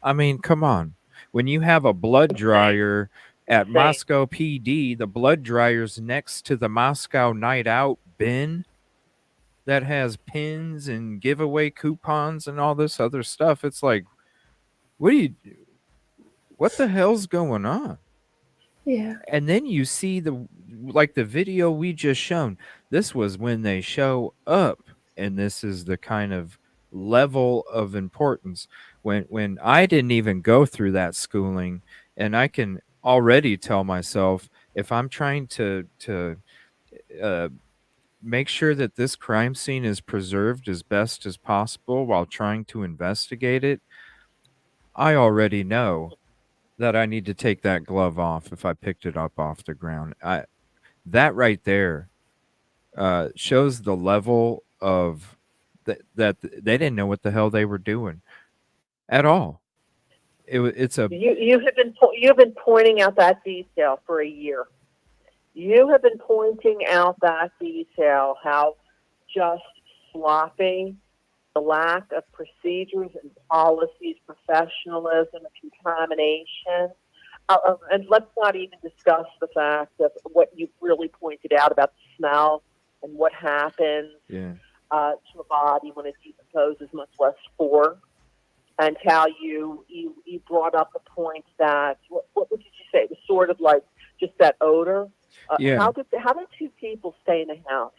I mean, come on. When you have a blood dryer at Moscow PD, the blood dryer's next to the Moscow Night Out bin that has pins and giveaway coupons and all this other stuff. It's like, what the hell's going on? Yeah. And then you see the video we just shown. This was when they show up, and this is the kind of level of importance when I didn't even go through that schooling, and I can already tell myself if I'm trying to make sure that this crime scene is preserved as best as possible while trying to investigate it, I already know that I need to take that glove off if I picked it up off the ground. That right there shows the level of that they didn't know what the hell they were doing at all. It's a You have been pointing out that detail for a year. You have been pointing out that detail, how just sloppy, the lack of procedures and policies, professionalism, contamination. And let's not even discuss the fact of what you really pointed out about the smell and what happens to a body when it decomposes, much less four. And how you brought up the point that, what did you say? It was sort of like just that odor. How did two people stay in a house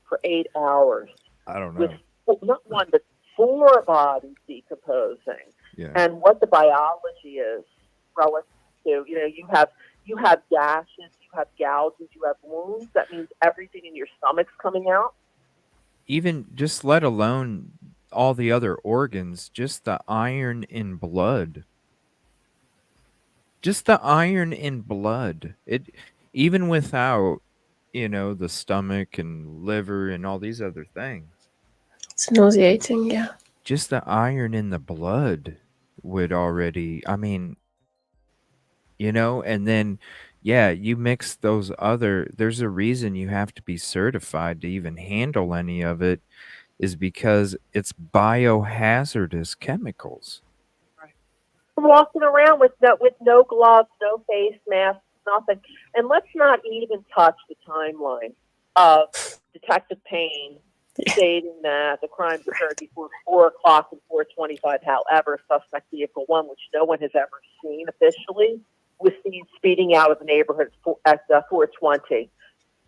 for 8 hours? I don't know. With not one, but 4 bodies decomposing. Yeah. And what the biology is relative to, you have gashes, you have gouges, you have wounds. That means everything in your stomach's coming out. Even just let alone all the other organs, just the iron in blood. Just the iron in blood. It even without, the stomach and liver and all these other things. It's nauseating, yeah. Just the iron in the blood would already, and then you mix those there's a reason you have to be certified to even handle any of it, is because it's biohazardous chemicals. Walking around with no gloves, no face masks, nothing. And let's not even touch the timeline of Detective Payne stating that the crime occurred before 4 o'clock and 4:25. However, suspect vehicle 1, which no one has ever seen officially, was seen speeding out of the neighborhood at 4:20.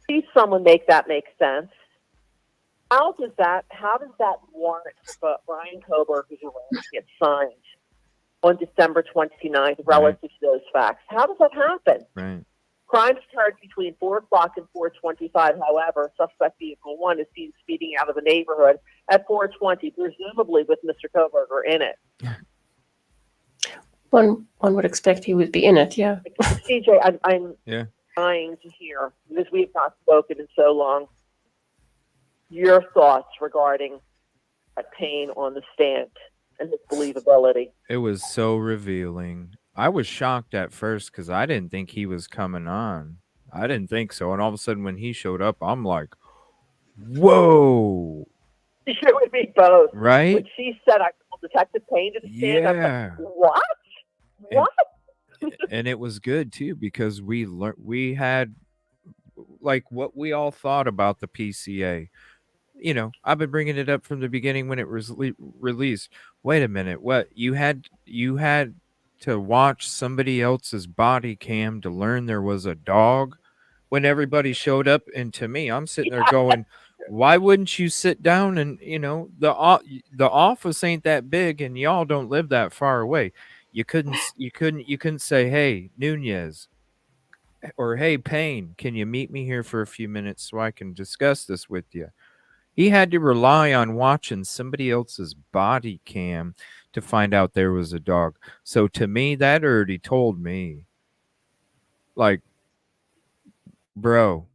See someone make that make sense. How does that warrant for Brian Koberger's arrest get signed on December 29th relative to those facts? How does that happen? Right. Crimes occurred between 4 o'clock and 4:25. However, suspect vehicle 1 is seen speeding out of the neighborhood at 4:20, presumably with Mr. Koberger in it. One would expect he would be in it, yeah. CJ, I'm dying to hear, because we have not spoken in so long, your thoughts regarding Payne on the stand and his believability. It was so revealing. I was shocked at first because I didn't think he was coming on. I didn't think so. And all of a sudden when he showed up, I'm like, whoa. It would be both. Right? When she said, I called Detective Payne to the stand, I was like, what? What? And it was good too, because we had like what we all thought about the PCA. I've been bringing it up from the beginning when it was released. Wait a minute, what you had to watch somebody else's body cam to learn there was a dog when everybody showed up? And to me, I'm sitting there going, why wouldn't you sit down and the office ain't that big and y'all don't live that far away. You couldn't say, hey, Nunez, or hey, Payne, can you meet me here for a few minutes so I can discuss this with you? He had to rely on watching somebody else's body cam to find out there was a dog. So to me, that already told me, like, bro,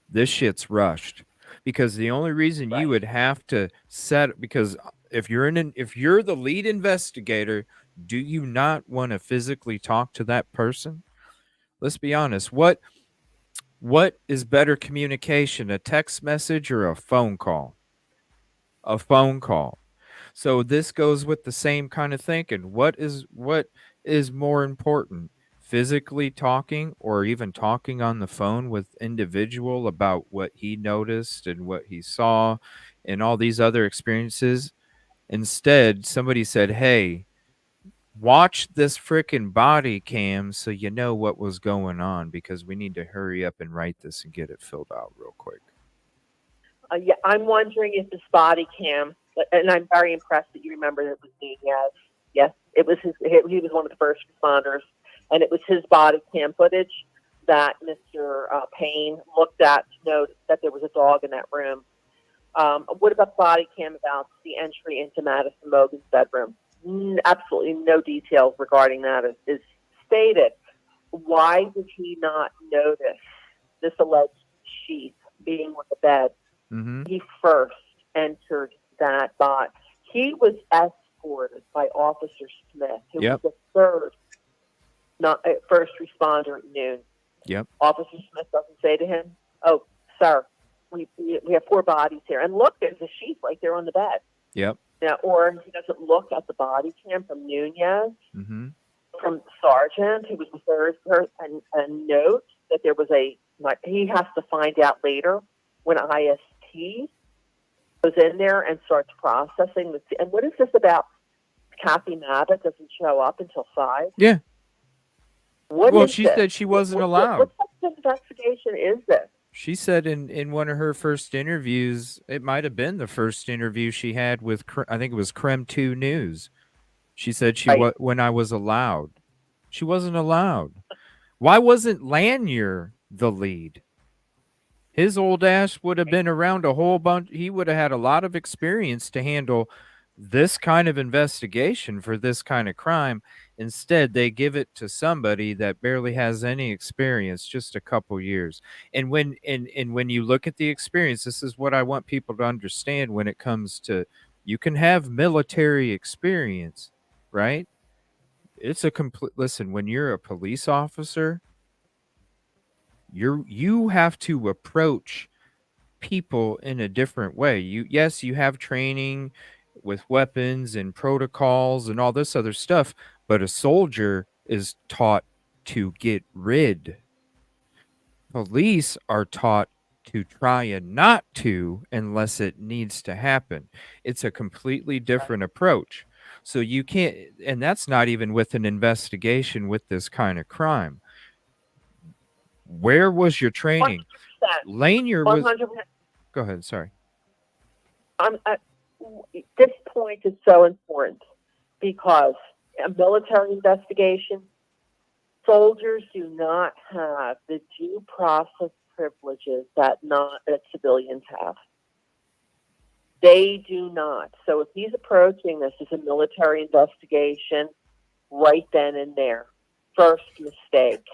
this shit's rushed. Because the only reason you would have to because if you're the lead investigator, do you not want to physically talk to that person? Let's be honest. What is better communication, a text message or a phone call? A phone call. So this goes with the same kind of thinking. What is more important? Physically talking, or even talking on the phone with individual about what he noticed and what he saw and all these other experiences? Instead, somebody said, hey, watch this freaking body cam so you know what was going on, because we need to hurry up and write this and get it filled out real quick. Yeah, I'm wondering if this body cam, and I'm very impressed that you remember that it was Nunez. Yes, it was he was one of the first responders, and it was his body cam footage that Mr. Payne looked at to note that there was a dog in that room. What about the body cam about the entry into Madison Mogen's bedroom? Absolutely no details regarding that is stated. Why did he not notice this alleged sheath being on the bed? Mm-hmm. He first entered that box. He was escorted by Officer Smith, who Yep. was the first responder at noon. Yep. Officer Smith doesn't say to him, "Oh, sir, we have 4 bodies here, and look, there's a sheath right there on the bed." Yep. Now, or he doesn't look at the body cam from Nunez, Mm-hmm. from the sergeant, who was the third person, and note that there was he has to find out later when IST goes in there and starts processing this. And what is this about? Kathy Mabbitt doesn't show up until 5. Yeah. What Well, is she this? said she wasn't What allowed. type of investigation is this? She said in one of her first interviews, it might have been the first interview she had with, I think it was Creme 2 News. She said when I was allowed. She wasn't allowed. Why wasn't Lanier the lead? His old ass would have been around a whole bunch. He would have had a lot of experience to handle this kind of investigation for this kind of crime. Instead, they give it to somebody that barely has any experience, just a couple years. And when you look at the experience, this is what I want people to understand when it comes to, you can have military experience, right? It's a complete, listen, when you're a police officer, you have to approach people in a different way. Yes, you have training with weapons and protocols and all this other stuff, but a soldier is taught to get rid. Police are taught to try and not to unless it needs to happen. It's a completely different approach. So you can't, and that's not even with an investigation with this kind of crime. Where was your training? 100%. Lanier was. 100%. Go ahead. Sorry. This point is so important because a military investigation, soldiers do not have the due process privileges that civilians have. They do not. So if he's approaching this as a military investigation, right then and there, first mistake.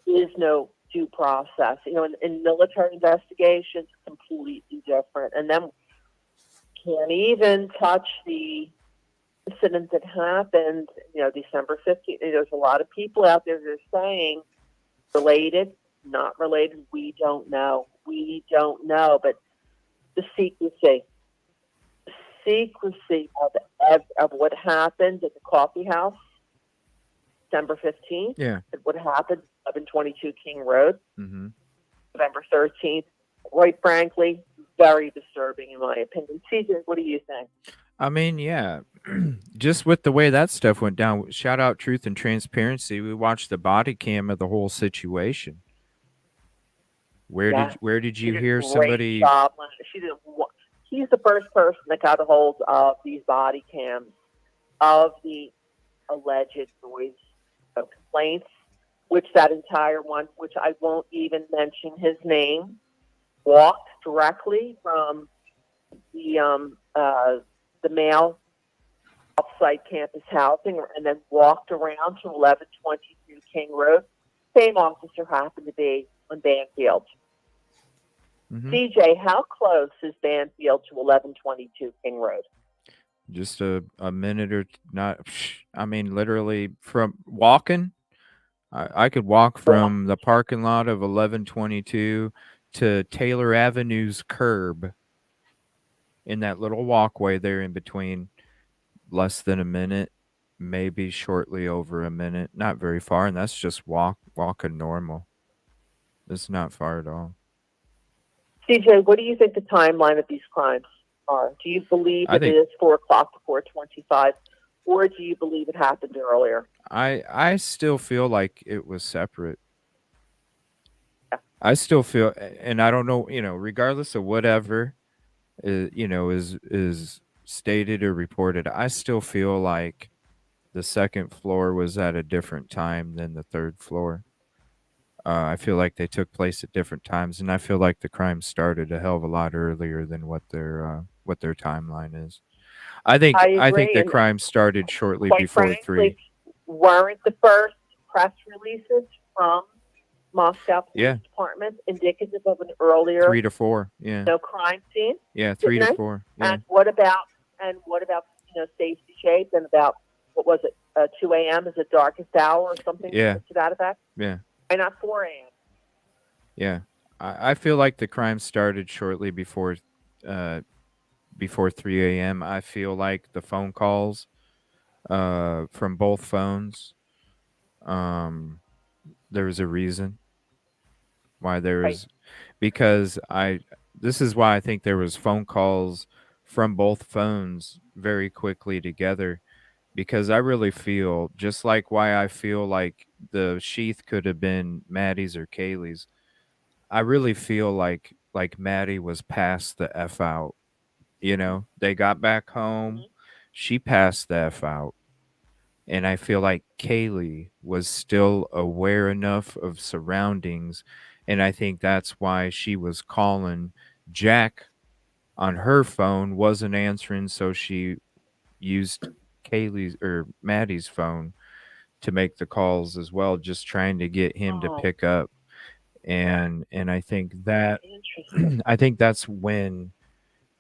There is no due process. In military investigations, completely different. And then can't even touch the incident that happened, December 15th. There's a lot of people out there that are saying related, not related. We don't know. But the secrecy of what happened at the coffee house, December 15th. Yeah. What happened 1122 King Road, Mm-hmm. November 13th. Quite frankly, very disturbing in my opinion. CJ, what do you think? I mean, yeah, just with the way that stuff went down, shout out Truth and Transparency. We watched the body cam of the whole situation. Where did you hear somebody? Job. He's the first person that got a hold of these body cams of the alleged noise complaints, which that entire one, which I won't even mention his name, walked directly from the male off-site campus housing and then walked around to 1122 King Road. Same officer happened to be on Banfield. Mm-hmm. CJ, how close is Banfield to 1122 King Road? Just a minute or not. I mean, literally from walking. I could walk from the parking lot of 1122 to Taylor Avenue's curb in that little walkway there in between. Less than a minute, maybe shortly over a minute. Not very far, and that's just walking normal. It's not far at all. CJ, what do you think the timeline of these crimes are? Do you believe it is 4 o'clock to 4:25, or do you believe it happened earlier? I still feel like it was separate. Yeah. I still feel, and I don't know, regardless of whatever, is stated or reported, I still feel like the second floor was at a different time than the third floor. I feel like they took place at different times, and I feel like the crime started a hell of a lot earlier than what their timeline is. I think I I think agree, the and crime started shortly quite before frankly, 3. weren't the first press releases from Moscow Police Yeah, Department indicative of an earlier 3 to 4. Yeah. crime scene? Yeah, 3 Didn't to they? 4. Yeah. And what about safety shape and about what was it? 2 a.m. is the darkest hour or something Yeah. to that effect? Yeah. Why not 4 a.m.? Yeah. I feel like the crime started shortly before 3 a.m. I feel like the phone calls from both phones, um there was a reason why there Right. was, because this is why I think there was phone calls from both phones very quickly together, because I really feel just like why I feel like the sheath could have been Maddie's or Kaylee's. I really feel like Maddie was past the F out. They got back home, she passed the F out. And I feel like Kaylee was still aware enough of surroundings. And I think that's why she was calling Jack on her phone, wasn't answering. So she used Kaylee's or Maddie's phone to make the calls as well, just trying to get him to Oh, pick up. And I think that interesting. I think that's when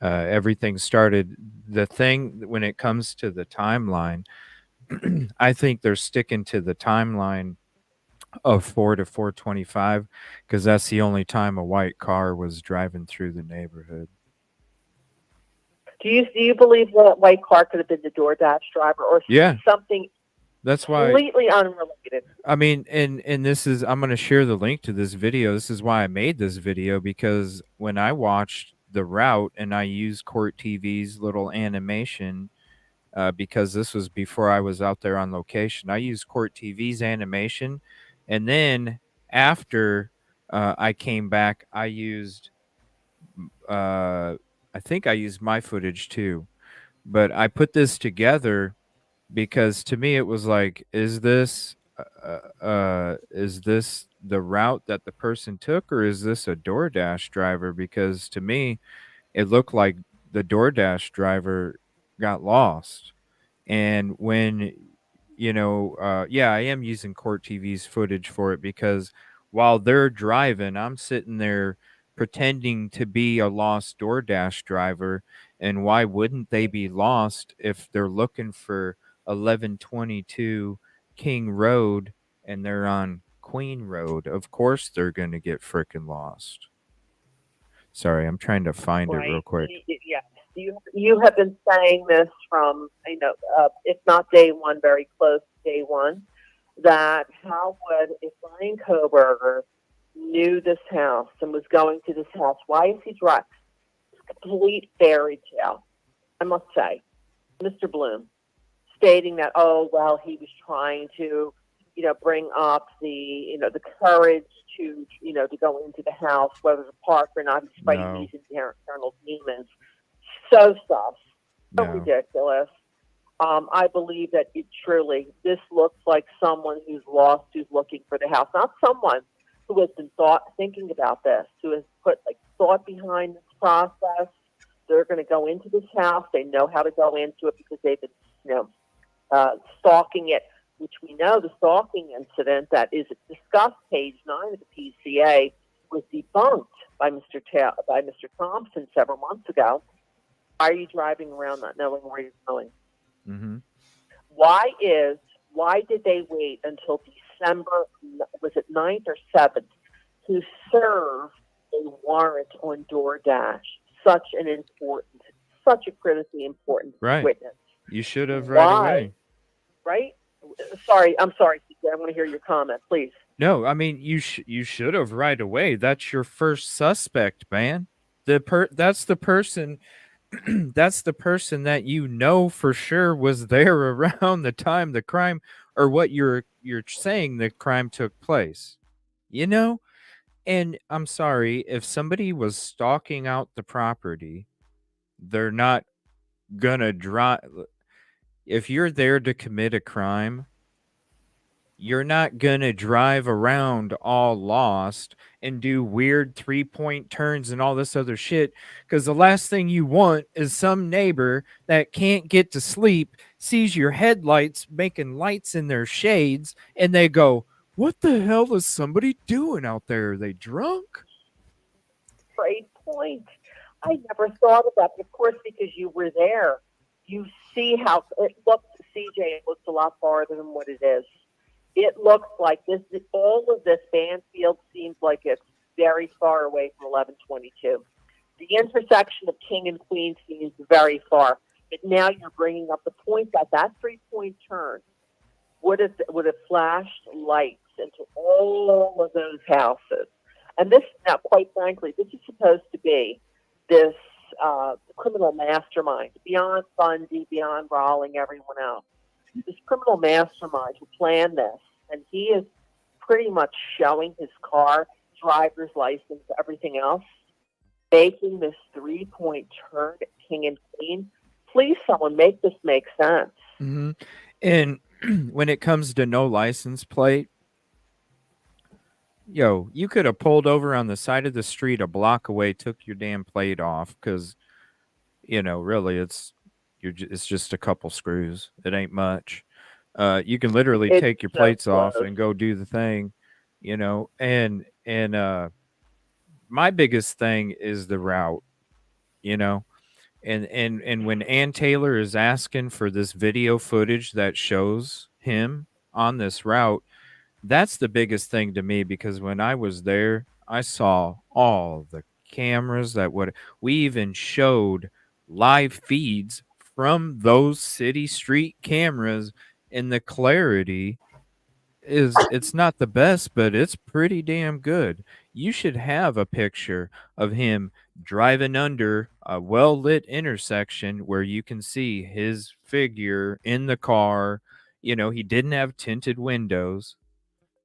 everything started. The thing when it comes to the timeline, I think they're sticking to the timeline of 4 to 4:25 because that's the only time a white car was driving through the neighborhood. Do you believe that white car could have been the DoorDash driver or Yeah, something that's why. completely unrelated? I mean, and this is, I'm going to share the link to this video. This is why I made this video, because when I watched the route and I used Court TV's little animation, because this was before I was out there on location. I used Court TV's animation, and then after I came back, I used I think I used my footage too. But I put this together because to me it was like, is this the route that the person took, or is this a DoorDash driver? Because to me, it looked like the DoorDash driver got lost. And when, yeah, I am using Court TV's footage for it because while they're driving, I'm sitting there pretending to be a lost DoorDash driver. And why wouldn't they be lost if they're looking for 1122 King Road and they're on Queen Road? Of course they're going to get frickin' lost. Sorry, I'm trying to find it real Right. quick. Yes. You have been saying this from, if not day one, very close to day one, that how would, if Brian Koberger knew this house and was going to this house, why is he dressed? It's a complete fairy tale, I must say. Mr. Bloom stating that, oh, well, he was trying to, bring up the courage to go into the house, whether to park or not. He's fighting No. these internal demons. So No. ridiculous. I believe that this looks like someone who's lost, who's looking for the house, not someone who has been thinking about this, who has put thought behind this process. They're going to go into this house. They know how to go into it because they've been, stalking it, which we know the stalking incident that is discussed, page 9 of the PCA, was debunked by Mr. Thompson several months ago. Why are you driving around not knowing where you're going? Mm-hmm. Why did they wait until December, was it 9th or 7th, to serve a warrant on DoorDash? Such a critically important Right. witness. You should have right away. Right? I'm sorry, CJ, I want to hear your comment, please. No, I mean you should have right away. That's your first suspect, man. That's the person that's the person that for sure was there around the time the crime, or what you're saying the crime took place. And I'm sorry, if somebody was stalking out the property, they're not gonna drive. If you're there to commit a crime, you're not gonna drive around all lost and do weird 3-point turns and all this other shit, because the last thing you want is some neighbor that can't get to sleep, sees your headlights making lights in their shades, and they go, what the hell is somebody doing out there? Are they drunk? Great point. I never thought of that. But of course, because you were there, you see how it looks. CJ, it looks a lot farther than what it is. It looks like this. All of this Banfield seems like it's very far away from 1122. The intersection of King and Queen seems very far. But now you're bringing up the point that that 3-point turn would have flashed lights into all of those houses. And this, now, quite frankly, this is supposed to be this criminal mastermind, beyond Bundy, beyond Rawling, everyone else. This criminal mastermind who planned this, and he is pretty much showing his car, driver's license, everything else, making this 3-point turn at King and Queen. Please, someone make this make sense. Mm-hmm. And when it comes to no license plate, yo, you could have pulled over on the side of the street a block away, took your damn plate off, because, really, it's just a couple screws. It ain't much. You can literally take your plates off and go do the thing, and my biggest thing is the route, and when Ann Taylor is asking for this video footage that shows him on this route, that's the biggest thing to me, because when I was there, I saw all the cameras we even showed live feeds from those city street cameras, and the clarity it's not the best, but it's pretty damn good. You should have a picture of him driving under a well-lit intersection where you can see his figure in the car. He didn't have tinted windows.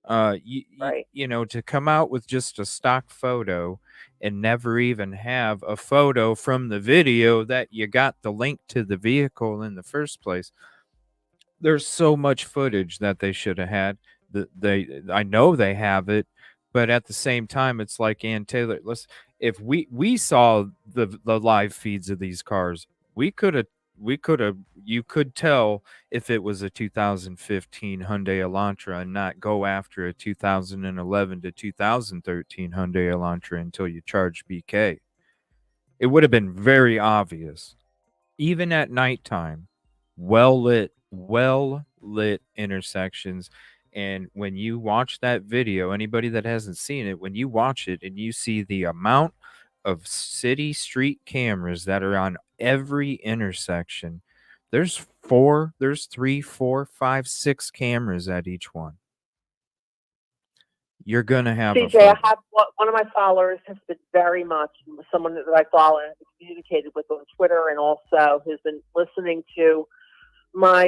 Right. To come out with just a stock photo and never even have a photo from the video that you got the link to the vehicle in the first place. There's so much footage that they should have had. I know they have it, but at the same time, it's like Ann Taylor. If we saw the live feeds of these cars, we could have you could tell if it was a 2015 Hyundai Elantra and not go after a 2011 to 2013 Hyundai Elantra until you charge BK. It would have been very obvious, even at nighttime. Well lit intersections. And when you watch that video, anybody that hasn't seen it, when you watch it and you see the amount of city street cameras that are on every intersection, there's 3, 4, 5, 6 cameras at each one. You're gonna have CJ, I have one of my followers has been very much someone that I follow and communicated with on Twitter, and also has been listening to my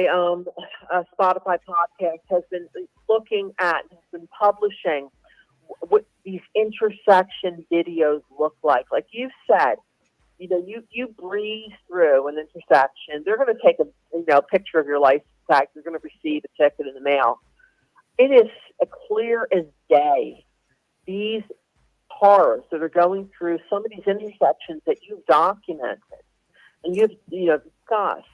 Spotify podcast, has been looking at, has been publishing what these intersection videos look like. Like you said, you breeze through an intersection, they're going to take a picture of your license tag. You're going to receive a ticket in the mail. It is clear as day. These cars that are going through some of these intersections that you've documented and you've discussed.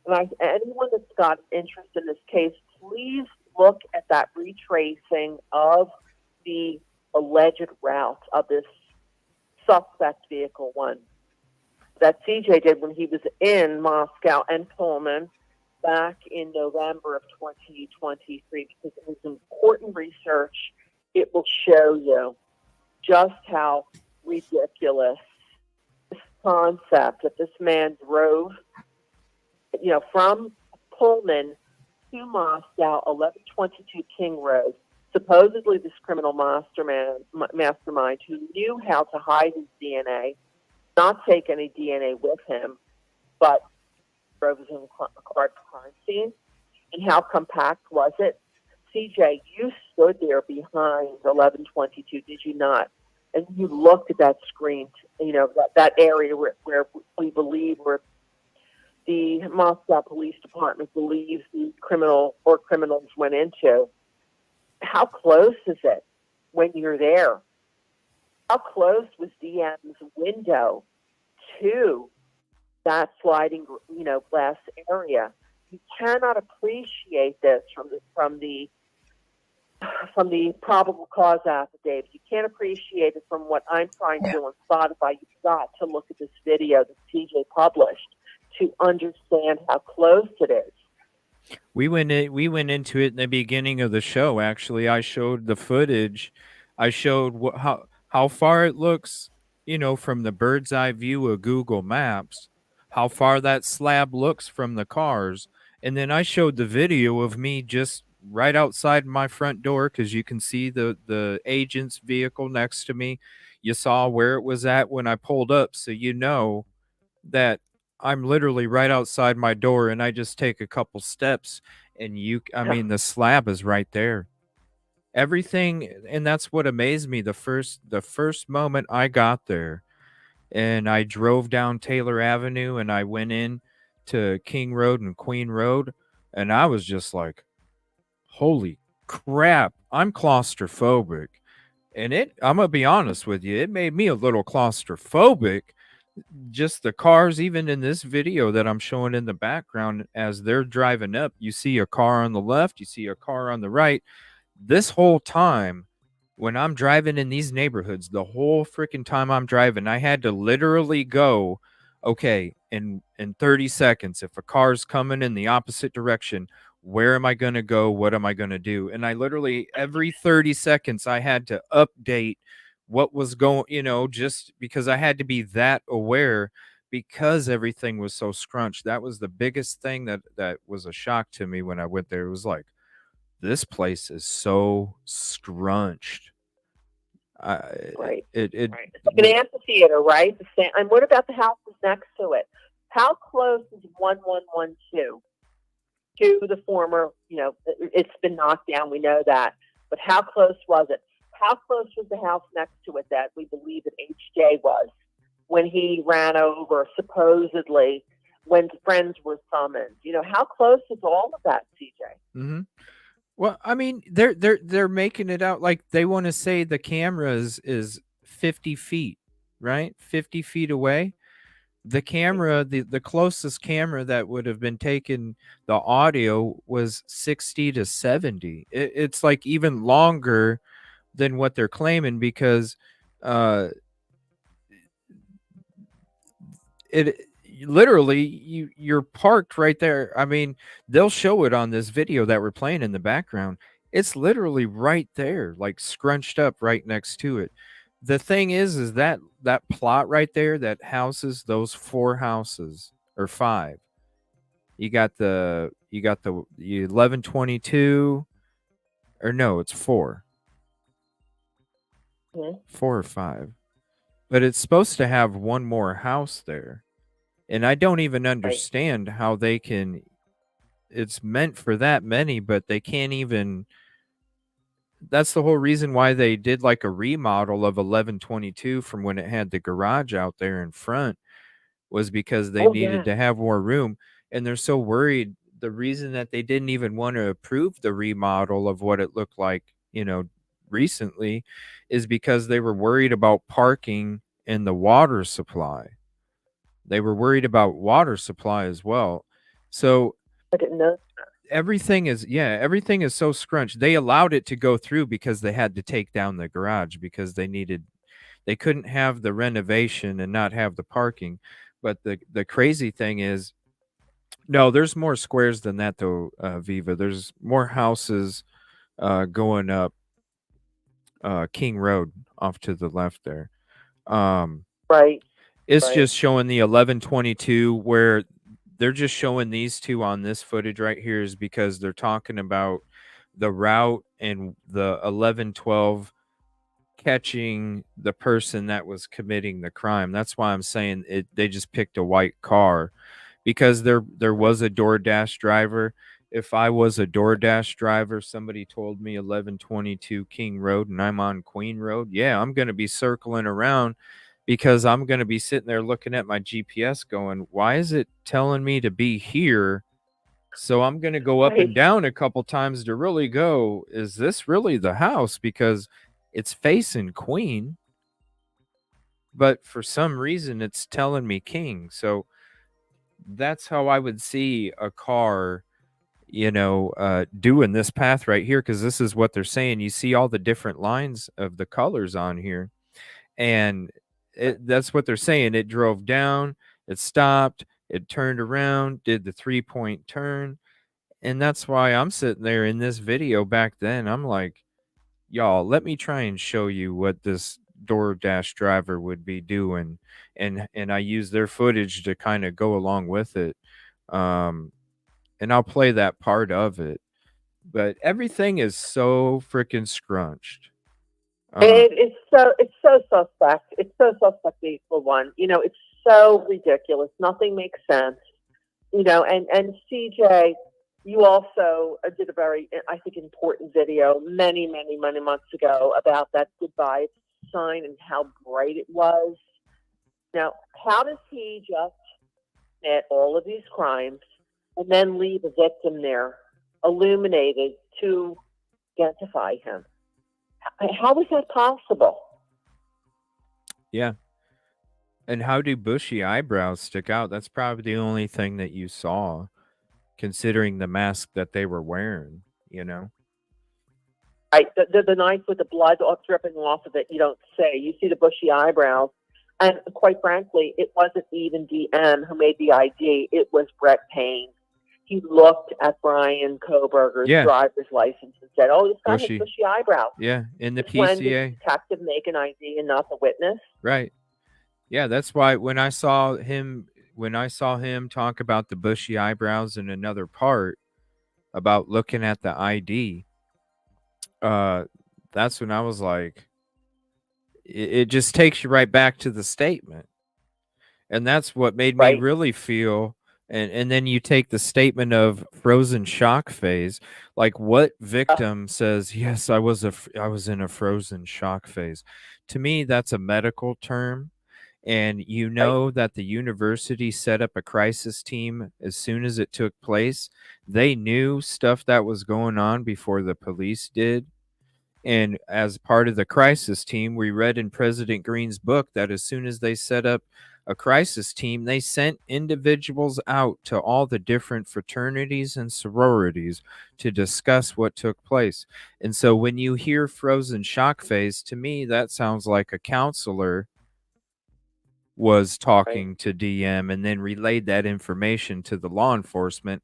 And anyone that's got interest in this case, please look at that retracing of the alleged route of this suspect vehicle one that CJ did when he was in Moscow and Pullman back in November of 2023, because it was important research. It will show you just how ridiculous this concept that this man drove, from Pullman to Moscow, 1122 King Road. Supposedly this criminal mastermind who knew how to hide his DNA, not take any DNA with him, but drove his own car to crime scene. And how compact was it? CJ, you stood there behind 1122, did you not? And you looked at that screen, that area where we believe where the Moscow Police Department believes the criminals went into. how close is it when you're there? How close was DM's window to that sliding, glass area? You cannot appreciate this from the probable cause affidavit. You can't appreciate it from what I'm trying to do on Spotify. You've got to look at this video that TJ published to understand how close it is. We went into it in the beginning of the show. Actually, I showed the footage. I showed how far it looks, from the bird's eye view of Google Maps, how far that slab looks from the cars, and then I showed the video of me just right outside my front door, because you can see the agent's vehicle next to me. You saw where it was at when I pulled up, so you know that I'm literally right outside my door, and I just take a couple steps and the slab is right there. Everything, and that's what amazed me the first moment I got there, and I drove down Taylor Avenue and I went in to King Road and Queen Road, and I was just like, holy crap, I'm claustrophobic. And I'm gonna be honest with you, it made me a little claustrophobic. Just the cars, even in this video that I'm showing in the background, as they're driving up, you see a car on the left, you see a car on the right. This whole time, when I'm driving in these neighborhoods, the whole freaking time I'm driving, I had to literally go, okay, in 30 seconds, if a car's coming in the opposite direction, where am I going to go? What am I going to do? And I literally, every 30 seconds, I had to update what was going, just because I had to be that aware, because everything was so scrunched. That was the biggest thing that was a shock to me when I went there. It was like, this place is so scrunched. Right. It Right. It's like an amphitheater, right? And what about the houses next to it? How close is 1112 to the former, it's been knocked down, we know that. But how close was it? How close was the house next to it that we believe that HJ was when he ran over, supposedly, when friends were summoned? How close is all of that, CJ? Mm-hmm. Well, I mean, they're making it out like they want to say the camera is 50 feet, right? 50 feet away. The camera, the closest camera that would have been taken the audio was 60 to 70. It's like even longer than what they're claiming, because it literally, you're parked right there. I mean, they'll show it on this video that we're playing in the background. It's literally right there, like scrunched up right next to it. The thing is that plot right there that houses those 4 houses or 5. You got the 1122, or no, it's 4. Mm-hmm. 4 or 5. But it's supposed to have one more house there. And I don't even understand how they can. It's meant for that many, but they can't even. That's the whole reason why they did like a remodel of 1122 from when it had the garage out there in front, was because they needed to have more room. And they're so worried. The reason that they didn't even want to approve the remodel of what it looked like, recently, is because they were worried about parking and the water supply. They were worried about water supply as well. So I didn't know. Everything is so scrunched. They allowed it to go through because they had to take down the garage, because they couldn't have the renovation and not have the parking. But the crazy thing is, no, there's more squares than that though, Viva. There's more houses going up King Road off to the left there. Right. It's just showing the 1122, where they're just showing these two on this footage right here, is because they're talking about the route and the 1112 catching the person that was committing the crime. That's why I'm saying they just picked a white car, because there was a DoorDash driver. If I was a DoorDash driver, somebody told me 1122 King Road and I'm on Queen Road, yeah, I'm going to be circling around, because I'm going to be sitting there looking at my GPS going, why is it telling me to be here So I'm going to go up and Right. down a couple times to really go, is this really the house? Because it's facing queen, but for some reason it's telling me king. So that's how I would see a car, doing this path right here, because this is what they're saying. You see all the different lines of the colors on here, and that's what they're saying. It drove down, it stopped, it turned around, did the 3-point turn. And that's why I'm sitting there in this video back then. I'm like, y'all, let me try and show you what this DoorDash driver would be doing. And I use their footage to kind of go along with it. And I'll play that part of it. But everything is so freaking scrunched. It's so suspect. It's so suspect, the equal one. It's so ridiculous. Nothing makes sense. And CJ, you also did a very, I think, important video many, many, many months ago about that goodbye sign and how bright it was. Now, how does he just commit all of these crimes and then leave a victim there, illuminated, to identify him? How is that possible? Yeah. And how do bushy eyebrows stick out? That's probably the only thing that you saw, considering the mask that they were wearing, Right, the knife with the blood dripping off of it, you don't say. You see the bushy eyebrows. And quite frankly, it wasn't even DM who made the ID. It was Brett Payne. He looked at Brian Koberger's driver's license and said, "Oh, this guy has bushy eyebrows." Yeah, in the PCA. When did the detective make an ID and not the witness? Right. Yeah, that's why when I saw him talk about the bushy eyebrows in another part about looking at the ID, that's when I was like, it just takes you right back to the statement. And that's what made me really feel. And then you take the statement of frozen shock phase. Like, what victim says, yes, I was in a frozen shock phase? To me, that's a medical term. And that the university set up a crisis team as soon as it took place. They knew stuff that was going on before the police did. And as part of the crisis team, we read in President Green's book that as soon as they set up a crisis team, they sent individuals out to all the different fraternities and sororities to discuss what took place. And so when you hear frozen shock phase, to me, that sounds like a counselor was talking to DM and then relayed that information to the law enforcement.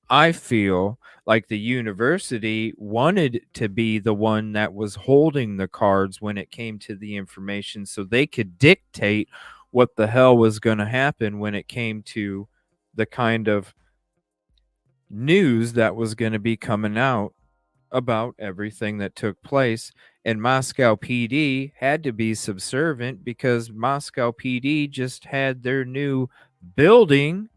I feel like the university wanted to be the one that was holding the cards when it came to the information, so they could dictate what the hell was going to happen when it came to the kind of news that was going to be coming out about everything that took place. And Moscow PD had to be subservient because Moscow PD just had their new building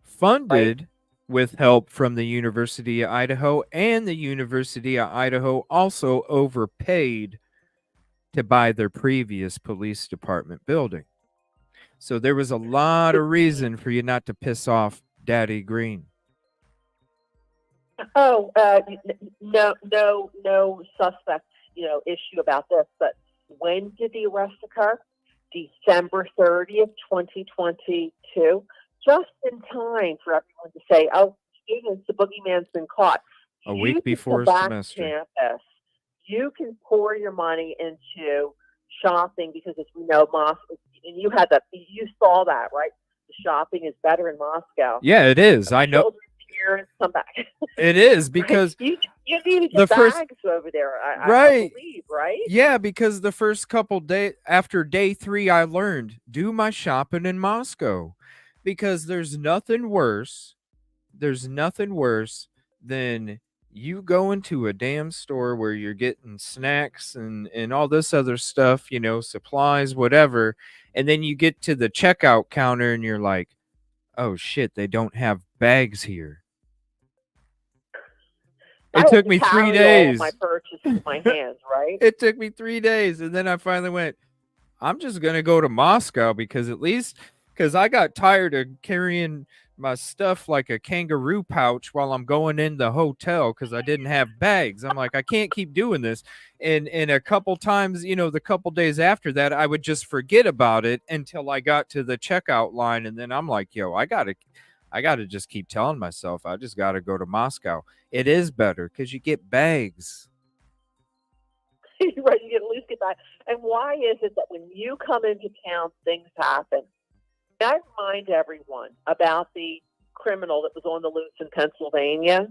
funded with help from the University of Idaho, and the University of Idaho also overpaid to buy their previous police department building. So there was a lot of reason for you not to piss off Daddy Green. Oh, no suspect, issue about this. But when did the arrest occur? December 30th, 2022. Just in time for everyone to say, "Oh, students, the boogeyman's been caught." A week before semester. Campus, you can pour your money into shopping because, as we know, Moscow, and you saw that, right? The shopping is better in Moscow. Yeah, it is. I know. Here, come back. It is, because you need to get bags over there. I believe, right? Yeah, because the first couple days after day 3, I learned do my shopping in Moscow, because there's nothing worse than you go into a damn store where you're getting snacks and all this other stuff, supplies, whatever, and then you get to the checkout counter and you're like, oh shit, they don't have bags here. It took me 3 days. All my purchase in my hands, right? It took me 3 days, and then I finally went, I'm just gonna go to Moscow, because at least because I got tired of carrying my stuff like a kangaroo pouch while I'm going in the hotel because I didn't have bags. I'm like, I can't keep doing this. And a couple times, the couple days after that, I would just forget about it until I got to the checkout line. And then I'm like, yo, I gotta just keep telling myself I just gotta go to Moscow. It is better because you get bags. Right, you can at least get that. And why is it that when you come into town, things happen? I remind everyone about the criminal that was on the loose in Pennsylvania.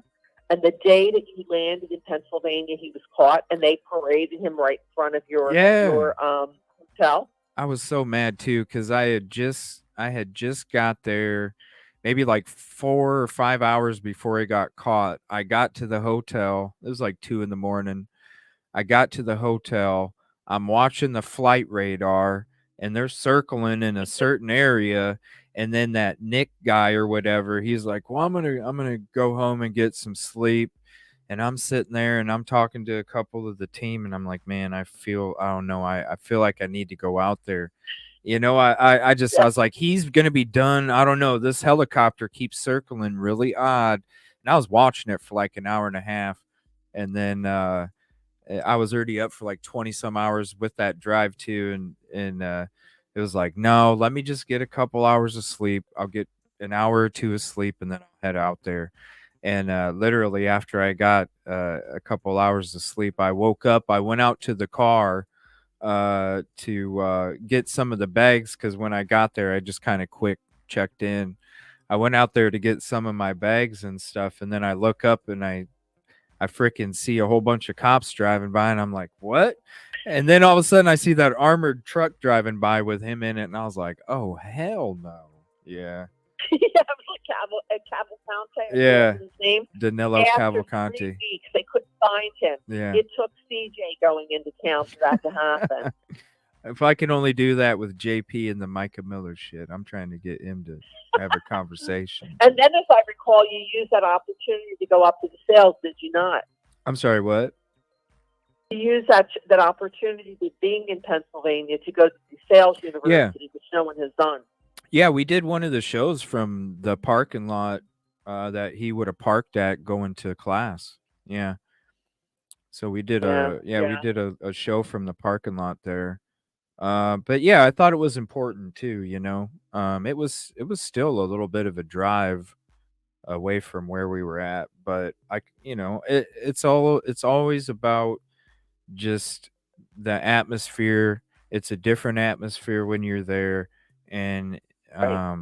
And the day that he landed in Pennsylvania, he was caught, and they paraded him right in front of your hotel. I was so mad too because I had just got there, maybe like 4 or 5 hours before he got caught. I got to the hotel. It was like 2 a.m. I got to the hotel. I'm watching the flight radar, and they're circling in a certain area. And then that Nick guy or whatever, he's like, "Well, I'm gonna go home and get some sleep." And I'm sitting there and I'm talking to a couple of the team, and I'm like, "Man, I don't know. I feel like I need to go out there." I was like, he's gonna be done. I don't know. This helicopter keeps circling really odd, and I was watching it for like an hour and a half, and then I was already up for like 20 some hours with that drive too. And it was like, no, let me just get a couple hours of sleep. I'll get an hour or two of sleep and then I'll head out there. And literally after I got a couple hours of sleep, I woke up, I went out to the car to get some of the bags. Cause when I got there, I just kind of quick checked in. I went out there to get some of my bags and stuff. And then I look up and I freaking see a whole bunch of cops driving by, and I'm like, what? And then all of a sudden I see that armored truck driving by with him in it, and I was like, oh, hell no. Yeah. Yeah, it was like Cavalcante. Yeah. His name. Danilo After Cavalcanti. 3 weeks, they couldn't find him. Yeah. It took CJ going into town for that to happen. If I can only do that with JP and the Micah Miller shit, I'm trying to get him to have a conversation. And then, as I recall, you used that opportunity to go up to the sales, did you not? I'm sorry, what? You used that opportunity to being in Pennsylvania to go to the sales university, which no one has done. Yeah, we did one of the shows from the parking lot that he would have parked at going to class. Yeah. So we did we did a show from the parking lot there. But yeah, I thought it was important too, it was still a little bit of a drive away from where we were at, but it's always about just the atmosphere. It's a different atmosphere when you're there, and it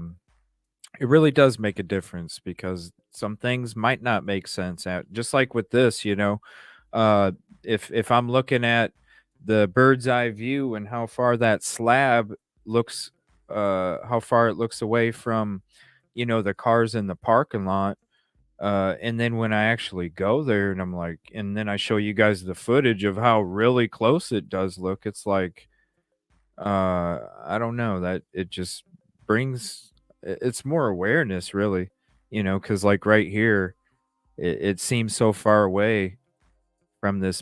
really does make a difference because some things might not make sense just like with this, if I'm looking at the bird's eye view and how far that slab looks, how far it looks away from, the cars in the parking lot. And then when I actually go there and I'm like, and then I show you guys the footage of how really close it does look, it's like, I don't know, that it just it's more awareness really, because like right here, it seems so far away from this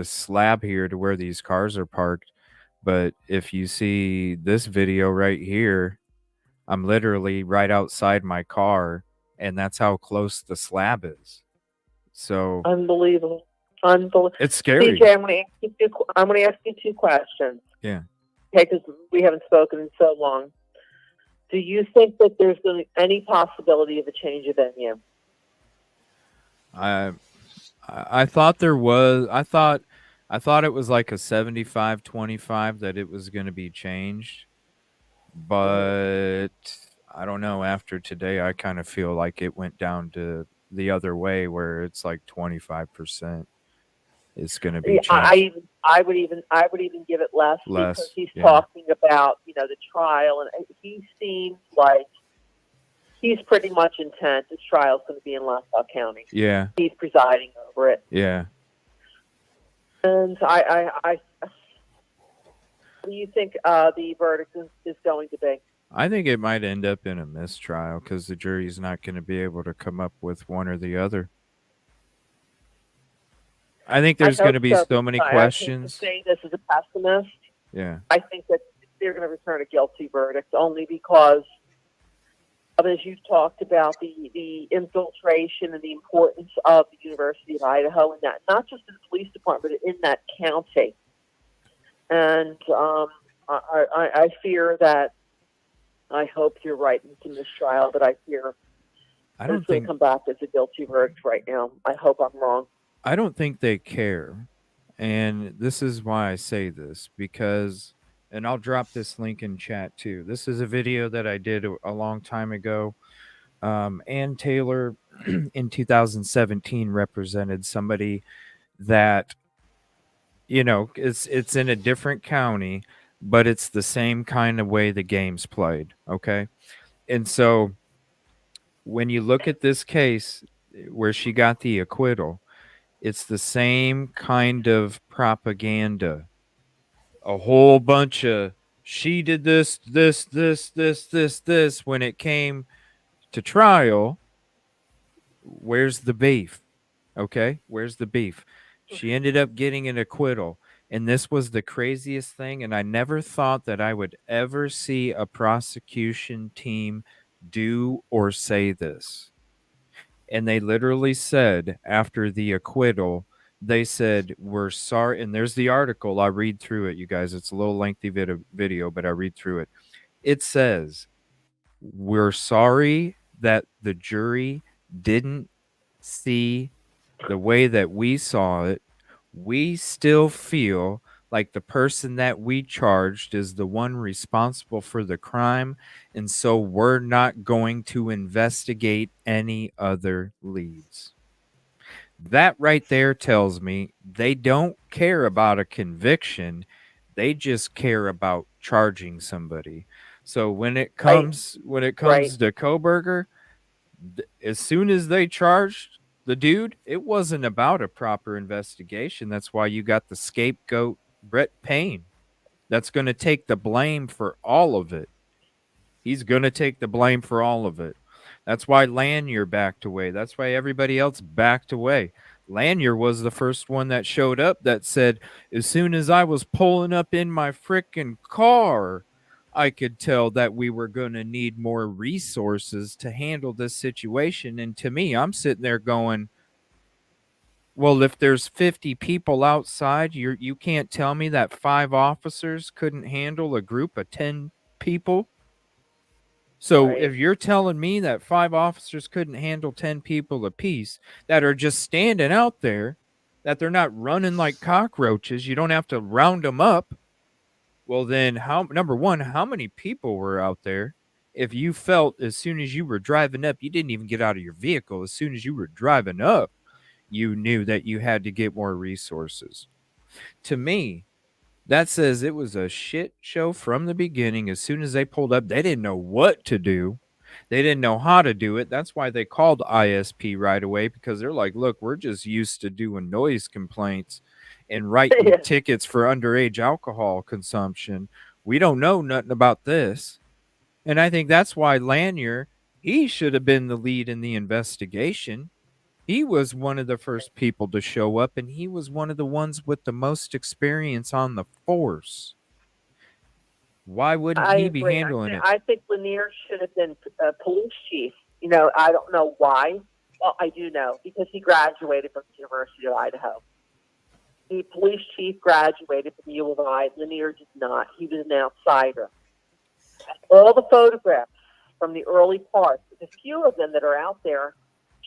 slab here to where these cars are parked. But if you see this video right here, I'm literally right outside my car, and that's how close the slab is. So Unbelievable. It's scary. CJ, I'm going to ask you 2 questions. Yeah. Okay, because we haven't spoken in so long. Do you think that there's any possibility of a change of venue? I thought there was. I thought it was like a 75-25 that it was going to be changed, but I don't know. After today, I kind of feel like it went down to the other way, where it's like 25%. It's going to be changed. I would even give it less because he's talking about the trial, and he seems like he's pretty much intent. This trial's going to be in LaSalle County. Yeah, he's presiding over it. Yeah, and what do you think the verdict is going to be? I think it might end up in a mistrial because the jury's not going to be able to come up with one or the other. I think there's going to be so many questions. I say this as a pessimist. Yeah. I think that they're going to return a guilty verdict, only because of, as you've talked about, the infiltration and the importance of the University of Idaho, and that not just in the police department, but in that county. And I fear that, I hope you're right in this trial, but I fear I don't it's going think to come back as a guilty verdict right now. I hope I'm wrong. I don't think they care. And this is why I say this, because, and I'll drop this link in chat too. This is a video that I did a long time ago. Ann Taylor in 2017 represented somebody that, you know, it's in a different county, but it's the same kind of way the game's played. Okay. And so when you look at this case where she got the acquittal, it's the same kind of propaganda. A whole bunch of she did this, this. When it came to trial, where's the beef? Okay, where's the beef? She ended up getting an acquittal. And this was the craziest thing. And I never thought that I would ever see a prosecution team do or say this. And they literally said after the acquittal, they said, we're sorry. And there's the article. I'll read through it, you guys. It's a little lengthy video, but I read through it. It says, we're sorry that the jury didn't see the way that we saw it. We still feel like the person that we charged is the one responsible for the crime, and so we're not going to investigate any other leads. That right there tells me they don't care about a conviction. They just care about charging somebody. So when it comes to Koberger, as soon as they charged the dude, it wasn't about a proper investigation. That's why you got the scapegoat, Brett Payne. That's going to take the blame for all of it. He's going to take the blame for all of it. That's why Lanier backed away. That's why everybody else backed away. Lanier was the first one that showed up that said, as soon as I was pulling up in my frickin' car, I could tell that we were going to need more resources to handle this situation. And to me, I'm sitting there going, well, if there's 50 people outside, you can't tell me that 5 officers couldn't handle a group of 10 people. So if you're telling me that 5 officers couldn't handle 10 people apiece that are just standing out there, that they're not running like cockroaches, you don't have to round them up. Well, then number one, how many people were out there? If you felt as soon as you were driving up, you didn't even get out of your vehicle. As soon as you were driving up, you knew that you had to get more resources. To me, that says it was a shit show from the beginning. As soon as they pulled up, they didn't know what to do. They didn't know how to do it. That's why they called ISP right away, because they're like, look, we're just used to doing noise complaints and writing tickets for underage alcohol consumption. We don't know nothing about this. And I think that's why Lanier, he should have been the lead in the investigation. He was one of the first people to show up, and he was one of the ones with the most experience on the force. Why wouldn't he be handling it? I think Lanier should have been police chief. You know, I don't know why. Well, I do know, because he graduated from the University of Idaho. The police chief graduated from the U of I. Lanier did not. He was an outsider. All the photographs from the early parts, the few of them that are out there,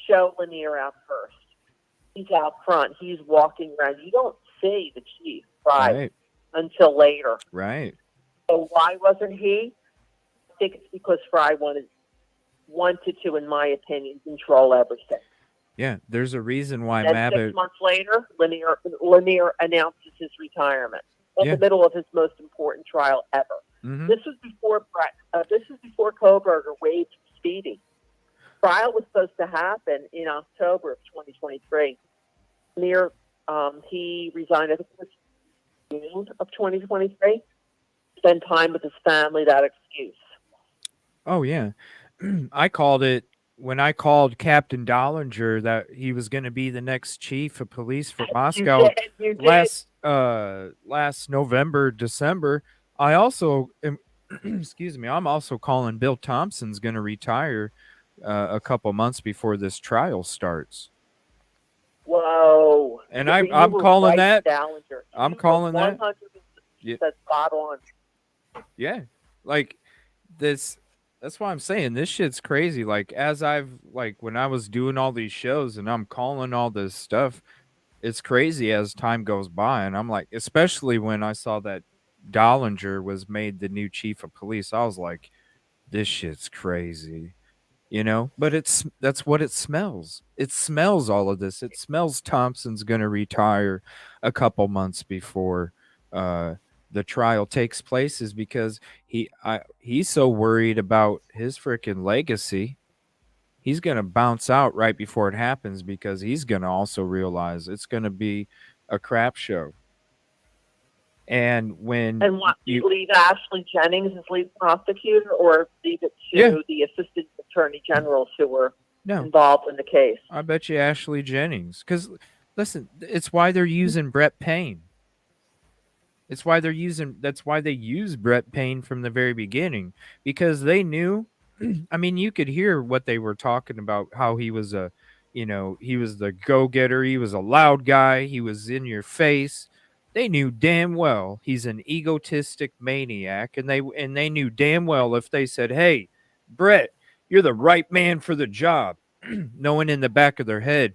show Lanier out first. He's out front. He's walking around. You don't see the chief until later. Right. So why wasn't he? I think it's because Fry wanted to, in my opinion, control everything. Yeah, there's a reason why And 6 months later, Lanier announces his retirement in the middle of his most important trial ever. Mm-hmm. This was before Koberger waived speeding. Trial was supposed to happen in October of 2023. Lanier, he resigned, I think it was June of 2023. Spend time with his family, that excuse. Oh, yeah. I called it when I called Captain Dollinger that he was going to be the next chief of police for Moscow You did. last November, December. I also am, excuse me, I'm also calling Bill Thompson's going to retire a couple months before this trial starts. Whoa. And You I'm were calling right, that. Ballinger. I'm You were calling that. 100% Yeah. spot on. Yeah. Like this, that's why I'm saying this shit's crazy. Like as I've like when I was doing all these shows and I'm calling all this stuff, it's crazy as time goes by. And I'm like, especially when I saw that Dollinger was made the new chief of police, I was like, this shit's crazy. You know, but that's what it smells. It smells all of this. It smells Thompson's gonna retire a couple months before uh the trial takes place, is because he's so worried about his freaking legacy. He's gonna bounce out right before it happens because he's gonna also realize it's gonna be a crap show. And when And what, you leave Ashley Jennings as lead prosecutor or leave it to Yeah. the assistant attorney generals who were No. involved in the case? I bet you Ashley Jennings. Because, listen, it's why they're using Brett Payne. It's why they're using. That's why they used Brett Payne from the very beginning, because they knew. I mean, you could hear what they were talking about. How he was he was the go-getter. He was a loud guy. He was in your face. They knew damn well he's an egotistic maniac, and they knew damn well if they said, "Hey, Brett, you're the right man for the job," knowing in the back of their head,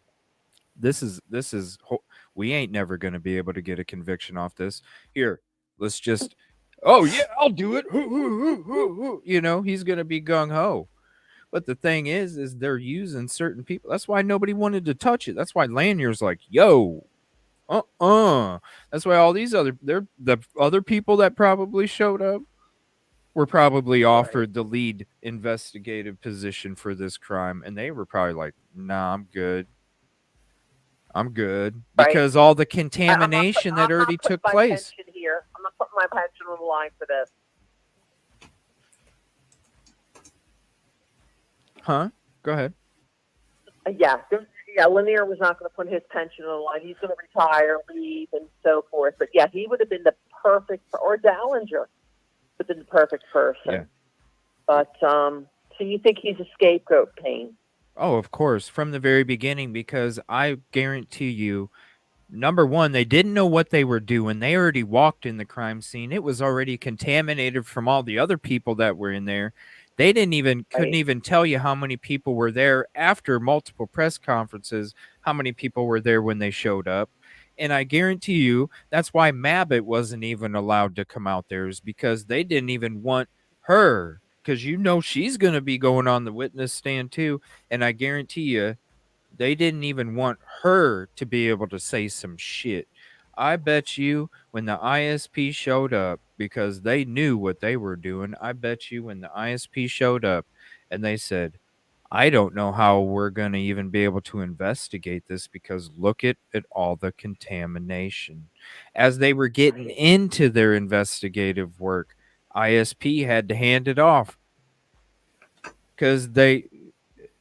we ain't never going to be able to get a conviction off this. Here, let's just, oh yeah, I'll do it. He's going to be gung ho. But the thing is they're using certain people. That's why nobody wanted to touch it. That's why Lanier's like, yo, that's why all these the other people that probably showed up were probably offered the lead investigative position for this crime, and they were probably like, nah, I'm good. Because all the contamination that already took place. Pension here. I'm not putting my pension on the line for this. Huh? Go ahead. Yeah, Lanier was not going to put his pension on the line. He's going to retire, leave, and so forth. But yeah, he would have been the perfect, or Dallinger would have been the perfect person. Yeah. But so you think he's a scapegoat, Payne? Oh, of course, from the very beginning, because I guarantee you, number one, they didn't know what they were doing. They already walked in the crime scene. It was already contaminated from all the other people that were in there. They couldn't even tell you how many people were there after multiple press conferences, how many people were there when they showed up. And I guarantee you that's why Mabbitt wasn't even allowed to come out there, is because they didn't even want her, because she's going to be going on the witness stand too. And I guarantee you they didn't even want her to be able to say some shit. I bet you when the ISP showed up, because they knew what they were doing, I bet you when the ISP showed up and they said, I don't know how we're going to even be able to investigate this, because look at all the contamination. As they were getting into their investigative work, ISP had to hand it off, because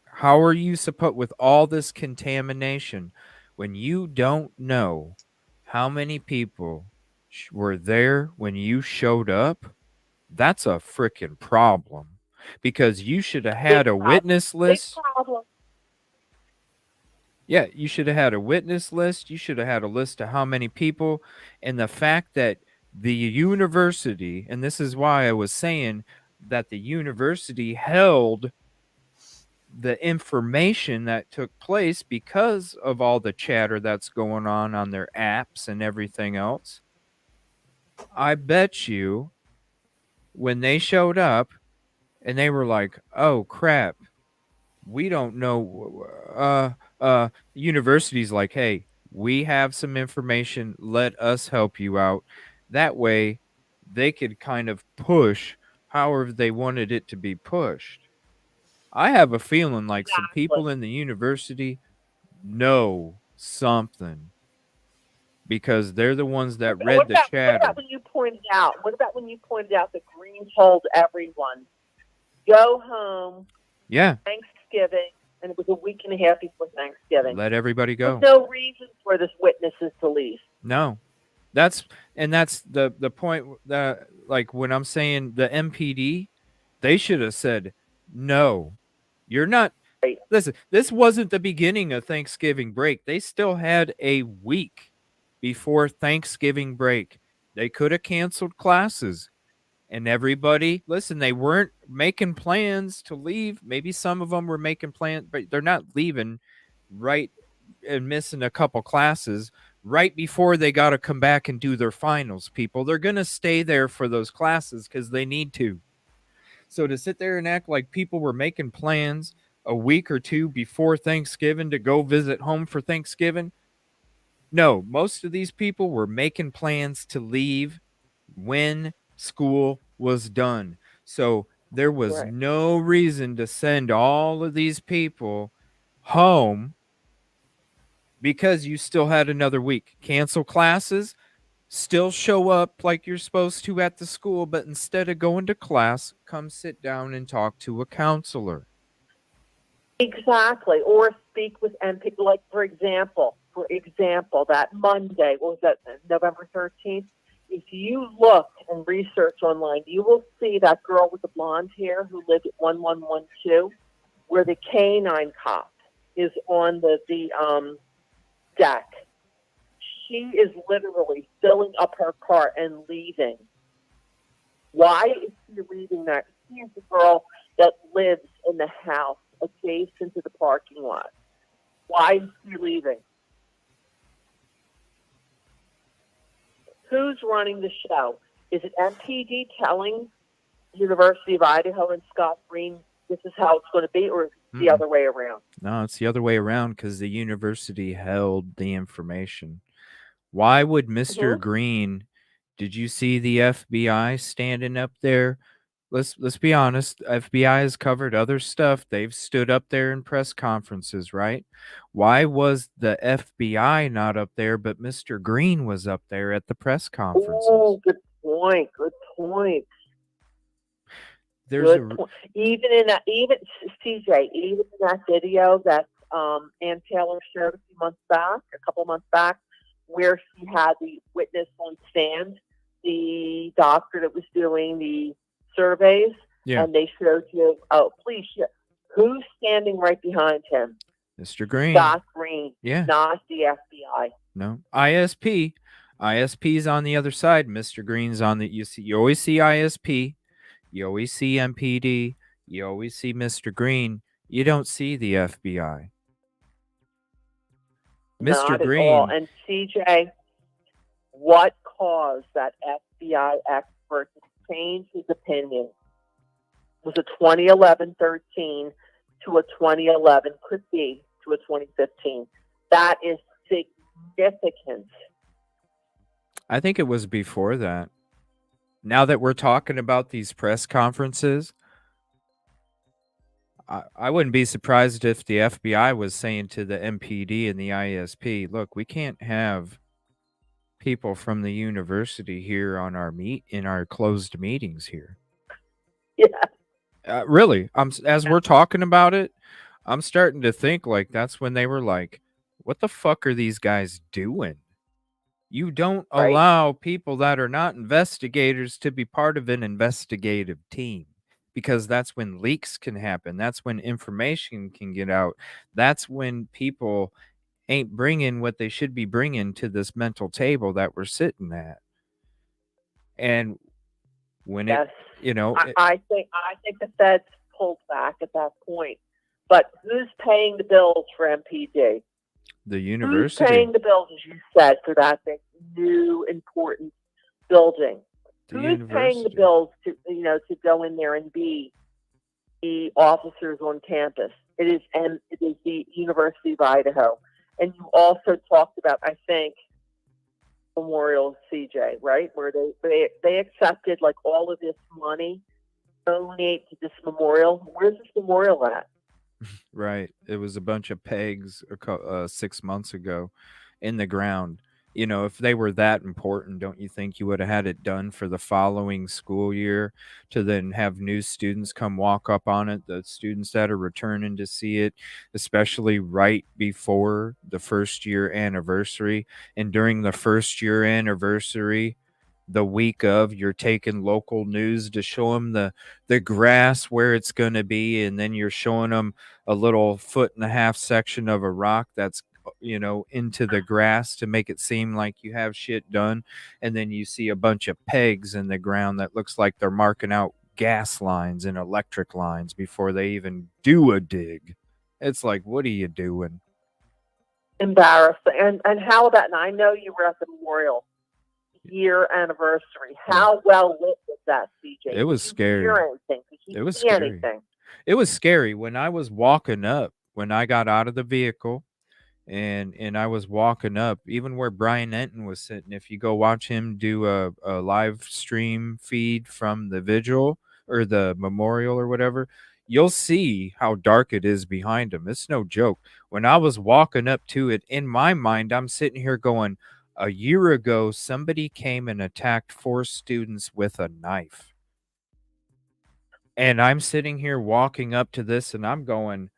how are you supposed, with all this contamination, when you don't know how many people were there when you showed up? That's a freaking problem, because you should have had a witness list. Big problem. Yeah, you should have had a witness list. You should have had a list of how many people. And the fact that the university, and this is why I was saying that the university held the information that took place because of all the chatter that's going on their apps and everything else. I bet you when they showed up and they were like, oh crap, we don't know, university's like, hey, we have some information, let us help you out. That way they could kind of push however they wanted it to be pushed. I have a feeling like some people in the university know something, because they're the ones that read the chatter. What about when you pointed out? What about when you pointed out that Green told everyone, go home? Yeah. Thanksgiving, and it was a week and a half before Thanksgiving. Let everybody go. There's no reason for this witnesses to leave. No. That's the point that, like, when I'm saying the MPD, they should have said, no, you're not. Right. Listen, this wasn't the beginning of Thanksgiving break. They still had a week before Thanksgiving break. They could have canceled classes. And everybody, listen, they weren't making plans to leave. Maybe some of them were making plans, but they're not leaving right and missing a couple classes right before they got to come back and do their finals, people. They're going to stay there for those classes because they need to. So to sit there and act like people were making plans a week or two before Thanksgiving to go visit home for Thanksgiving, no, most of these people were making plans to leave when school was done. So there was Right. no reason to send all of these people home because you still had another week. Cancel classes, still show up like you're supposed to at the school, but instead of going to class, come sit down and talk to a counselor. Exactly. Or speak with MP. Like, for example, that Monday, what was that, November 13th? If you look and research online, you will see that girl with the blonde hair who lived at 1112, where the canine cop is on the deck. She is literally filling up her car and leaving. Why is she leaving that? She is the girl that lives in the house adjacent to the parking lot. Why is she leaving? Who's running the show? Is it MPD telling University of Idaho and Scott Green this is how it's going to be, or is it the other way around? No, it's the other way around because the university held the information. Why would Mr. Green? Did you see the FBI standing up there? Let's be honest. FBI has covered other stuff. They've stood up there in press conferences, right? Why was the FBI not up there, but Mr. Green was up there at the press conferences? Oh, good point. Good point. There's Good point. Even CJ, even in that video that Ann Taylor showed a couple months back, where she had the witness on stand, the doctor that was doing the surveys, and they showed you, please, who's standing right behind him? Mr. Green. Scott Green. Yeah. Not the FBI. No. ISP. ISP's on the other side. Mr. Green's on the, you always see ISP. You always see MPD. You always see Mr. Green. You don't see the FBI. Mr. Not Green. at all. And CJ, what caused that FBI expert to change his opinion? Was a 2011-13 to a 2011, could be to a 2015. That is significant. I think it was before that. Now that we're talking about these press conferences, I wouldn't be surprised if the FBI was saying to the MPD and the ISP, look, we can't have people from the university here on our in our closed meetings here. Yeah. Really, as we're talking about it, I'm starting to think like that's when they were like, what the fuck are these guys doing? You don't allow people that are not investigators to be part of an investigative team, because that's when leaks can happen. That's when information can get out. That's when people ain't bringing what they should be bringing to this mental table that we're sitting at. And when yes. it, I think the feds pulled back at that point. But who's paying the bills for MPD? The university. Who's paying the bills, as you said, for that new important building? Who's paying the bills to go in there and be the officers on campus? It is the University of Idaho. And you also talked about, I think, Memorial, CJ, right, where they accepted like all of this money to donate to this memorial. Where's this memorial at? Right. It was a bunch of pegs 6 months ago in the ground. you know, if they were that important, don't you think you would have had it done for the following school year to then have new students come walk up on it, the students that are returning to see it, especially right before the first year anniversary? And during the first year anniversary, the week of, you're taking local news to show them the grass where it's going to be, and then you're showing them a little 1.5 foot section of a rock that's, you know, into the grass to make it seem like you have shit done, and then you see a bunch of pegs in the ground that looks like they're marking out gas lines and electric lines before they even do a dig. It's like, what are you doing? Embarrassed. And how about, and I know you were at the memorial year anniversary. How well lit was that, CJ? It was Did you scary. hear anything? Did you It was see scary. anything? It was scary when I was walking up, when I got out of the vehicle and I was walking up, even where Brian Enton was sitting. If you go watch him do a live stream feed from the vigil or the memorial or whatever, you'll see how dark it is behind him. It's no joke. When I was walking up to it, in my mind, I'm sitting here going, a year ago, somebody came and attacked 4 students with a knife. And I'm sitting here walking up to this and I'm going,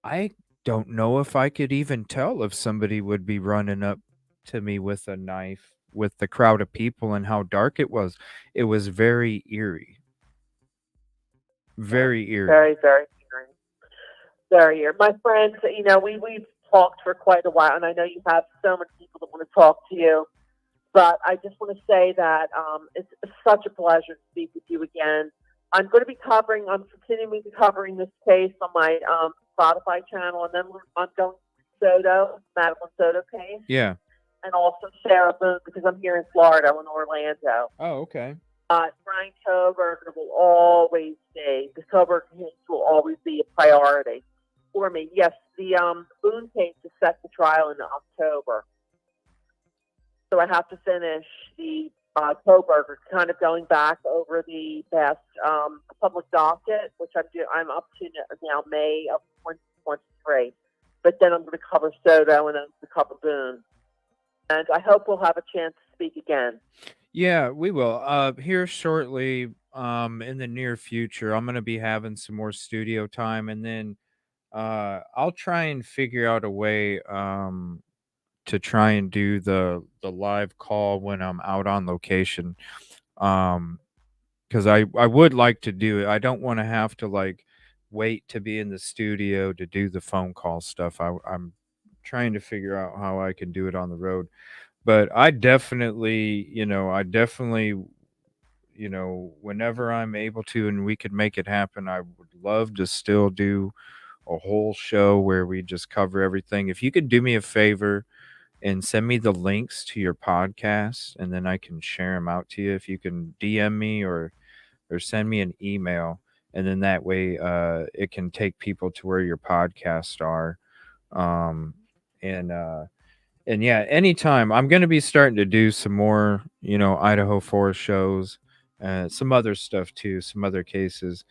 I don't know if I could even tell if somebody would be running up to me with a knife with the crowd of people and how dark it was. It was very eerie. Very eerie. Very, very eerie. Very eerie. My friends, you know, we've talked for quite a while, and I know you have so many people that want to talk to you. But I just want to say that it's such a pleasure to speak with you again. I'm continuing to covering this case on my Spotify channel, and then I'm going to Soto, Madeline Soto case, Yeah. and also Sarah Boone, because I'm here in Florida, I'm in Orlando. Oh, okay. Brian Koberger will always be, the Koberger case will always be a priority for me. Yes, the Boone case is set to trial in October. So I have to finish the Koberger, kind of going back over the past public docket, which I'm up to now May of 2023. But then I'm going to cover Soto and then to cover Boone. And I hope we'll have a chance to speak again. Yeah, we will. Here shortly, in the near future, I'm gonna be having some more studio time, and then I'll try and figure out a way to try and do the live call when I'm out on location. Because I would like to do it. I don't want to have to like wait to be in the studio to do the phone call stuff. I'm trying to figure out how I can do it on the road. But whenever I'm able to and we could make it happen, I would love to still do a whole show where we just cover everything. If you could do me a favor and send me the links to your podcast, and then I can share them out to you. If you can DM me or send me an email, and then that way it can take people to where your podcasts are. Um, and yeah, anytime I'm going to be starting to do some more, Idaho4 shows, some other stuff too, some other cases,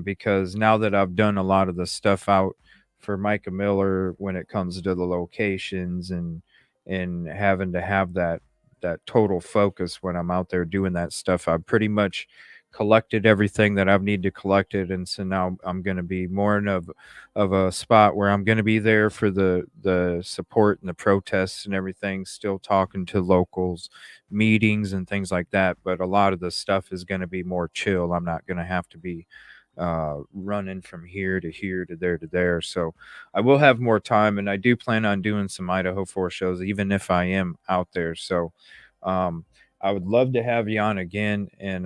because now that I've done a lot of the stuff out for Micah Miller when it comes to the locations and having to have that total focus when I'm out there doing that stuff, I've pretty much collected everything that I've need to collect it, and so now I'm going to be more of a spot where I'm going to be there for the support and the protests and everything, still talking to locals, meetings and things like that, but a lot of the stuff is going to be more chill. I'm not going to have to be running from here to there, so I will have more time, and I do plan on doing some Idaho4 shows even if I am out there. So I would love to have you on again, and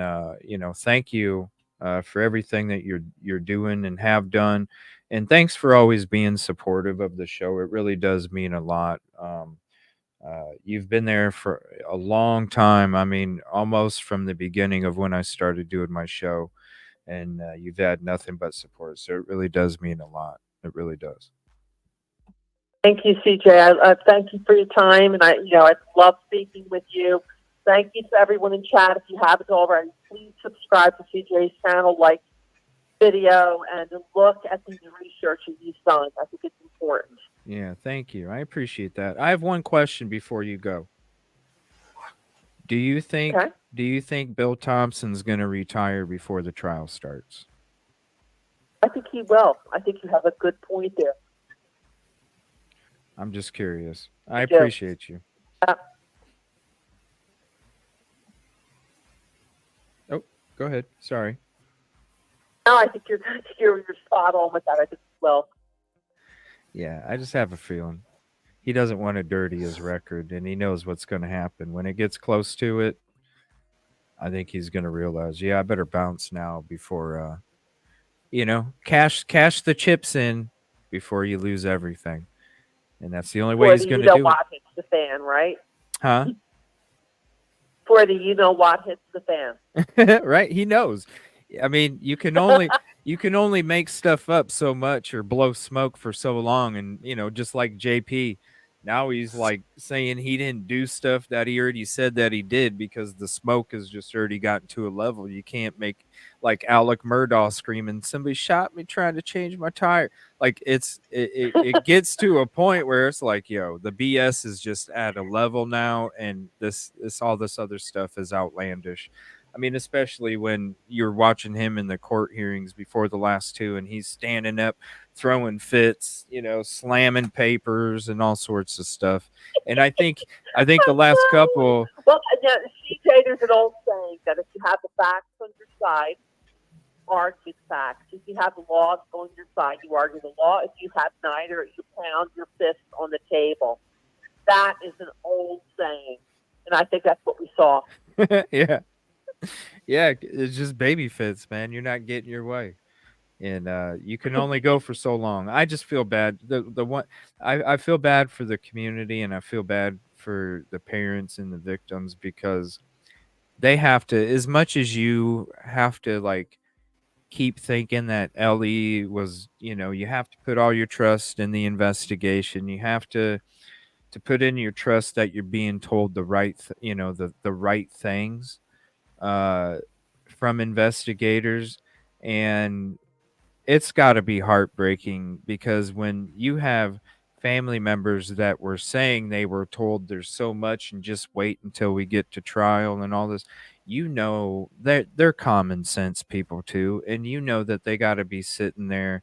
thank you for everything that you're doing and have done, and thanks for always being supportive of the show. It really does mean a lot. You've been there for a long time. I mean, almost from the beginning of when I started doing my show, and you've had nothing but support. So it really does mean a lot. It really does. Thank you, CJ. I thank you for your time, and I love speaking with you. Thank you to everyone in chat. If you haven't already, please subscribe to CJ's channel, like video, and look at the research that he's done. I think it's important. Yeah, thank you. I appreciate that. I have one question before you go. Do you think Okay. do you think Bill Thompson's going to retire before the trial starts? I think he will. I think you have a good point there. I'm just curious. I I do. appreciate you. Uh, Oh, go ahead. Sorry. no, I think you're spot on with that. I think he will. Yeah, I just have a feeling he doesn't want to dirty his record, and he knows what's going to happen when it gets close to it. I think he's going to realize, yeah, I better bounce now before cash the chips in before you lose everything. And that's the only way For he's the going you to know do it. what hits the fan, right? Huh? For the you know what hits the fan. Right? He knows. I mean, you can only make stuff up so much or blow smoke for so long, and just like JP, now he's like saying he didn't do stuff that he already said that he did because the smoke has just already gotten to a level you can't make, like Alec Murdaugh screaming, "Somebody shot me trying to change my tire." Like it gets to a point where it's like, yo, the BS is just at a level now, and this all this other stuff is outlandish. I mean, especially when you're watching him in the court hearings before the last two, and he's standing up, throwing fits, slamming papers and all sorts of stuff. And I think the last couple, Well, now, CJ, there's an old saying that if you have the facts on your side, argue the facts. If you have the law on your side, you argue the law. If you have neither, you pound your fist on the table. That is an old saying, and I think that's what we saw. yeah, yeah, it's just baby fits, man. You're not getting your way. And you can only go for so long. I just feel bad. The one I feel bad for the community, and I feel bad for the parents and the victims because they have to, as much as you have to like keep thinking that Ellie was, you have to put all your trust in the investigation. You have to put in your trust that you're being told the right, the right things uh, from investigators, and it's got to be heartbreaking because when you have family members that were saying they were told there's so much and just wait until we get to trial and all this, they're common sense people too, and that they got to be sitting there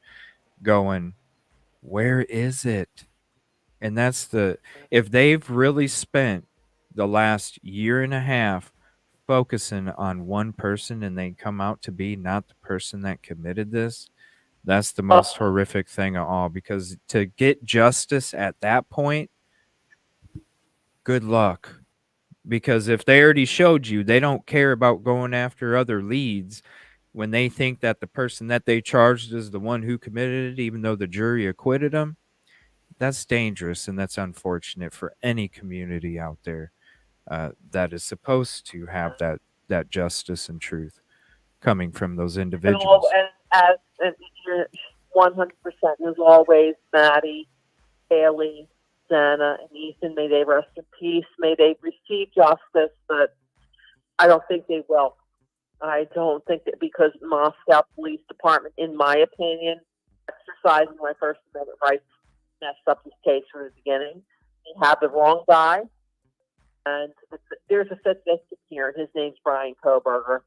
going, where is it? And that's if they've really spent the last year and a half focusing on one person and they come out to be not the person that committed this, that's the most horrific thing of all, because to get justice at that point, good luck. Because if they already showed you they don't care about going after other leads when they think that the person that they charged is the one who committed it, even though the jury acquitted them, that's dangerous and that's unfortunate for any community out there that is supposed to have that justice and truth coming from those individuals. And you're 100%. As always, Maddie, Haley, Dana, and Ethan, may they rest in peace. May they receive justice, but I don't think they will. I don't think that because Moscow Police Department, in my opinion, exercising my First Amendment rights, messed up this case from the beginning. They have the wrong guy, and there's a fifth victim here, and his name's Brian Koberger,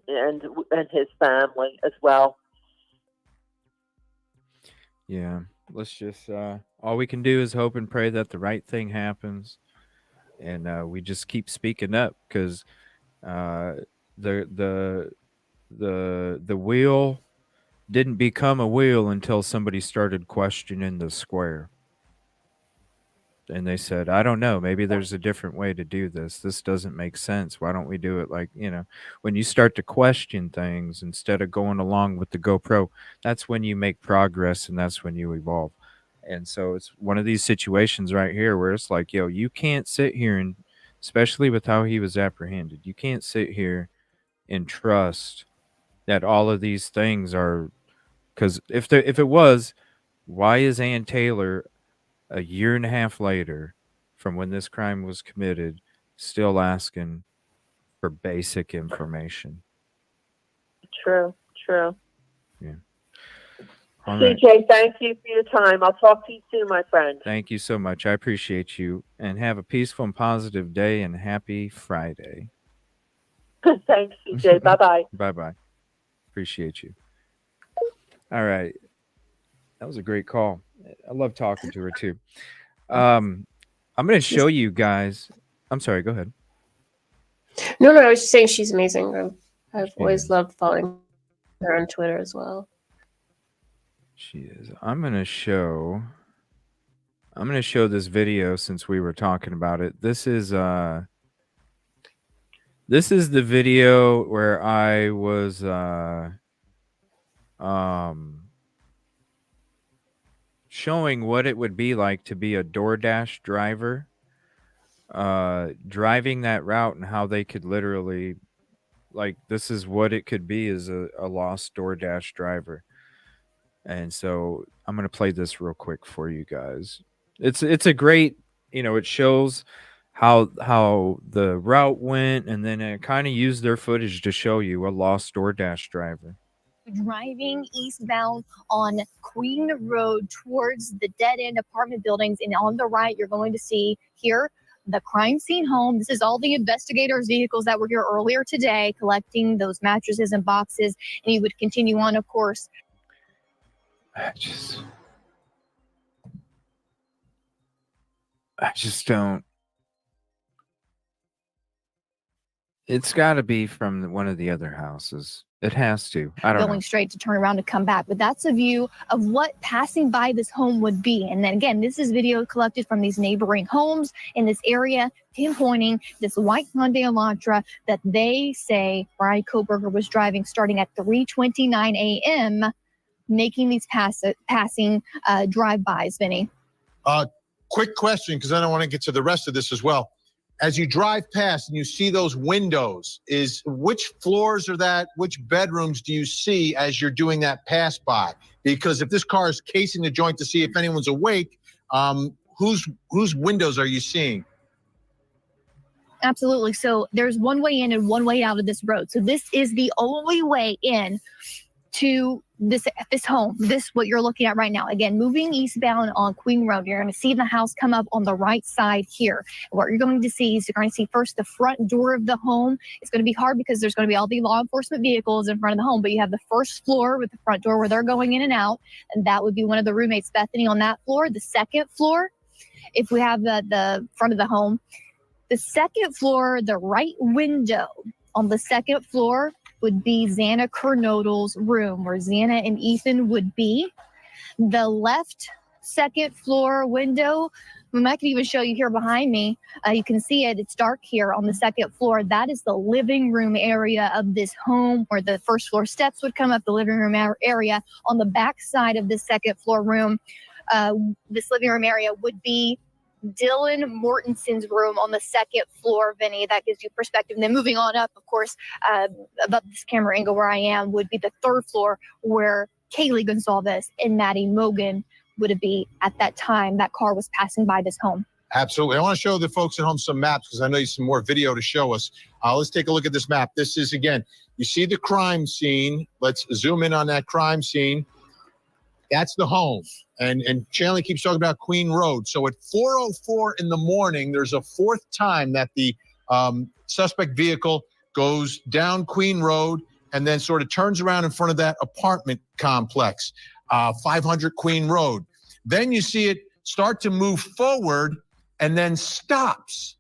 and his family as well. Yeah, let's just all we can do is hope and pray that the right thing happens, and we just keep speaking up because the the wheel didn't become a wheel until somebody started questioning the square. And they said, I don't know, maybe there's a different way to do this. This doesn't make sense. Why don't we do it like, when you start to question things instead of going along with the GoPro, that's when you make progress and that's when you evolve. And so it's one of these situations right here where it's like, yo, you can't sit here and, especially with how he was apprehended, you can't sit here and trust that all of these things are, because if it was, why is Ann Taylor a year and a half later from when this crime was committed still asking for basic information? True. Yeah. All right. CJ, thank you for your time. I'll talk to you soon, my friend. Thank you so much. I appreciate you. And have a peaceful and positive day and happy Friday. Thanks, CJ. Bye-bye. Bye-bye. Appreciate you. All right. That was a great call. I love talking to her too. I'm going to show you guys. I'm sorry. Go ahead. No, I was just saying she's amazing. I've She always is. loved following her on Twitter as well. She is. I'm going to show this video since we were talking about it. This is the video where I was showing what it would be like to be a DoorDash driver, driving that route, and how they could literally, like, this is what it could be as a lost DoorDash driver. And so I'm going to play this real quick for you guys. It's a great, it shows how the route went, and then it kind of used their footage to show you a lost DoorDash driver. Driving eastbound on Queen Road towards the dead-end apartment buildings, and on the right you're going to see here the crime scene home. This is all the investigators' vehicles that were here earlier today collecting those mattresses and boxes, and he would continue on, of course. I just don't. It's got to be from one of the other houses. It has to. I don't know. Going straight to turn around and come back. But that's a view of what passing by this home would be. And then again, this is video collected from these neighboring homes in this area, pinpointing this white Hyundai Elantra that they say Brian Koberger was driving starting at 3:29 a.m., making these passing drive-bys, Vinny. Quick question, because then I want to get to the rest of this as well. As you drive past and you see those windows, which floors are that? Which bedrooms do you see as you're doing that pass by? Because if this car is casing the joint to see if anyone's awake, whose windows are you seeing? Absolutely. So there's one way in and one way out of this road. So this is the only way in to this home, what you're looking at right now. Again, moving eastbound on Queen Road, you're going to see the house come up on the right side here. What you're going to see is you're going to see first the front door of the home. It's going to be hard because there's going to be all the law enforcement vehicles in front of the home, but you have the first floor with the front door where they're going in and out, and that would be one of the roommates, Bethany, on that floor. The second floor, if we have the front of the home, the second floor, the right window on the second floor would be Xana Kernodle's room, where Xana and Ethan would be. The left second floor window, I could even show you here behind me. You can see it. It's dark here on the second floor. That is the living room area of this home, where the first floor steps would come up, the living room area. On the back side of this second floor room, this living room area would be Dylan Mortenson's room on the second floor, Vinny. That gives you perspective. And then moving on up, of course, above this camera angle where I am would be the third floor, where Kaylee Gonzalez and Maddie Mogan would be at that time that car was passing by this home. Absolutely. I want to show the folks at home some maps because I know you some more video to show us. Let's take a look at this map. This is, again, you see the crime scene. Let's zoom in on that crime scene. That's the home. And Chandler keeps talking about Queen Road. So at 4:04 in the morning, there's a fourth time that the suspect vehicle goes down Queen Road and then sort of turns around in front of that apartment complex, 500 Queen Road. Then you see it start to move forward and then stops.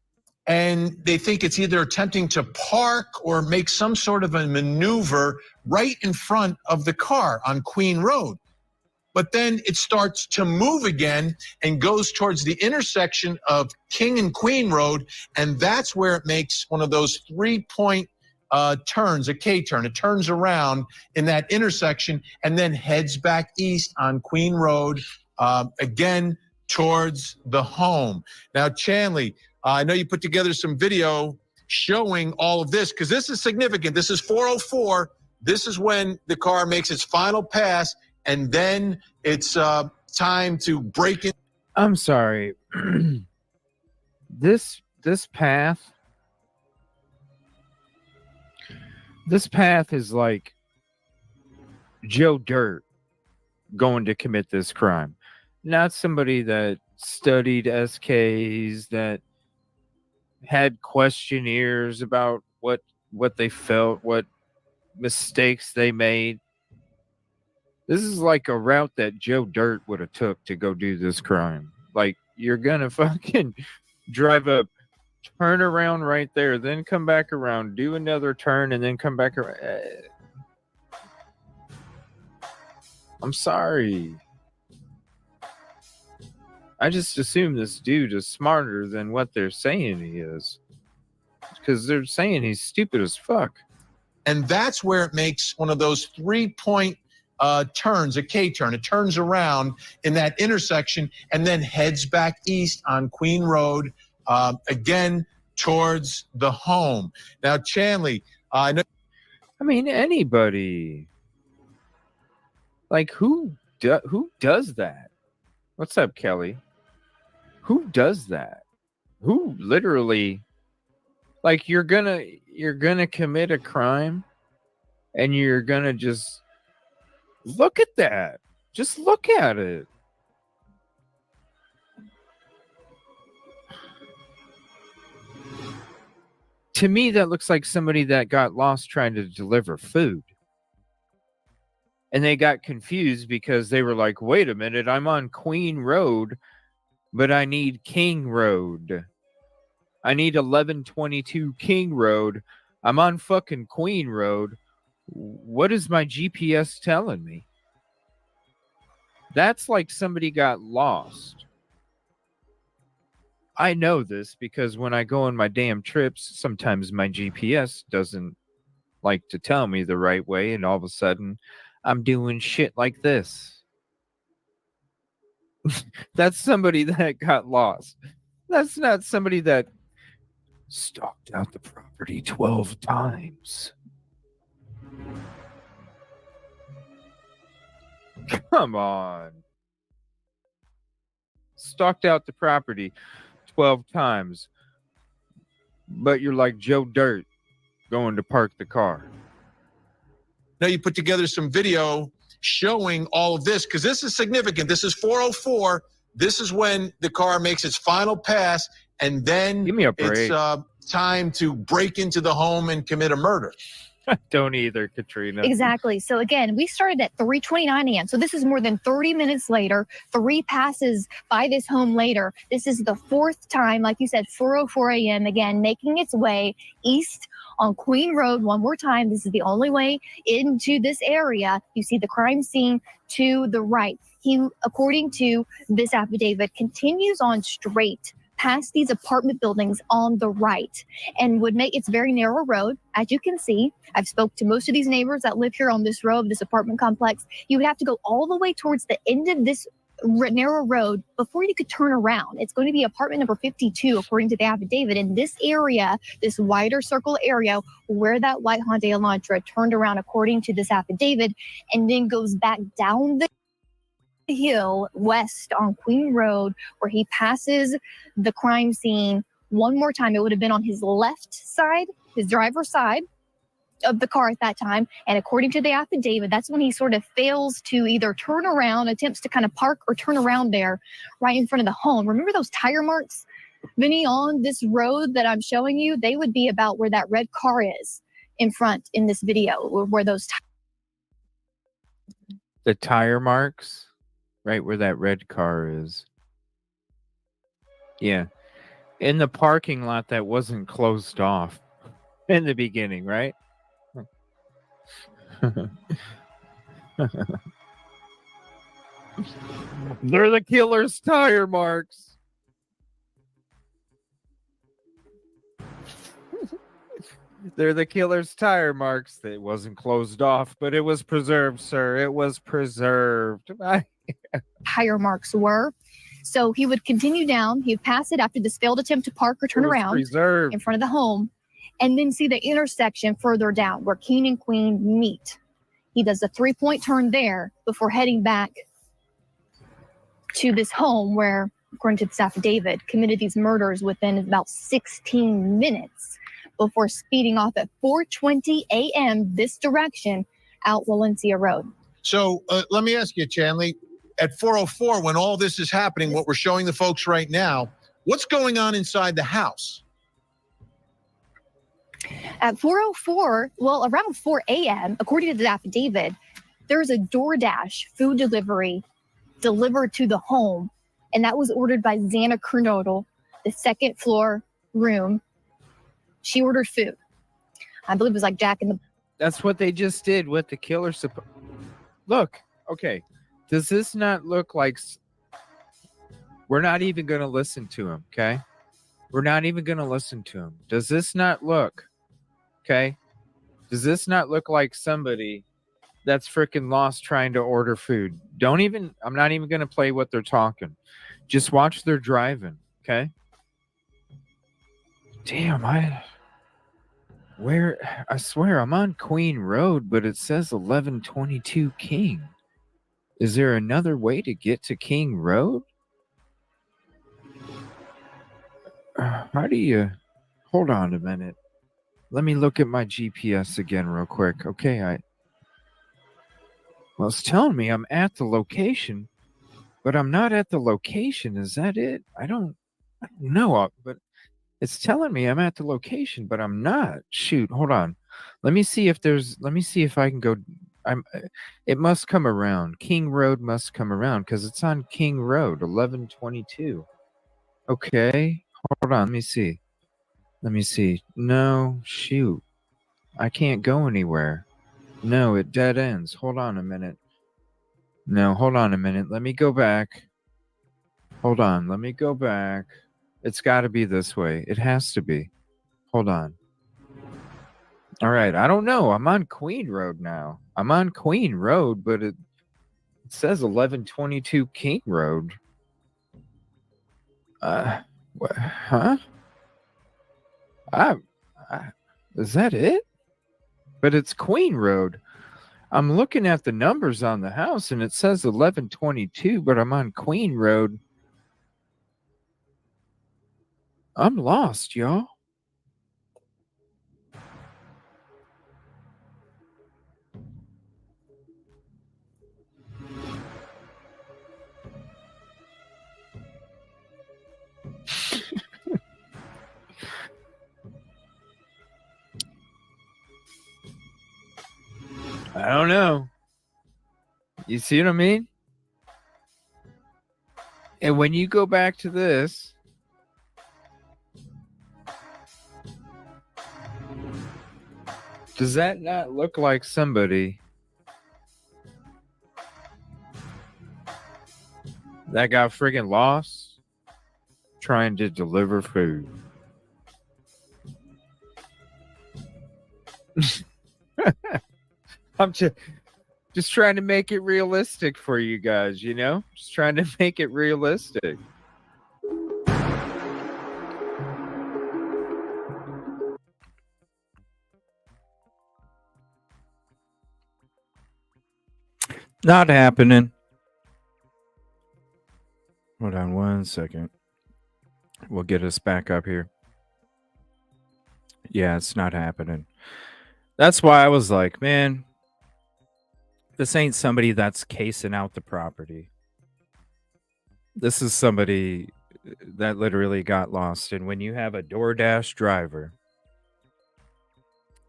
And they think it's either attempting to park or make some sort of a maneuver right in front of the car on Queen Road. But then it starts to move again and goes towards the intersection of King and Queen Road, and that's where it makes one of those 3-point turns, a K-turn. It turns around in that intersection and then heads back east on Queen Road, again towards the home. Now, Chanley, I know you put together some video showing all of this because this is significant. This is 4:04. This is when the car makes its final pass, and then it's time to break it. I'm sorry. This path is like Joe Dirt. going to commit this crime. Not somebody that studied SKs, that had questionnaires about what they felt, what mistakes they made. This is like a route that Joe Dirt would have took to go do this crime. Like, you're gonna fucking drive up, turn around right there, then come back around, do another turn, and then come back around. I'm sorry. I just assume this dude is smarter than what they're saying he is. Because they're saying he's stupid as fuck. And that's where it makes one of those 3-point turns, a K-turn. It turns around in that intersection and then heads back east on Queen Road, again towards the home. Now, Chanley, I know. I mean, anybody. Like, who does that? What's up, Kelly? Who does that? Who literally, like, you're gonna commit a crime and you're gonna just look at that. Just look at it. To me, that looks like somebody that got lost trying to deliver food. And they got confused because they were like, wait a minute, I'm on Queen Road, but I need King Road. I need 1122 King Road. I'm on fucking Queen Road. What is my GPS telling me? That's like somebody got lost. I know this because when I go on my damn trips, sometimes my GPS doesn't like to tell me the right way, and all of a sudden I'm doing shit like this. That's somebody that got lost. That's not somebody that stalked out the property 12 times. Come on. Stalked out the property 12 times. But you're like Joe Dirt going to park the car. Now you put together some video showing all of this because this is significant. This is 404. This is when the car makes its final pass, and then give me a break. It's time to break into the home and commit a murder. Don't either, Katrina. Exactly. So again, we started at 3:29 a.m. So this is more than 30 minutes later, 3 passes by this home later. This is the fourth time, like you said, 4:04 a.m. again, making its way east on Queen Road one more time. This is the only way into this area. You see the crime scene to the right. He, according to this affidavit, continues on straight past these apartment buildings on the right and would make it's very narrow road. As you can see, I've spoke to most of these neighbors that live here on this road, this apartment complex. You would have to go all the way towards the end of this narrow road before you could turn around. It's going to be apartment number 52, according to the affidavit. In this area, this wider circle area where that white Hyundai Elantra turned around, according to this affidavit, and then goes back down the hill west on Queen Road, where he passes the crime scene one more time. It would have been on his left side, his driver's side of the car at that time. And according to the affidavit, that's when he sort of fails to either turn around, attempts to kind of park or turn around there right in front of the home. Remember those tire marks, Vinny, on this road that I'm showing you? They would be about where that red car is in front in this video, where those the tire marks, right where that red car is. Yeah. In the parking lot that wasn't closed off in the beginning, right? They're the killer's tire marks. They're the killer's tire marks. It wasn't closed off, but it was preserved, sir. It was preserved. tire marks were. So he would continue down. He would pass it after this failed attempt to park or turn around preserved in front of the home, and then see the intersection further down where King and Queen meet. He does a 3-point turn there before heading back to this home where, according to this affidavit, committed these murders within about 16 minutes before speeding off at 4:20 a.m. this direction out Valencia Road. So let me ask you, Chanley, at 404, when all this is happening, what we're showing the folks right now, what's going on inside the house? At 4:04, well, around 4 a.m., according to the affidavit, there was a DoorDash food delivery delivered to the home, and that was ordered by Xana Kernodle, the second floor room. She ordered food. I believe it was like Jack in the... That's what they just did with the killer. Look, okay. Does this not look like... We're not even going to listen to him, okay? We're not even going to listen to him. Does this not look, okay? Does this not look like somebody that's freaking lost trying to order food? I'm not even going to play what they're talking. Just watch their driving, okay? Damn, I swear I'm on Queen Road, but it says 1122 King. Is there another way to get to King Road? How do you... Hold on a minute. Let me look at my GPS again real quick. Okay, well, it's telling me I'm at the location, but I'm not at the location. Is that it? I don't know, but it's telling me I'm at the location, but I'm not. Shoot, hold on. Let me see if I can go. It must come around. King Road must come around because it's on King Road, 1122. Okay, hold on. Let me see. No, shoot. I can't go anywhere. No, it dead ends. Hold on a minute. No, hold on a minute. Let me go back. Hold on. Let me go back. It's got to be this way. It has to be. Hold on. All right. I don't know. I'm on Queen Road now. I'm on Queen Road, but it says 1122 King Road. What? Huh? Is that it? But it's Queen Road. I'm looking at the numbers on the house and it says 1122, but I'm on Queen Road. I'm lost, y'all. I don't know. You see what I mean? And when you go back to this, does that not look like somebody that got friggin' lost trying to deliver food? I'm just trying to make it realistic for you guys, you know? Just trying to make it realistic. Not happening. Hold on 1 second. We'll get us back up here. Yeah, it's not happening. That's why I was like, man, this ain't somebody that's casing out the property. This is somebody that literally got lost. And when you have a DoorDash driver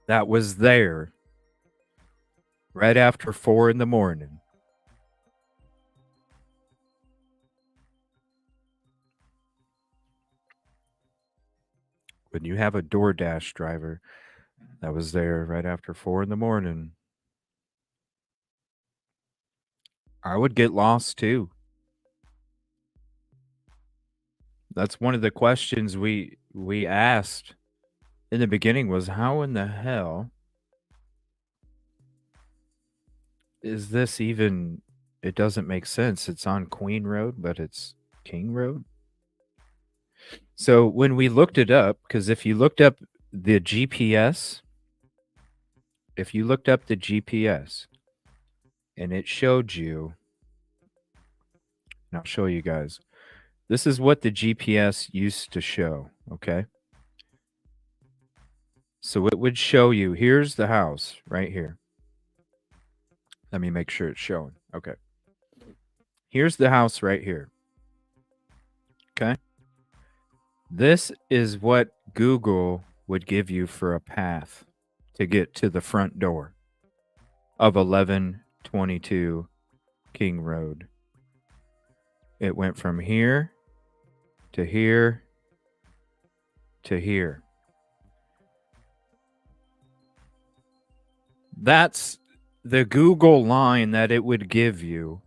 that was there right after 4 a.m, when you have a DoorDash driver that was there right after 4 a.m, I would get lost too. That's one of the questions we asked in the beginning was, how in the hell is this even... It doesn't make sense. It's on Queen Road, but it's King Road. So when we looked it up, because if you looked up the GPS, and it showed you, and I'll show you guys, this is what the GPS used to show, okay? So it would show you, here's the house right here. Let me make sure it's showing. Okay. Here's the house right here. Okay. This is what Google would give you for a path to get to the front door of 1122 King Road. It went from here to here to here. That's the Google line that it would give you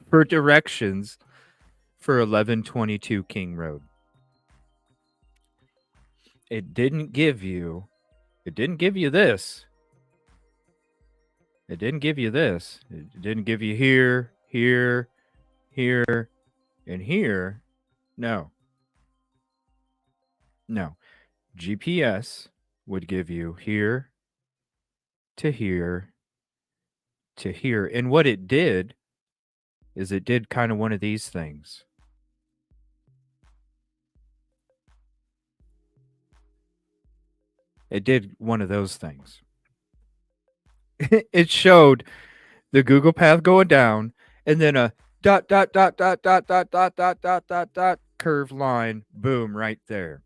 for directions for 1122 King Road. It didn't give you this. It didn't give you this. It didn't give you here, here, here, and here. No. No. GPS would give you here to here to here. And what it did is it did kind of one of these things. It did one of those things. It showed the Google path going down and then a dot, dot, dot, dot, dot, dot, dot, dot, dot, dot, dot, curved line. Boom, right there.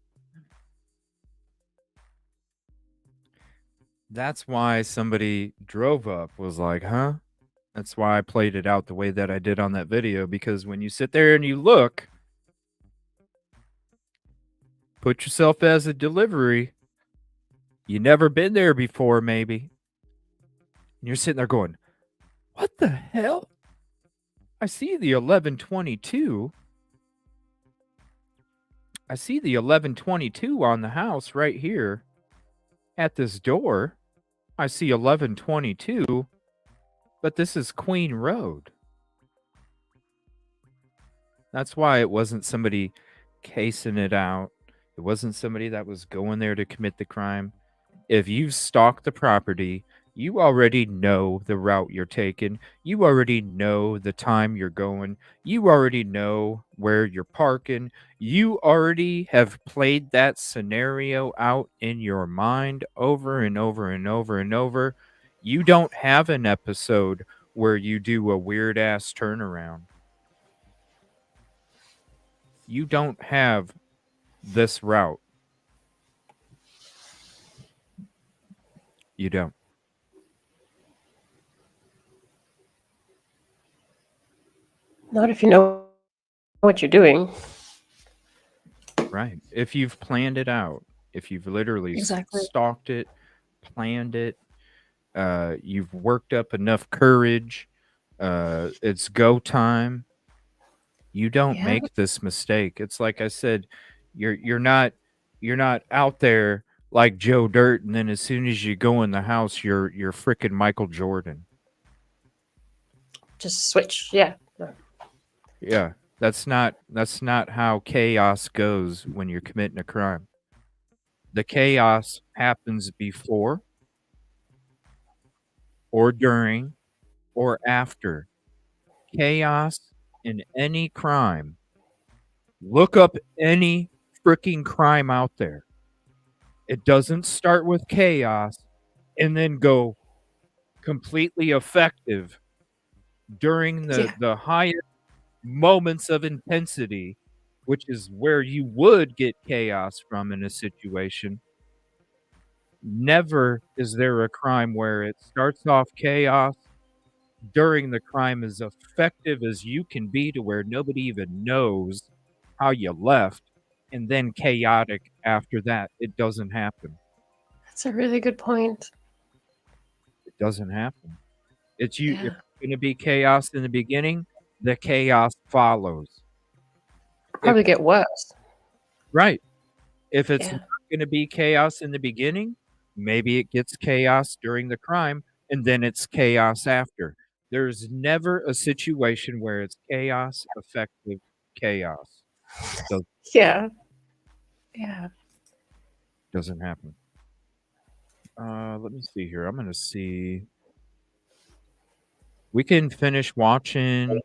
That's why somebody drove up, was like, huh? That's why I played it out the way that I did on that video, because when you sit there and you look, put yourself as a delivery, you never been there before, maybe. And you're sitting there going, what the hell? I see the 1122. I see the 1122 on the house right here at this door. I see 1122, but this is Queen Road. That's why it wasn't somebody casing it out. It wasn't somebody that was going there to commit the crime. If you've stalked the property, you already know the route you're taking. You already know the time you're going. You already know where you're parking. You already have played that scenario out in your mind over and over and over and over. You don't have an episode where you do a weird ass turnaround. You don't have this route. You don't. Not if you know what you're doing. Right. If you've planned it out, if you've literally Exactly. stalked it, planned it, you've worked up enough courage, it's go time. You don't Yeah. make this mistake. It's like I said, you're not out there like Joe Dirt, and then as soon as you go in the house, you're freaking Michael Jordan. Just switch. Yeah. Yeah. That's not how chaos goes when you're committing a crime. The chaos happens before or during or after. Chaos in any crime. Look up any freaking crime out there. It doesn't start with chaos and then go completely effective during the highest moments of intensity, which is where you would get chaos from in a situation. Never is there a crime where it starts off chaos, during the crime is effective as you can be to where nobody even knows how you left, and then chaotic after that. It doesn't happen. That's a really good point. It doesn't happen. It's you. If it's going to be chaos in the beginning, the chaos follows. Probably get worse. Right. If it's not going to be chaos in the beginning, maybe it gets chaos during the crime, and then it's chaos after. There's never a situation where it's chaos, effective chaos. Yeah. Yeah. Doesn't happen. Let me see here. I'm going to see. We can finish watching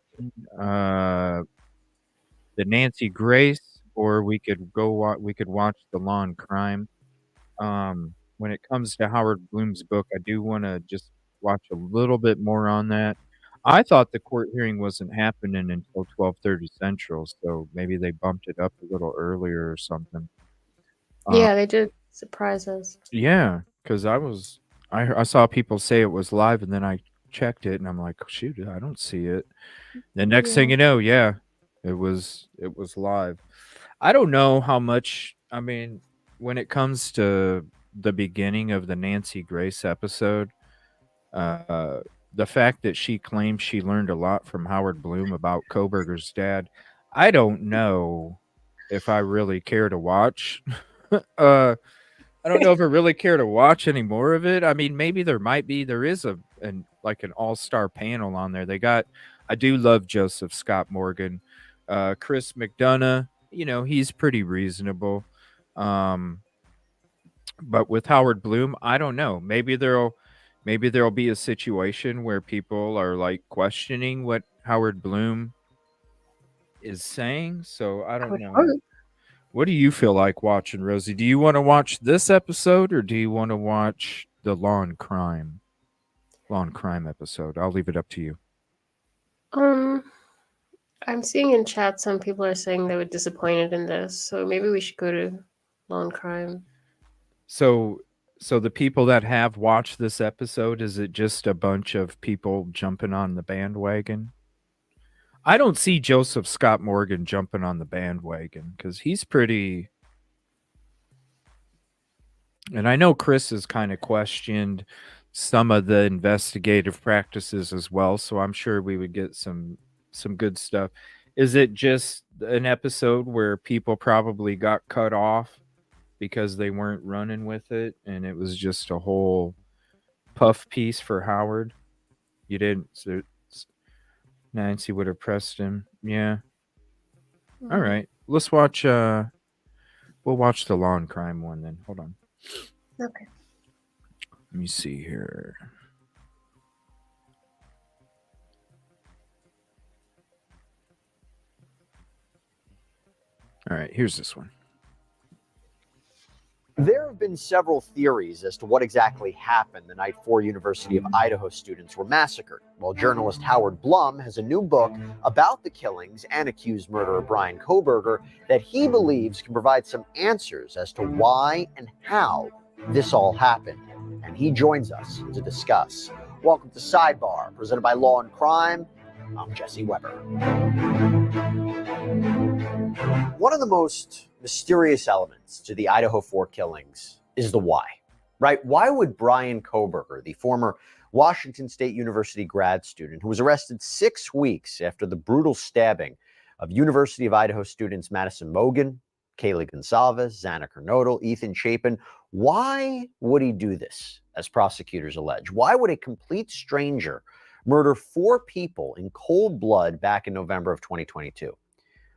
the Nancy Grace, or we could go. We could watch the Law and Crime. When it comes to Howard Bloom's book, I do want to just watch a little bit more on that. I thought the court hearing wasn't happening until 12:30 Central, so maybe they bumped it up a little earlier or something. Yeah, they did surprise us. Yeah, because I saw people say it was live, and then I checked it, and I'm like, shoot, I don't see it. The next thing you know, yeah, it was live. I don't know how much. I mean, when it comes to the beginning of the Nancy Grace episode, uh, the fact that she claims she learned a lot from Howard Bloom about Koberger's dad, I don't know if I really care to watch. I don't know if I really care to watch any more of it. I mean, maybe there is an all-star panel on there. I do love Joseph Scott Morgan. Chris McDonough, he's pretty reasonable. But with Howard Bloom, I don't know. Maybe there'll be a situation where people are like questioning what Howard Bloom is saying. So I don't know. What do you feel like watching, Rosie? Do you want to watch this episode or do you want to watch the Law and Crime episode? I'll leave it up to you. I'm seeing in chat some people are saying they were disappointed in this, so maybe we should go to Law and Crime. So the people that have watched this episode, is it just a bunch of people jumping on the bandwagon? I don't see Joseph Scott Morgan jumping on the bandwagon because he's pretty. And I know Chris has kind of questioned some of the investigative practices as well, so I'm sure we would get some good stuff. Is it just an episode where people probably got cut off because they weren't running with it, and it was just a whole puff piece for Howard? You didn't. So Nancy would have pressed him. Yeah. All right. Let's watch. We'll watch the Law and Crime one then. Hold on. Okay. Let me see here. All right. Here's this one. There have been several theories as to what exactly happened the night 4 University of Idaho students were massacred, while journalist Howard Blum has a new book about the killings and accused murderer Brian Koberger that he believes can provide some answers as to why and how this all happened. And he joins us to discuss. Welcome to Sidebar, presented by Law and Crime. I'm Jesse Weber. One of the most mysterious elements to the Idaho4 killings is the why, right? Why would Brian Koberger, the former Washington State University grad student who was arrested 6 weeks after the brutal stabbing of University of Idaho students Madison Mogen, Kaylee Gonsalves, Xana Kernodle, Ethan Chapin, why would he do this, as prosecutors allege? Why would a complete stranger murder 4 people in cold blood back in November of 2022?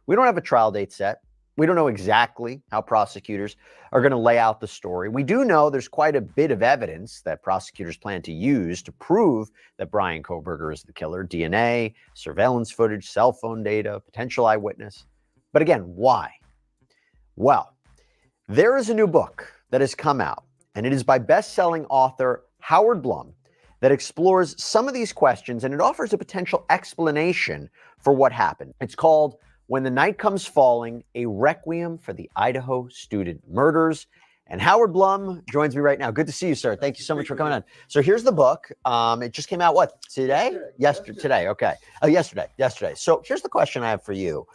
We don't have a trial date set. We don't know exactly how prosecutors are going to lay out the story. We do know there's quite a bit of evidence that prosecutors plan to use to prove that Brian Koberger is the killer. DNA, surveillance footage, cell phone data, potential eyewitness. But again, why? Well, there is a new book that has come out, and it is by best-selling author Howard Blum, that explores some of these questions, and it offers a potential explanation for what happened. It's called When the Night Comes Falling, a Requiem for the Idaho Student Murders. And Howard Blum joins me right now. Good to see you, sir. Thank you so much for coming on. So here's the book. It just came out, what, today? Yesterday. Today, okay. Oh, yesterday. So here's the question I have for you.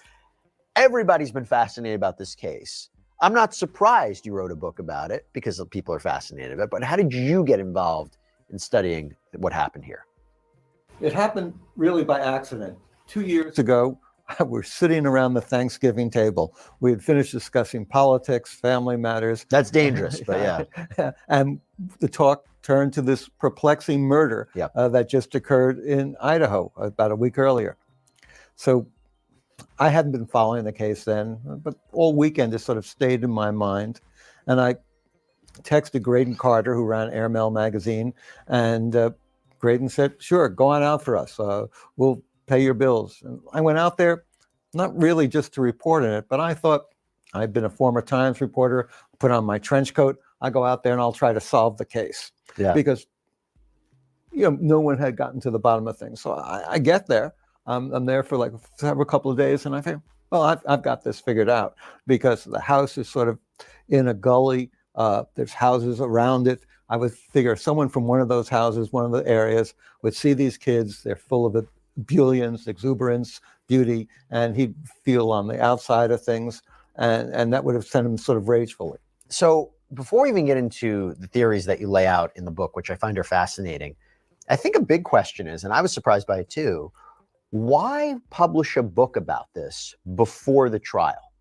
Everybody's been fascinated about this case. I'm not surprised you wrote a book about it because people are fascinated about it, but how did you get involved in studying what happened here? It happened really by accident. 2 years ago, we're sitting around the Thanksgiving table. We had finished discussing politics, family matters. That's dangerous, but yeah. And the talk turned to this perplexing murder that just occurred in Idaho about a week earlier. So I hadn't been following the case then, but all weekend it sort of stayed in my mind. And I texted Graydon Carter, who ran Airmail magazine, and Graydon said, sure, go on out for us. We'll pay your bills. And I went out there, not really just to report on it, but I thought, I've been a former Times reporter, put on my trench coat, I go out there and I'll try to solve the case. Yeah. Because no one had gotten to the bottom of things. So I get there. I'm there for like a couple of days, and I think, well, I've got this figured out, because the house is sort of in a gully. There's houses around it. I would figure someone from one of those houses, one of the areas, would see these kids. They're full of ebullience, exuberance, beauty, and he'd feel on the outside of things, and that would have sent him sort of ragefully. So before we even get into the theories that you lay out in the book, which I find are fascinating, I think a big question is, and I was surprised by it too, why publish a book about this before the trial?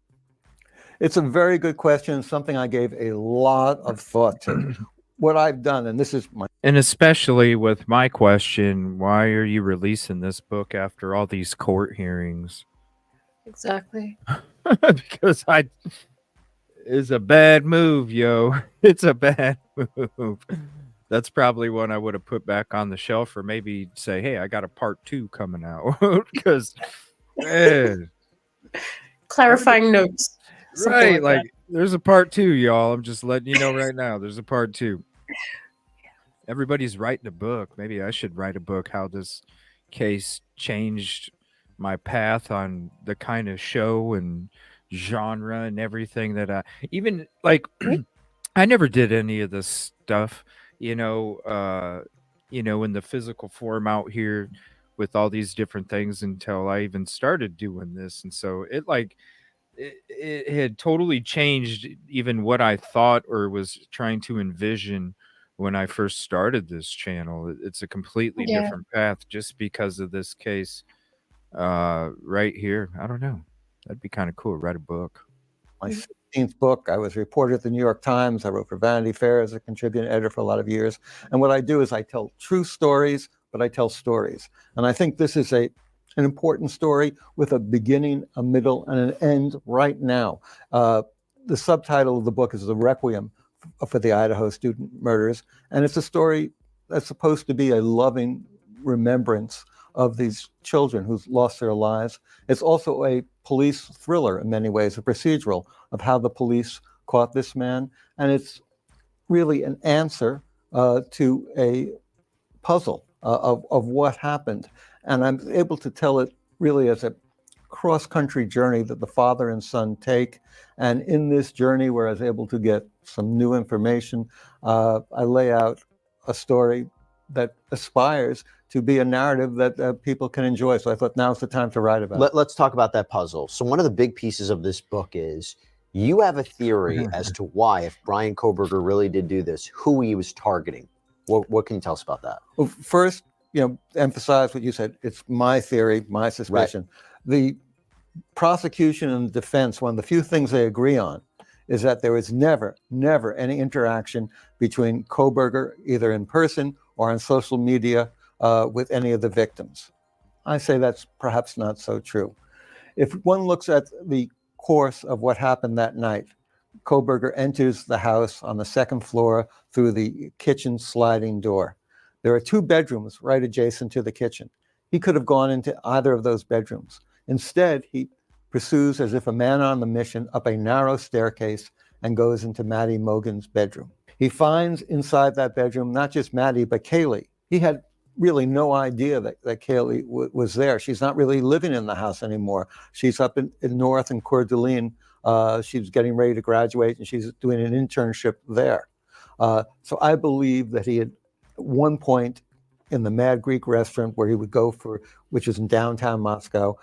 It's a very good question, something I gave a lot of thought to. What I've done, and this is my... And especially with my question, why are you releasing this book after all these court hearings? Exactly. Because it's a bad move, yo. It's a bad move. That's probably one I would have put back on the shelf, or maybe say, hey, I got a part 2 coming out. Because, man. Clarifying notes. Right, like there's a part 2, y'all. I'm just letting you know right now. There's a part 2. Everybody's writing a book. Maybe I should write a book how this case changed my path on the kind of show and genre and everything that I even like. I never did any of this stuff, in the physical form out here with all these different things until I even started doing this. And so it had totally changed even what I thought or was trying to envision when I first started this channel. It's a completely different path just because of this case right here. I don't know. That'd be kind of cool. Write a book. My 15th book. I was a reporter at the New York Times. I wrote for Vanity Fair as a contributing editor for a lot of years. And what I do is I tell true stories, but I tell stories. And I think this is an important story with a beginning, a middle, and an end right now. The subtitle of the book is The Requiem for the Idaho Student Murders. And it's a story that's supposed to be a loving remembrance of these children who've lost their lives. It's also a police thriller in many ways, a procedural of how the police caught this man. And it's really an answer to a puzzle of what happened. And I'm able to tell it really as a cross-country journey that the father and son take. And in this journey where I was able to get some new information, I lay out a story that aspires to be a narrative that people can enjoy. So I thought now's the time to write about it. Let's talk about that puzzle. So one of the big pieces of this book is you have a theory as to why, if Bryan Kohberger really did do this, who he was targeting. What can you tell us about that? Well, first, emphasize what you said. It's my theory, my suspicion. Right. The prosecution and defense, one of the few things they agree on is that there was never any interaction between Kohberger, either in person or on social media, with any of the victims. I say that's perhaps not so true. If one looks at the course of what happened that night, Kohberger enters the house on the second floor through the kitchen sliding door. There are 2 bedrooms right adjacent to the kitchen. He could have gone into either of those bedrooms. Instead, he pursues as if a man on the mission up a narrow staircase and goes into Maddie Mogen's bedroom. He finds inside that bedroom not just Maddie, but Kaylee. He had really no idea that Kaylee was there. She's not really living in the house anymore. She's up in north in Coeur d'Alene. She's getting ready to graduate, and she's doing an internship there. So I believe that he had, at one point in the Mad Greek restaurant where he would go for, which is in downtown Moscow,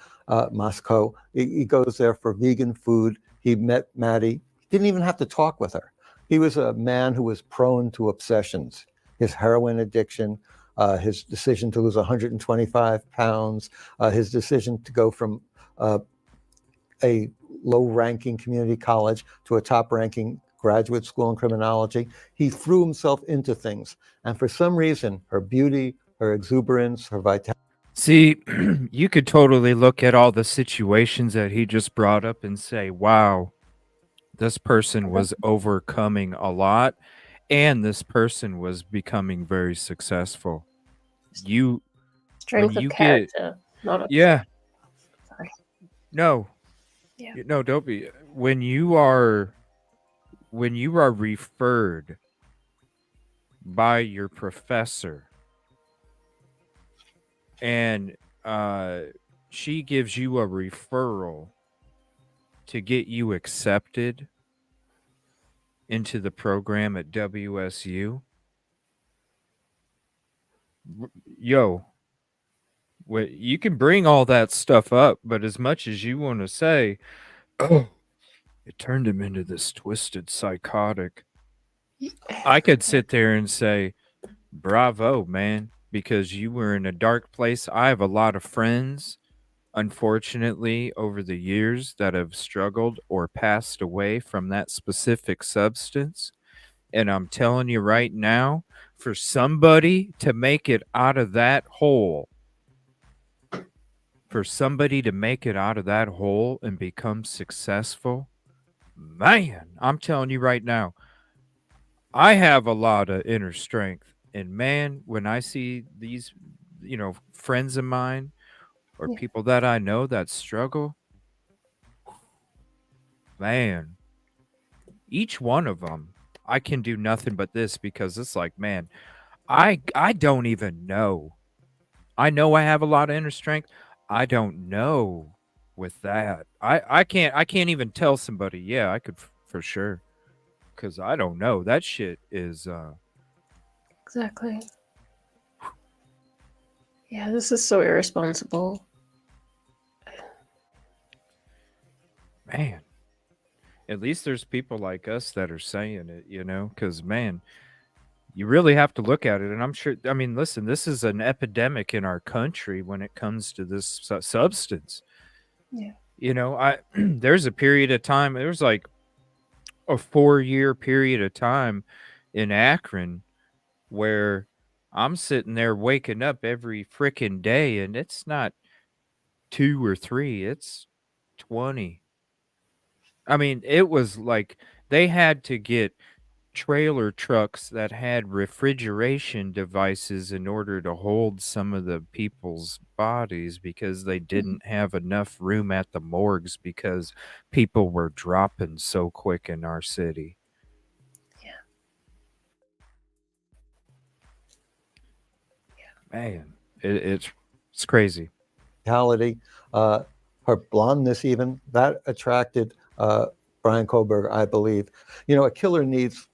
he goes there for vegan food. He met Maddie. He didn't even have to talk with her. He was a man who was prone to obsessions, his heroin addiction, his decision to lose 125 pounds, his decision to go from a low-ranking community college to a top-ranking graduate school in criminology. He threw himself into things. And for some reason, her beauty, her exuberance, her vitality. See, you could totally look at all the situations that he just brought up and say, wow, this person was overcoming a lot, and this person was becoming very successful. Strength of character, not yeah. Sorry. No. Yeah. No, don't be. When you are referred by your professor and she gives you a referral to get you accepted into the program at WSU. Yo, you can bring all that stuff up, but as much as you want to say, oh, it turned him into this twisted psychotic, I could sit there and say, bravo, man, because you were in a dark place. I have a lot of friends, unfortunately, over the years that have struggled or passed away from that specific substance. And I'm telling you right now, for somebody to make it out of that hole, and become successful, man, I'm telling you right now, I have a lot of inner strength. And man, when I see these, friends of mine or Yeah. people that I know that struggle, man, each one of them, I can do nothing but this, because it's like, man, I don't even know. I know I have a lot of inner strength. I don't know with that. I can't even tell somebody, yeah, I could for sure, cuz I don't know. That shit is Exactly. Yeah, this is so irresponsible. man. At least there's people like us that are saying it, cuz man, you really have to look at it. And I'm sure, I mean, listen, this is an epidemic in our country when it comes to this substance. Yeah. There's a period of time, there was like a 4-year period of time in Akron where I'm sitting there waking up every freaking day, and it's not 2 or 3, it's 20. I mean, it was like they had to get trailer trucks that had refrigeration devices in order to hold some of the people's bodies, because they didn't have enough room at the morgues because people were dropping so quick in our city. Man, it's crazy. Her blondness, even that attracted Brian Koberger, I believe. A killer needs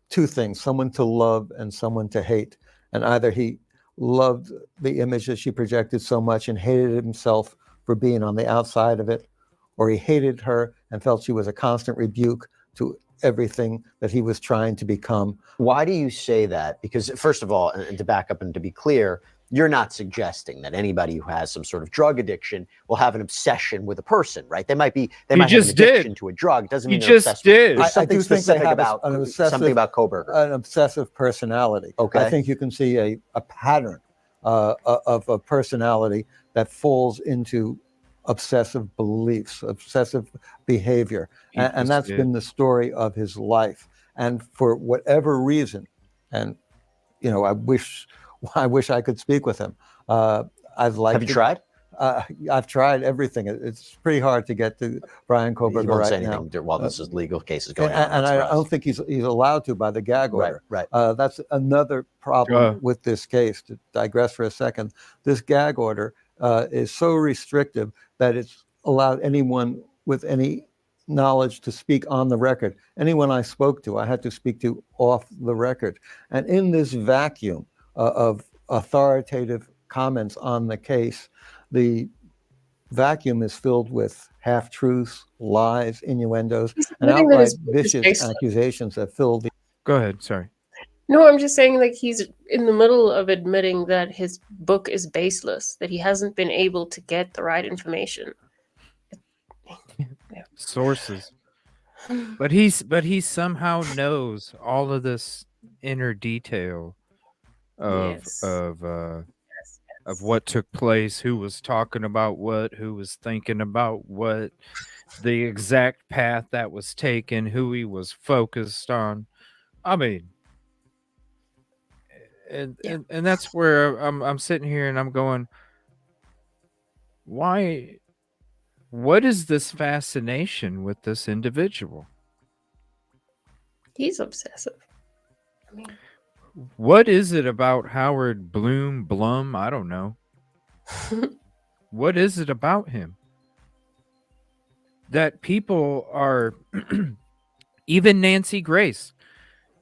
two things: someone to love and someone to hate. And either he loved the image that she projected so much and hated himself for being on the outside of it, or he hated her and felt she was a constant rebuke to everything that he was trying to become. Why do you say that? Because first of all, and to back up and to be clear, you're not suggesting that anybody who has some sort of drug addiction will have an obsession with a person, right? They might have an addiction to a drug. Doesn't mean they're obsessed. There's something specific about something about Koberger. An obsessive personality. Okay. I think you can see a pattern of a personality that falls into obsessive beliefs, obsessive behavior. And that's been the story of his life. And for whatever reason, and I wish I could speak with him. Have you tried? I've tried everything. It's pretty hard to get to Brian Koberger He won't right say now. anything while this is legal case is going on. And I don't think he's allowed to by the gag order. Right. That's another problem with this case. To digress for a second, this gag order is so restrictive that it's allowed anyone with any knowledge to speak on the record. Anyone I spoke to, I had to speak to off the record. And in this vacuum of authoritative comments on the case, the vacuum is filled with half-truths, lies, innuendos, and outright vicious accusations that fill the... Go ahead, sorry. No, I'm just saying, like, he's in the middle of admitting that his book is baseless, that he hasn't been able to get the right information. Sources. But he somehow knows all of this inner detail of what took place, who was talking about what, who was thinking about what, the exact path that was taken, who he was focused on. I mean, and that's where I'm sitting here and I'm going, why? What is this fascination with this individual? He's obsessive. What is it about Howard Blum? I don't know. What is it about him that people are even Nancy Grace?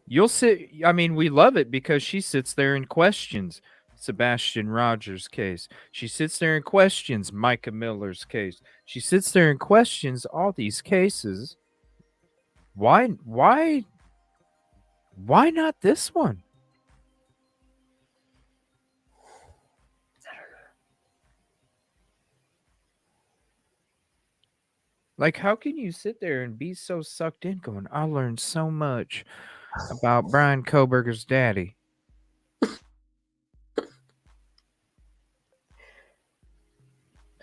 You'll sit, I mean, we love it because she sits there and questions Sebastian Rogers' case. She sits there and questions Micah Miller's case. She sits there and questions all these cases. Why not this one? Like, how can you sit there and be so sucked in going, I learned so much about Brian Koberger's daddy?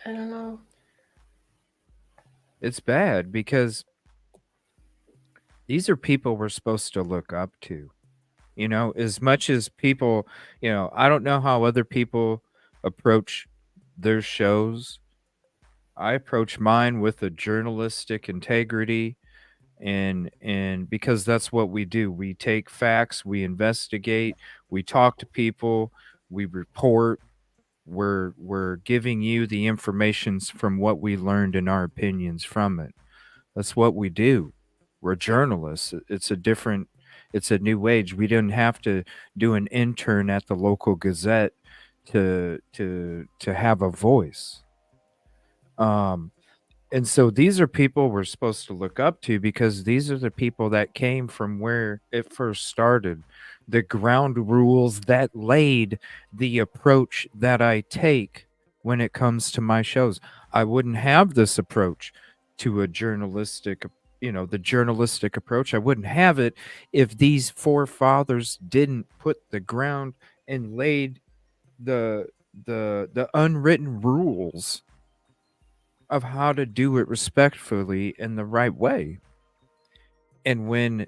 I don't know. It's bad because these are people we're supposed to look up to. You know, as much as people, you know, I don't know how other people approach their shows. I approach mine with a journalistic integrity and because that's what we do. We take facts, we investigate, we talk to people, we report, we're giving you the informations from what we learned and our opinions from it. That's what we do. We're journalists. It's a new age. We didn't have to do an intern at the local Gazette to have a voice. And so these are people we're supposed to look up to because these are the people that came from where it first started, the ground rules that laid the approach that I take when it comes to my shows. I wouldn't have this approach to a journalistic, you know, the journalistic approach. I wouldn't have it if these forefathers didn't put the ground and laid the unwritten rules of how to do it respectfully in the right way. And when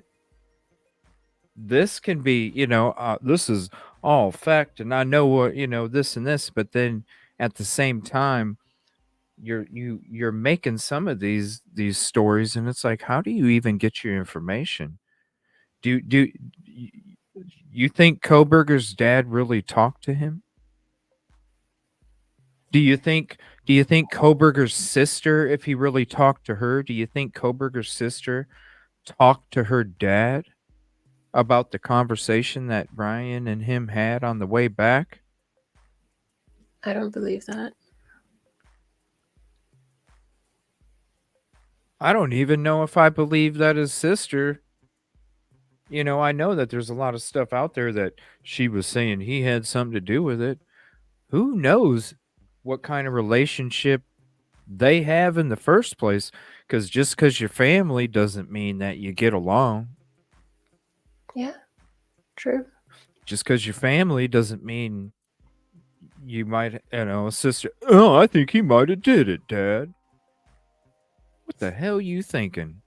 this can be, you know, this is all fact and I know what, you know, this and this, but then at the same time you're making some of these stories and it's like, how do you even get your information? Do you think Koberger's dad really talked to him? Do you think Koberger's sister, if he really talked to her, do you think Koberger's sister talked to her dad about the conversation that Brian and him had on the way back? I don't believe that. I don't even know if I believe that his sister, you know, I know that there's a lot of stuff out there that she was saying he had something to do with it. Who knows what kind of relationship they have in the first place? Because just because you're family doesn't mean that you get along. Yeah, true. Just because you're family doesn't mean you might, you know, a sister. Oh, I think he might have did it, Dad. What the hell you thinking?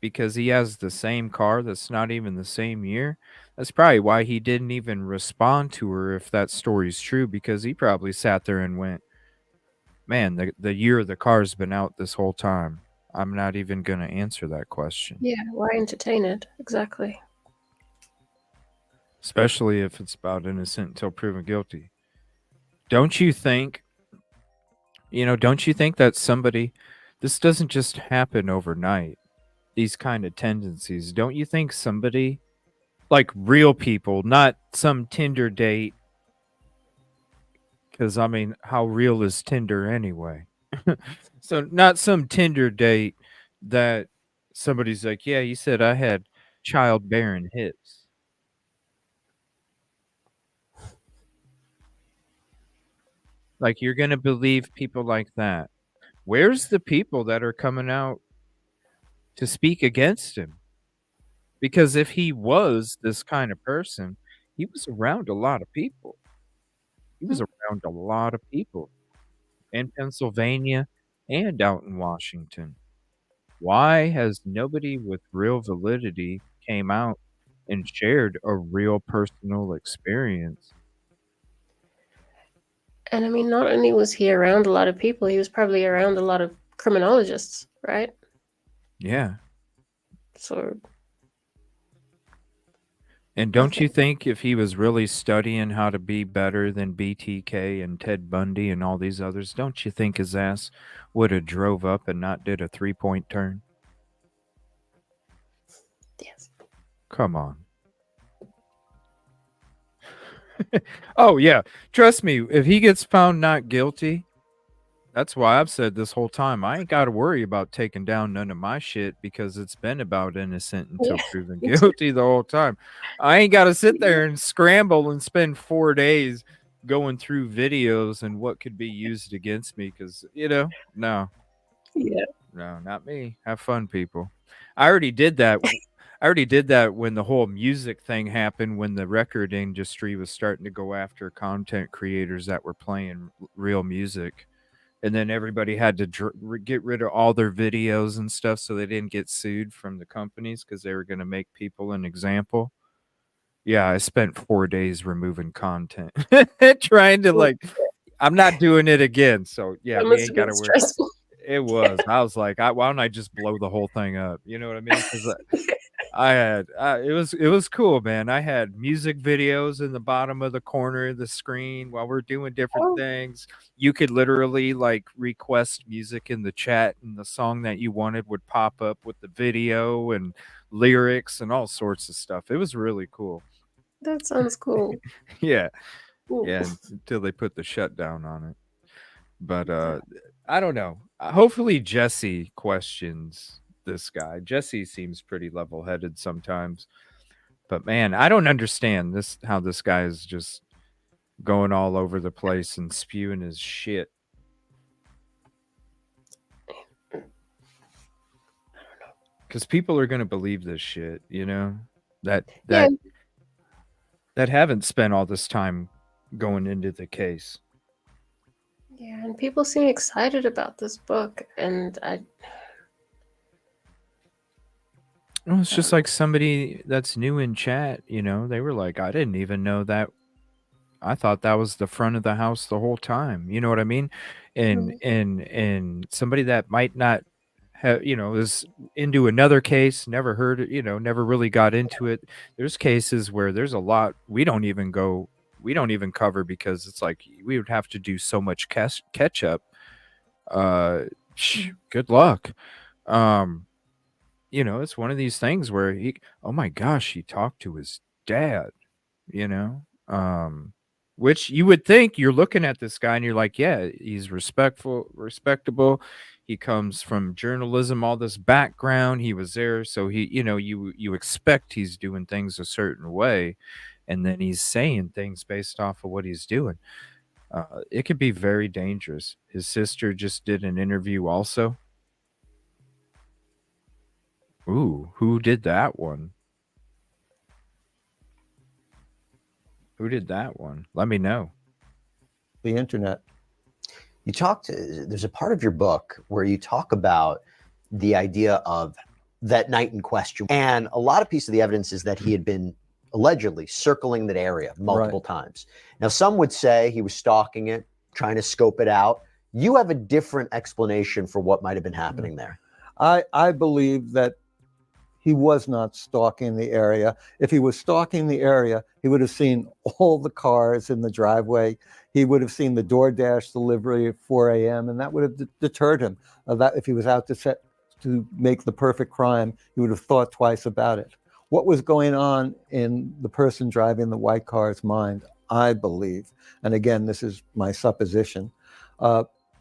Because he has the same car that's not even the same year? That's probably why he didn't even respond to her if that story's true, because he probably sat there and went, man, the year the car's been out this whole time. I'm not even going to answer that question. Yeah, why entertain it? Exactly. Especially if it's about innocent until proven guilty. Don't you think, you know, don't you think that somebody, this doesn't just happen overnight, these kind of tendencies. Don't you think somebody, like real people, not some Tinder date, because I mean, how real is Tinder anyway? So not some Tinder date that somebody's like, yeah, you said I had childbearing hips. Like, you're going to believe people like that. Where's the people that are coming out to speak against him? Because if he was this kind of person, he was around a lot of people. He was around a lot of people in Pennsylvania and out in Washington. Why has nobody with real validity came out and shared a real personal experience? And I mean, not only was he around a lot of people, he was probably around a lot of criminologists, right? Yeah. So And don't you think if he was really studying how to be better than BTK and Ted Bundy and all these others, don't you think his ass would have drove up and not did a 3-point turn? Yes. Come on. Oh, yeah. Trust me, if he gets found not guilty, that's why I've said this whole time, I ain't got to worry about taking down none of my shit because it's been about innocent until Yeah, proven me too. guilty the whole time. I ain't got to sit there and scramble and spend 4 days going through videos and what could be used against me because, no, Yeah. no, not me. Have fun, people. I already did that. I already did that when the whole music thing happened, when the record industry was starting to go after content creators that were playing real music. And then everybody had to get rid of all their videos and stuff so they didn't get sued from the companies because they were going to make people an example. Yeah, I spent 4 days removing content, trying to I'm not doing it again. So yeah, That we must ain't have got been to worry. stressful. It was. I was like, why don't I just blow the whole thing up? You know what I mean? Because I had it was cool, man. I had music videos in the bottom of the corner of the screen while we're doing different Oh, things. You could literally request music in the chat, and the song that you wanted would pop up with the video and lyrics and all sorts of stuff. It was really cool. that sounds cool. Yeah. Ooh. Yeah, until they put the shutdown on it. But I don't know. Hopefully Jesse questions this guy. Jesse seems pretty level-headed sometimes. But man, I don't understand how this guy is just going all over the place and spewing his shit. Cuz people are going to believe this shit, that Yeah. that haven't spent all this time going into the case. Yeah, and people seem excited about this book, and Well, it's just like somebody that's new in chat, they were like, I didn't even know that. I thought that was the front of the house the whole time. You know what I mean? And and somebody that might not have, is into another case, never heard it, never really got into it. There's cases where there's a lot we don't even cover because it's like we would have to do so much catch up. Good luck. It's one of these things where oh my gosh, he talked to his dad, you know? Which you would think you're looking at this guy and you're like, yeah, he's respectable. He comes from journalism, all this background. He was there. So you expect he's doing things a certain way. And then he's saying things based off of what he's doing. It could be very dangerous. His sister just did an interview also. Ooh, who did that one? Who did that one? Let me know. The internet. There's a part of your book where you talk about the idea of that night in question. And a lot of piece of the evidence is that he had been allegedly circling that area multiple times. Now, some would say he was stalking it, trying to scope it out. You have a different explanation for what might have been happening there. I believe that he was not stalking the area. If he was stalking the area, he would have seen all the cars in the driveway. He would have seen the DoorDash delivery at 4 a.m. and that would have deterred him. That if he was out to make the perfect crime, he would have thought twice about it. What was going on in the person driving the white car's mind, I believe, and again, this is my supposition,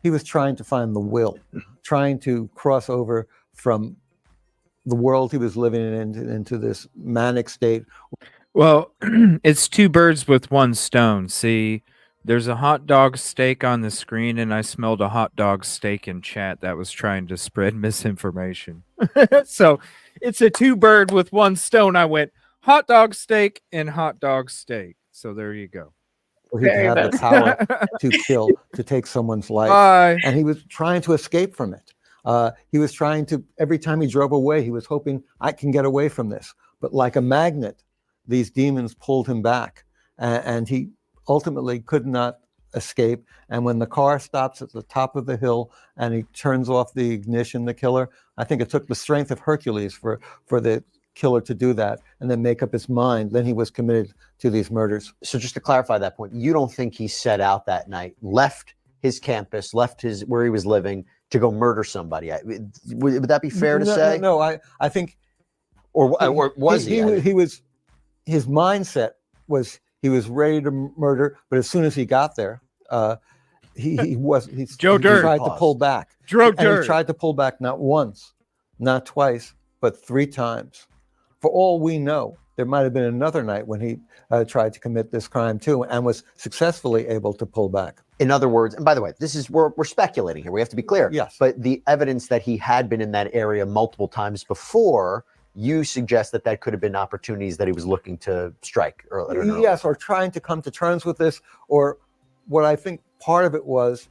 he was trying to find the will, trying to cross over from the world he was living in into this manic state. Well, it's two birds with one stone. See, there's a hot dog steak on the screen, and I smelled a hot dog steak in chat that was trying to spread misinformation. So it's a two bird with one stone. I went hot dog steak and hot dog steak. So there you go. Where he could have the power to kill, to take someone's life. Bye. And he was trying to escape from it. He was trying to, every time he drove away, he was hoping, I can get away from this. But like a magnet, these demons pulled him back. And he ultimately could not escape. And when the car stops at the top of the hill and he turns off the ignition, the killer, I think it took the strength of Hercules for the killer to do that and then make up his mind. Then he was committed to these murders. So just to clarify that point, you don't think he set out that night, left his campus, left his where he was living to go murder somebody? Would that be fair to say? No, I think, or was he? He was. His mindset was he was ready to murder, but as soon as he got there, he tried to pull back. He tried to pull back not once, not twice, but 3 times. For all we know, there might have been another night when he tried to commit this crime too, and was successfully able to pull back. In other words, and by the way, this is we're speculating here. We have to be clear. Yes. But the evidence that he had been in that area multiple times before, you suggest that could have been opportunities that he was looking to strike earlier. Yes, or trying to come to terms with this, or what I think part of it was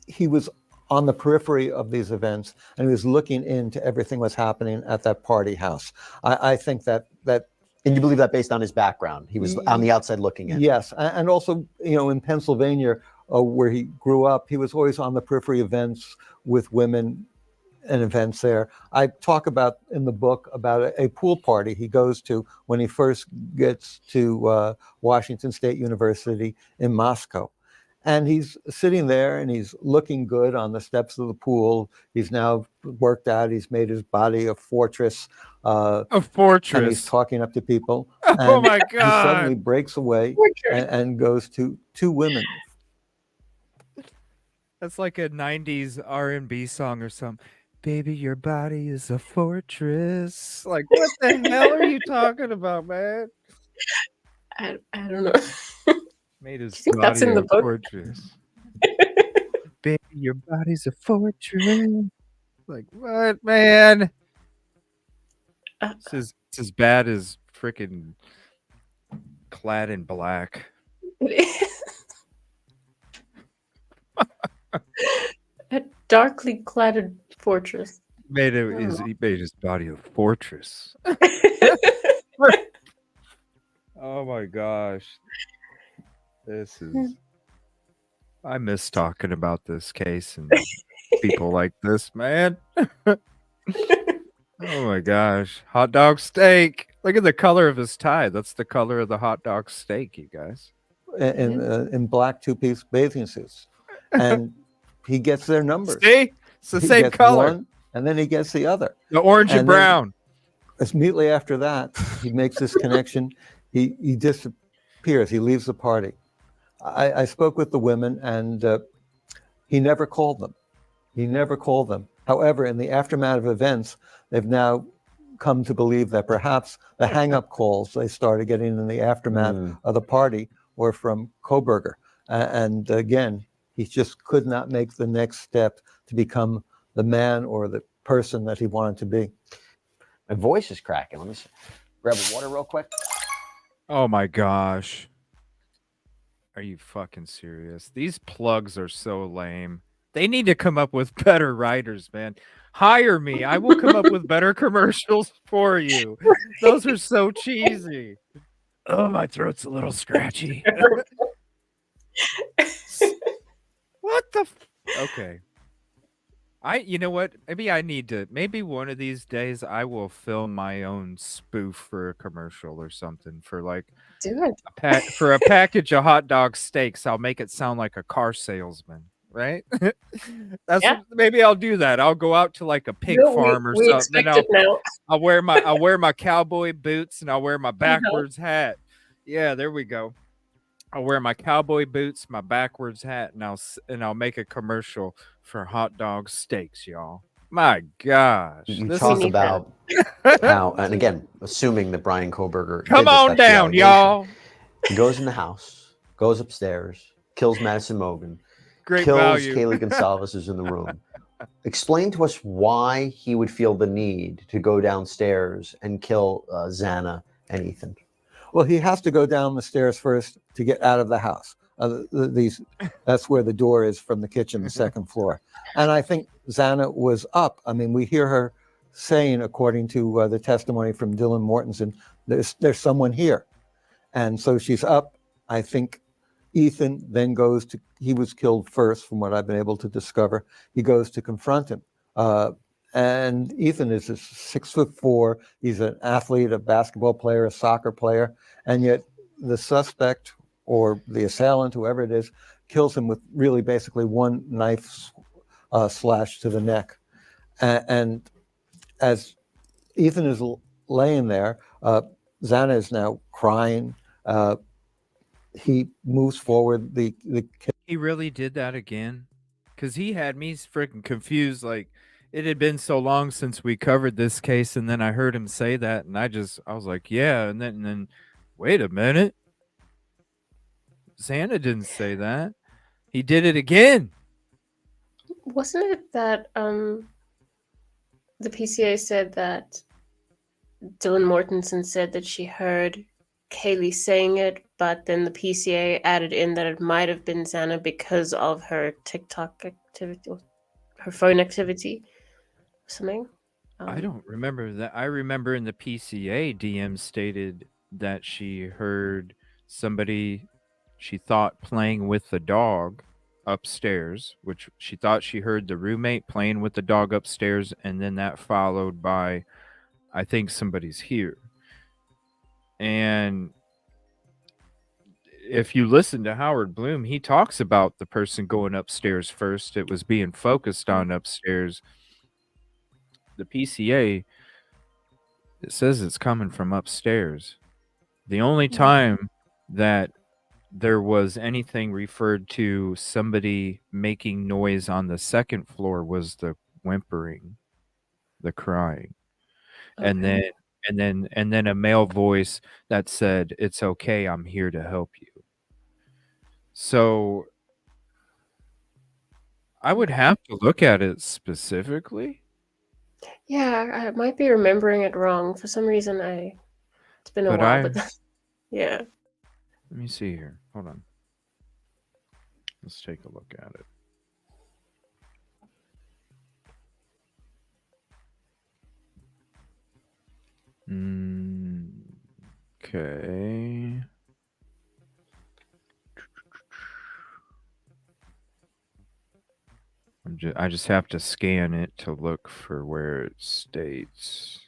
he was on the periphery of these events and he was looking into everything that's happening at that party house. I think that. And you believe that based on his background? He was on the outside looking in. Yes, and also, in Pennsylvania, where he grew up, he was always on the periphery events with women and events there. I talk about in the book about a pool party he goes to when he first gets to Washington State University in Moscow. And he's sitting there and he's looking good on the steps of the pool. He's now worked out. He's made his body a fortress. A fortress. And he's talking up to people. Oh my He suddenly God. breaks away and goes to 2 women. That's like a 90s R&B song or something. Baby, your body is a fortress. Like, what the hell are you talking about, man? I don't know. Made his think that's body in the a book? fortress. Baby, your body's a fortress. Like, what, man? It's as bad as freaking Clad in Black. A darkly cladded fortress. He made his body a fortress. Oh my gosh. This is I miss talking about this case and people like this, man. Oh my gosh. Hot dog steak. Look at the color of his tie. That's the color of the hot dog steak, you guys. In black 2-piece bathing suits. And he gets their numbers. See? It's the He same gets color. one, and then he gets the other. The orange and then brown. Immediately after that, he makes this connection. He disappears. He leaves the party. I spoke with the women, and he never called them. He never called them. However, in the aftermath of events, they've now come to believe that perhaps the hang-up calls they started getting in the aftermath of the party were from Koberger. And again, he just could not make the next step to become the man or the person that he wanted to be. My voice is cracking. Let me grab a water real quick. Oh my gosh. Are you fucking serious? These plugs are so lame. They need to come up with better writers, man. Hire me. I will come up with better commercials for you. Those are so cheesy. Oh, my throat's a little scratchy. What the okay. You know what? Maybe one of these days I will film my own spoof for a commercial or something for like Do it. for a package of hot dog steaks. I'll make it sound like a car salesman, right? Maybe I'll do that. I'll go out to like a pig farm or something. I'll wear my cowboy boots and I'll wear my backwards hat. Yeah, there we go. I'll wear my cowboy boots, my backwards hat, and I'll make a commercial for hot dog steaks, y'all. My gosh. You talk about how, and again, assuming that Brian Koberger Come on down, y'all. He goes in the house, goes upstairs, kills Madison Mogan, Great kills value. Kaylee Gonzalez, who's in the room. Explain to us why he would feel the need to go downstairs and kill Xana and Ethan. Well, he has to go down the stairs first to get out of the house. That's where the door is from the kitchen, the second floor. And I think Xana was up. I mean, we hear her saying, according to the testimony from Dylan Mortensen, there's someone here. And so she's up. I think Ethan then he was killed first, from what I've been able to discover. He goes to confront him. And Ethan is 6'4". He's an athlete, a basketball player, a soccer player, and yet the suspect or the assailant, whoever it is, kills him with really basically one knife slash to the neck. And as Ethan is laying there, Xana is now crying. He moves forward. He really did that again? Because he had me freaking confused. Like, it had been so long since we covered this case, and then I heard him say that, and I was like, yeah. And then, wait a minute. Xana didn't say that. He did it again. Wasn't it that the PCA said that Dylan Mortensen said that she heard Kaylee saying it, but then the PCA added in that it might have been Xana because of her TikTok activity, or her phone activity, or something. I don't remember that. I remember in the PCA, DM stated that she heard somebody she thought playing with the dog upstairs, which she thought she heard the roommate playing with the dog upstairs, and then that followed by, I think somebody's here. And if you listen to Howard Bloom, he talks about the person going upstairs first. It was being focused on upstairs. The PCA, it says it's coming from upstairs. The only time that there was anything referred to somebody making noise on the second floor was the whimpering, the crying. And Okay. then a male voice that said, "It's okay, I'm here to help you." So I would have to look at it specifically. Yeah, I might be remembering it wrong. For some reason, it's been a But while, but yeah. Let me see here. Hold on. Let's take a look at it. Okay. I just have to scan it to look for where it states.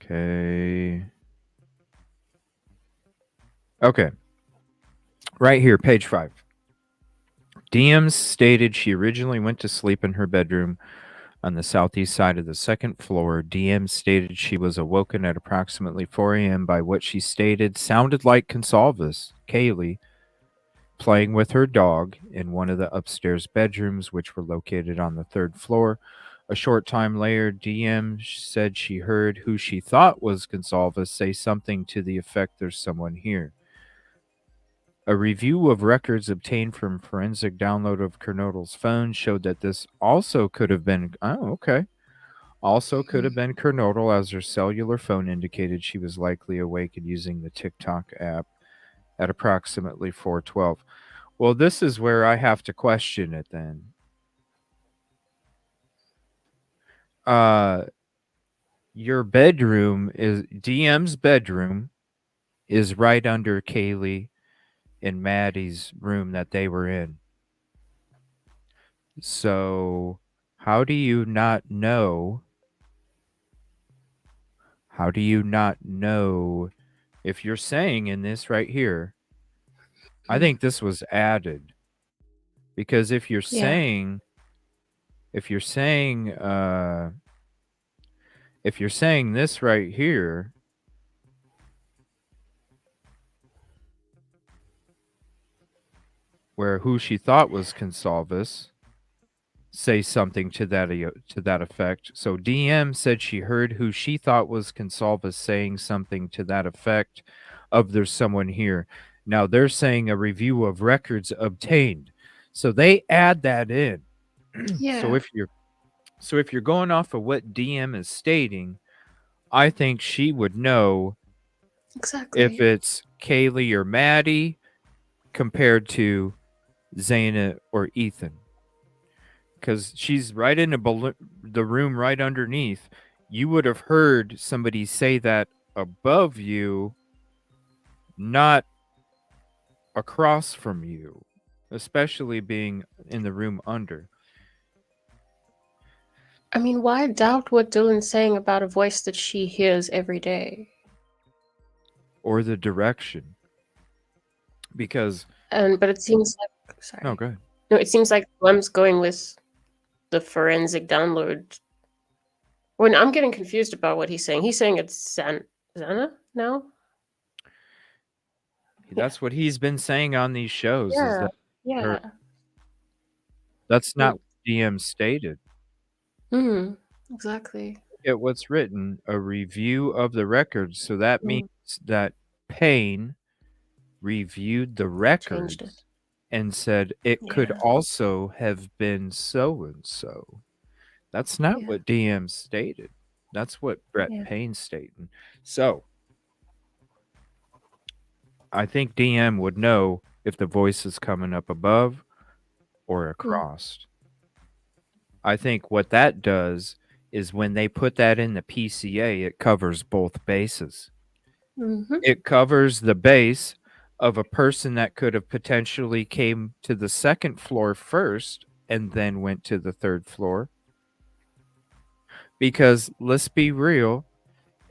Okay. Okay. Right here, page 5. DM stated she originally went to sleep in her bedroom on the southeast side of the second floor. DM stated she was awoken at approximately 4 a.m. by what she stated sounded like Consalvis, Kaylee, playing with her dog in one of the upstairs bedrooms, which were located on the third floor. A short time later, DM said she heard who she thought was Consalvis say something to the effect, "There's someone here." A review of records obtained from forensic download of Kernodle's phone showed that this also could have been, also could have been Kernodle, as her cellular phone indicated she was likely awake and using the TikTok app at approximately 4:12. Well, this is where I have to question it then. Your bedroom is DM's bedroom is right under Kaylee and Maddie's room that they were in. So how do you not know? How do you not know if you're saying in this right here? I think this was added because if you're saying this right here, where who she thought was Consalvis say something to that effect. So DM said she heard who she thought was Consalvis saying something to that effect of "There's someone here." Now they're saying a review of records obtained. So they add that in. Yeah. So if you're going off of what DM is stating, I think she would know Exactly. if it's Kaylee or Maddie compared to Zaina or Ethan. Because she's right in the room right underneath. You would have heard somebody say that above you, not across from you, especially being in the room under. I mean, why doubt what Dylan's saying about a voice that she hears every day? Or the direction. Because But it seems like, sorry. No, go ahead. No, it seems like Blum's going with the forensic download. When I'm getting confused about what he's saying. He's saying it's Xana now? That's what he's been saying on these shows. Is Yeah. that Yeah. that's not what DM stated. Exactly. At what's written, a review of the records. So that means that Payne reviewed the records and said it could also have been so and so. That's not what DM stated. That's what Brett Payne's stating. So I think DM would know if the voice is coming up above or across. I think what that does is when they put that in the PCA, it covers both bases. It covers the base of a person that could have potentially came to the second floor first and then went to the third floor. Because let's be real,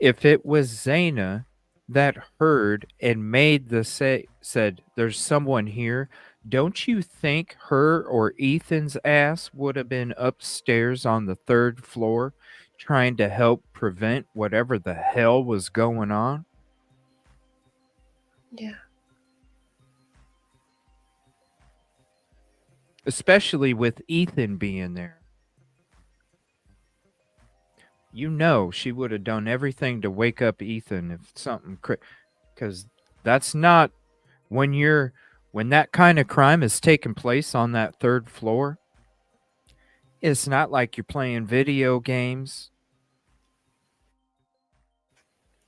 if it was Xana that heard and made the said there's someone here, don't you think her or Ethan's ass would have been upstairs on the third floor trying to help prevent whatever the hell was going on? Yeah. Especially with Ethan being there. You know she would have done everything to wake up Ethan if something because that's not when that kind of crime is taking place on that third floor. It's not like you're playing video games.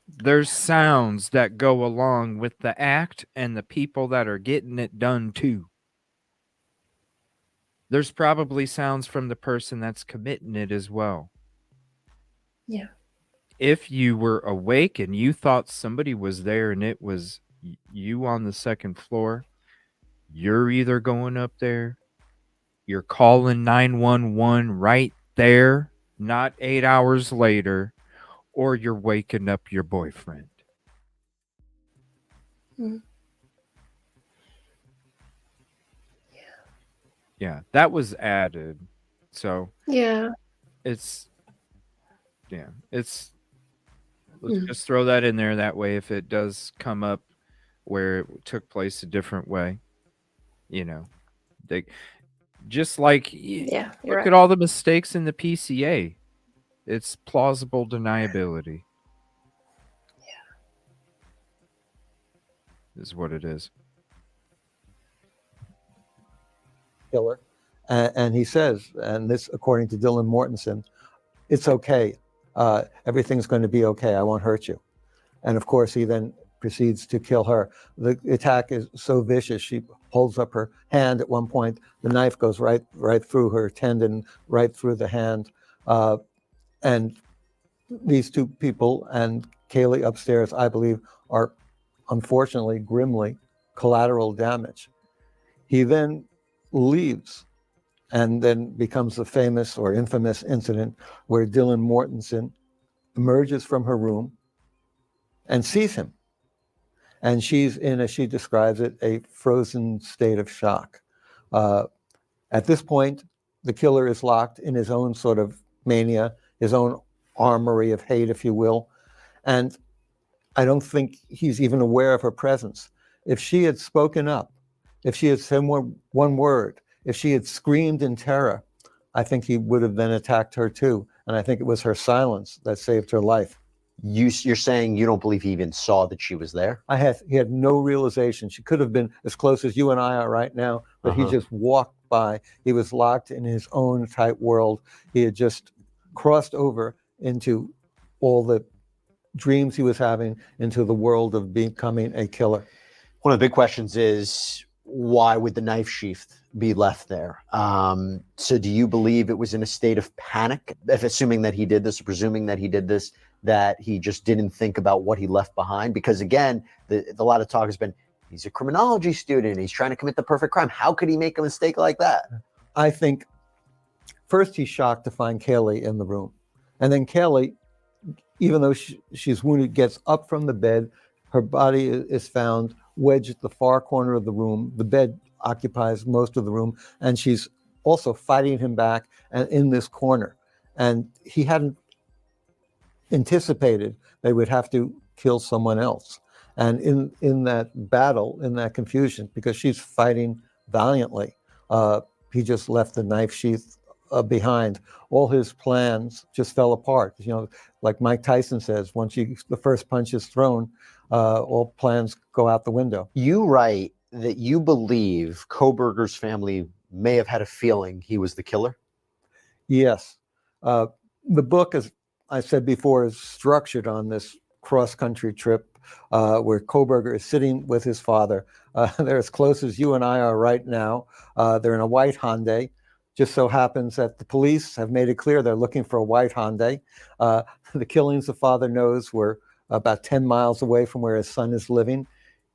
There's sounds that go along with the act and the people that are getting it done too. There's probably sounds from the person that's committing it as well. Yeah. If you were awake and you thought somebody was there and it was you on the second floor, you're either going up there, you're calling 911 right there, not 8 hours later, or you're waking up your boyfriend. Yeah, that was added. So Yeah. let's just throw that in there. That way, if it does come up where it took place a different way, they just like look at all the mistakes in the PCA. It's plausible deniability. Is what it is. Killer. And he says, and this according to Dylan Mortensen, it's okay. Everything's going to be okay. I won't hurt you. And of course, he then proceeds to kill her. The attack is so vicious. She holds up her hand at one point. The knife goes right through her tendon, right through the hand. And these two people and Kaylee upstairs, I believe, are unfortunately, grimly collateral damage. He then leaves and then becomes the famous or infamous incident where Dylan Mortensen emerges from her room and sees him. And she's in, as she describes it, a frozen state of shock. At this point, the killer is locked in his own sort of mania, his own armory of hate, if you will. And I don't think he's even aware of her presence. If she had spoken up, if she had said one word, if she had screamed in terror, I think he would have then attacked her too. And I think it was her silence that saved her life. You're saying you don't believe he even saw that she was there? He had no realization. She could have been as close as you and I are right now, but he just walked by. He was locked in his own tight world. He had just crossed over into all the dreams he was having, into the world of becoming a killer. One of the big questions is, why would the knife sheath be left there? So do you believe it was in a state of panic, if assuming that he did this, or presuming that he did this, that he just didn't think about what he left behind? Because again, a lot of talk has been, he's a criminology student, he's trying to commit the perfect crime. How could he make a mistake like that? I think first he's shocked to find Kaylee in the room. And then Kaylee, even though she's wounded, gets up from the bed. Her body is found wedged at the far corner of the room. The bed occupies most of the room, and she's also fighting him back and in this corner. And he hadn't anticipated they would have to kill someone else. And in that battle, in that confusion, because she's fighting valiantly, he just left the knife sheath behind. All his plans just fell apart. You know, like Mike Tyson says, once the first punch is thrown, all plans go out the window. You write that you believe Kohberger's family may have had a feeling he was the killer? Yes. The book, as I said before, is structured on this cross-country trip where Kohberger is sitting with his father. They're as close as you and I are right now. They're in a white Hyundai. Just so happens that the police have made it clear they're looking for a white Hyundai. The killings the father knows were about 10 miles away from where his son is living.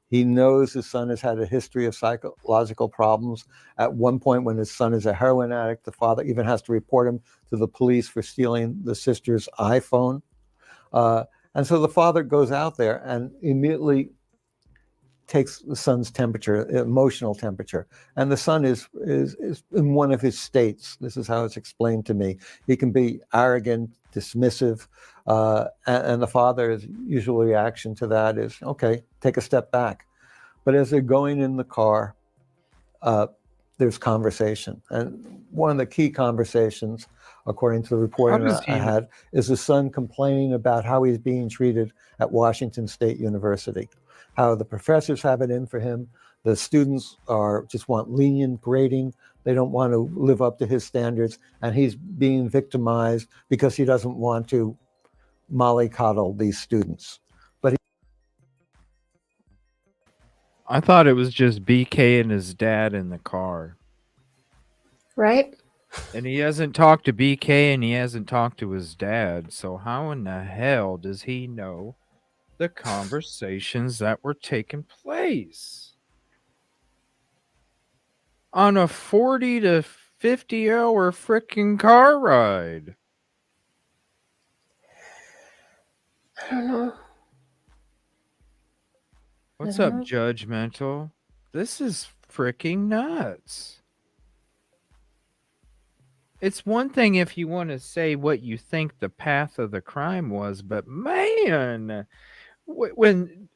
He knows his son has had a history of psychological problems. At one point, when his son is a heroin addict, the father even has to report him to the police for stealing the sister's iPhone. And so the father goes out there and immediately takes the son's temperature, emotional temperature. And the son is in one of his states. This is how it's explained to me. He can be arrogant, dismissive, and the father's usual reaction to that is, okay, take a step back. But as they're going in the car, there's conversation. And one of the key conversations, according to the reporting I had, is the son complaining about how he's being treated at Washington State University, how the professors have it in for him. The students just want lenient grading. They don't want to live up to his standards. And he's being victimized because he doesn't want to mollycoddle these students. But I thought it was just BK and his dad in the car. Right? And he hasn't talked to BK and he hasn't talked to his dad. So how in the hell does he know the conversations that were taking place on a 40 to 50 hour freaking car ride? I don't know. What's up, judgmental? This is freaking nuts. It's one thing if you want to say what you think the path of the crime was, but man, when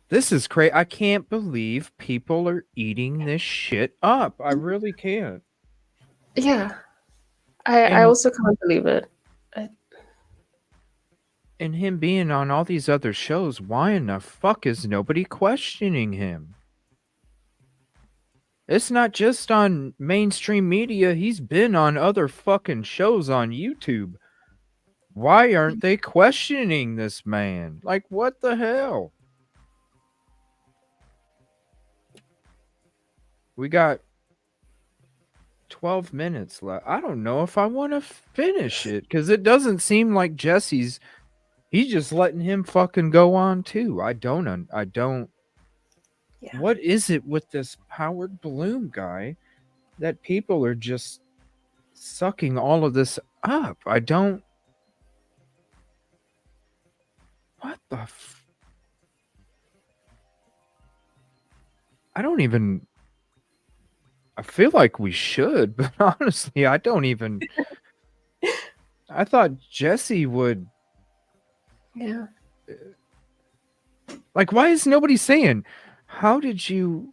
this is crazy. I can't believe people are eating this shit up. I really can't. Yeah. I also can't believe it. And him being on all these other shows, why in the fuck is nobody questioning him? It's not just on mainstream media. He's been on other fucking shows on YouTube. Why aren't they questioning this man? Like, what the hell? We got 12 minutes left. I don't know if I want to finish it because it doesn't seem like he's just letting him fucking go on too. I don't. Yeah. What is it with this Howard Bloom guy that people are just sucking all of this up? I don't. What the? I don't even. I feel like we should, but honestly, I don't even. I thought Jesse would. Yeah. Like, why is nobody saying, how do you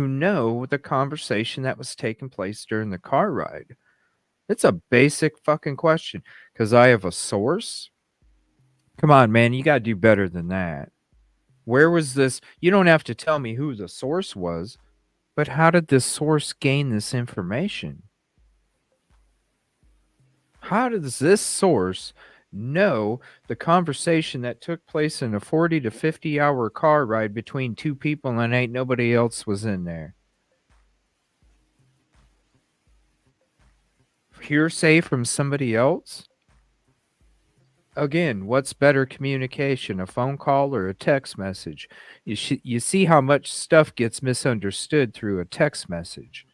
know the conversation that was taking place during the car ride? It's a basic fucking question. Because I have a source. Come on, man. You got to do better than that. Where was this? You don't have to tell me who the source was, but how did this source gain this information? How does this source know the conversation that took place in a 40 to 50 hour car ride between two people and ain't nobody else was in there? Hearsay from somebody else? again, what's better communication, a phone call or a text message? You see how much stuff gets misunderstood through a text message.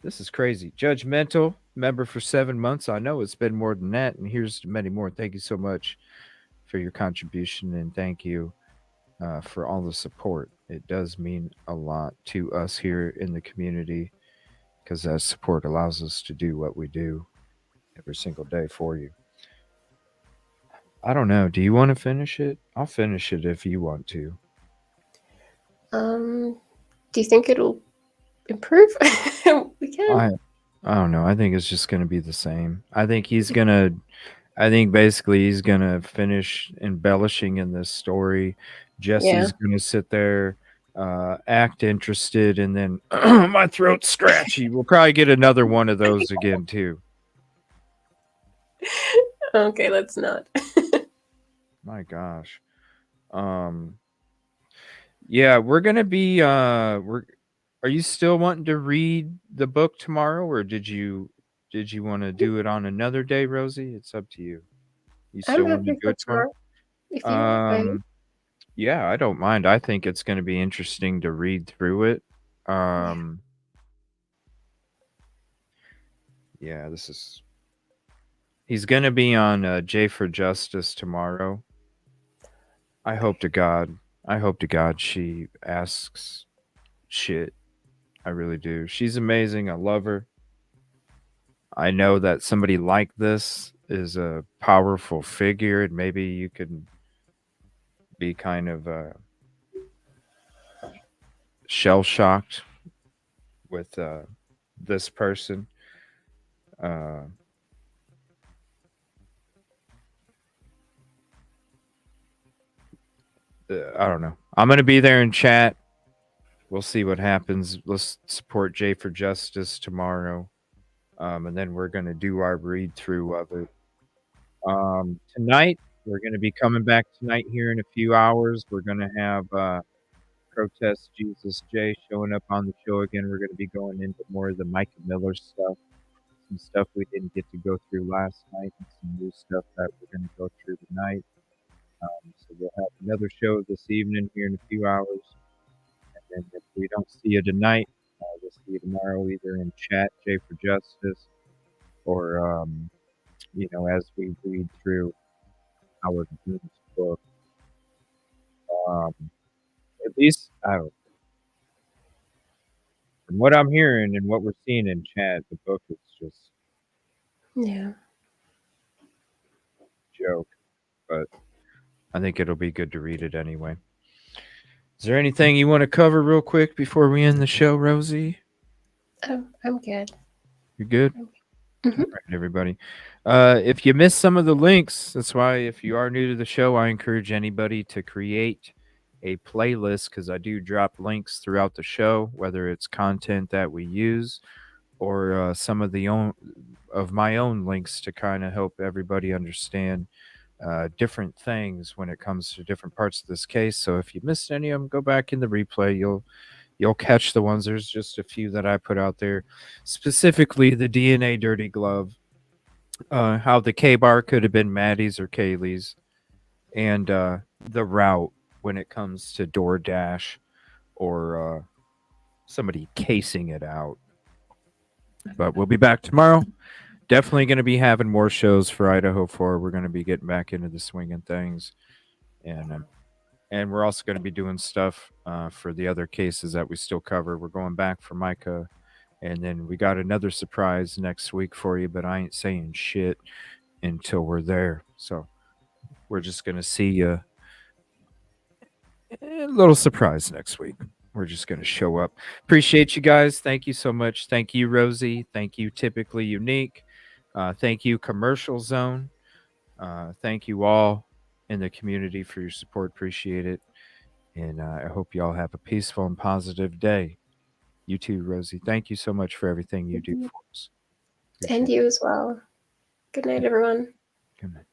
This is crazy. Judgmental member for 7 months. I know it's been more than that, and here's many more. Thank you so much for your contribution, and thank you for all the support. It does mean a lot to us here in the community because that support allows us to do what we do every single day for you. I don't know. Do you want to finish it? I'll finish it if you want to. Do you think it'll improve? We can. I don't know. I think it's just going to be the same. I think basically he's going to finish embellishing in this story. Jesse's going to sit there, act interested, and then my throat's scratchy. We'll probably get another one of those again, too. Okay, let's not. My gosh. Yeah, we're going to be, are you still wanting to read the book tomorrow, or did you want to do it on another day, Rosie? It's up to you. You still I'm want to happy do for it tomorrow? If you Yeah, I don't mind. I think it's going to be interesting to read through it. Yeah, he's going to be on J for Justice tomorrow. I hope to God she asks shit. I really do. She's amazing. I love her. I know that somebody like this is a powerful figure, and maybe you could be kind of shell shocked with this person. I don't know. I'm going to be there in chat. We'll see what happens. Let's support J for Justice tomorrow. And then we're going to do our read through of it. Tonight, we're going to be coming back tonight here in a few hours. We're going to have Protest Jesus J showing up on the show again. We're going to be going into more of the Micah Miller stuff, some stuff we didn't get to go through last night, and some new stuff that we're going to go through tonight. So we'll have another show this evening here in a few hours. And if we don't see you tonight, we'll see you tomorrow either in chat, J for Justice, or, as we read through Howard Bloom's book. At least, from what I'm hearing and what we're seeing in chat, the book is just Yeah. joke, but I think it'll be good to read it anyway. Is there anything you want to cover real quick before we end the show, Rosie? I'm good. You're good? Mm-hmm. All right, everybody. If you missed some of the links, that's why if you are new to the show, I encourage anybody to create a playlist because I do drop links throughout the show, whether it's content that we use or some of my own links to kind of help everybody understand different things when it comes to different parts of this case. So if you missed any of them, go back in the replay. You'll catch the ones. There's just a few that I put out there, specifically the DNA dirty glove, how the K-bar could have been Maddie's or Kaylee's, and the route when it comes to DoorDash or somebody casing it out. But we'll be back tomorrow. Definitely going to be having more shows for Idaho4. We're going to be getting back into the swing of things. And we're also going to be doing stuff for the other cases that we still cover. We're going back for Micah. And then we got another surprise next week for you, but I ain't saying shit until we're there. So we're just going to see you. A little surprise next week. We're just going to show up. Appreciate you guys. Thank you so much. Thank you, Rosie. Thank you, Typically Unique. Thank you, Commercial Zone. Thank you all in the community for your support. Appreciate it. And I hope you all have a peaceful and positive day. You too, Rosie. Thank you so much for everything you do for us. And you as well. Good night, everyone. Good night.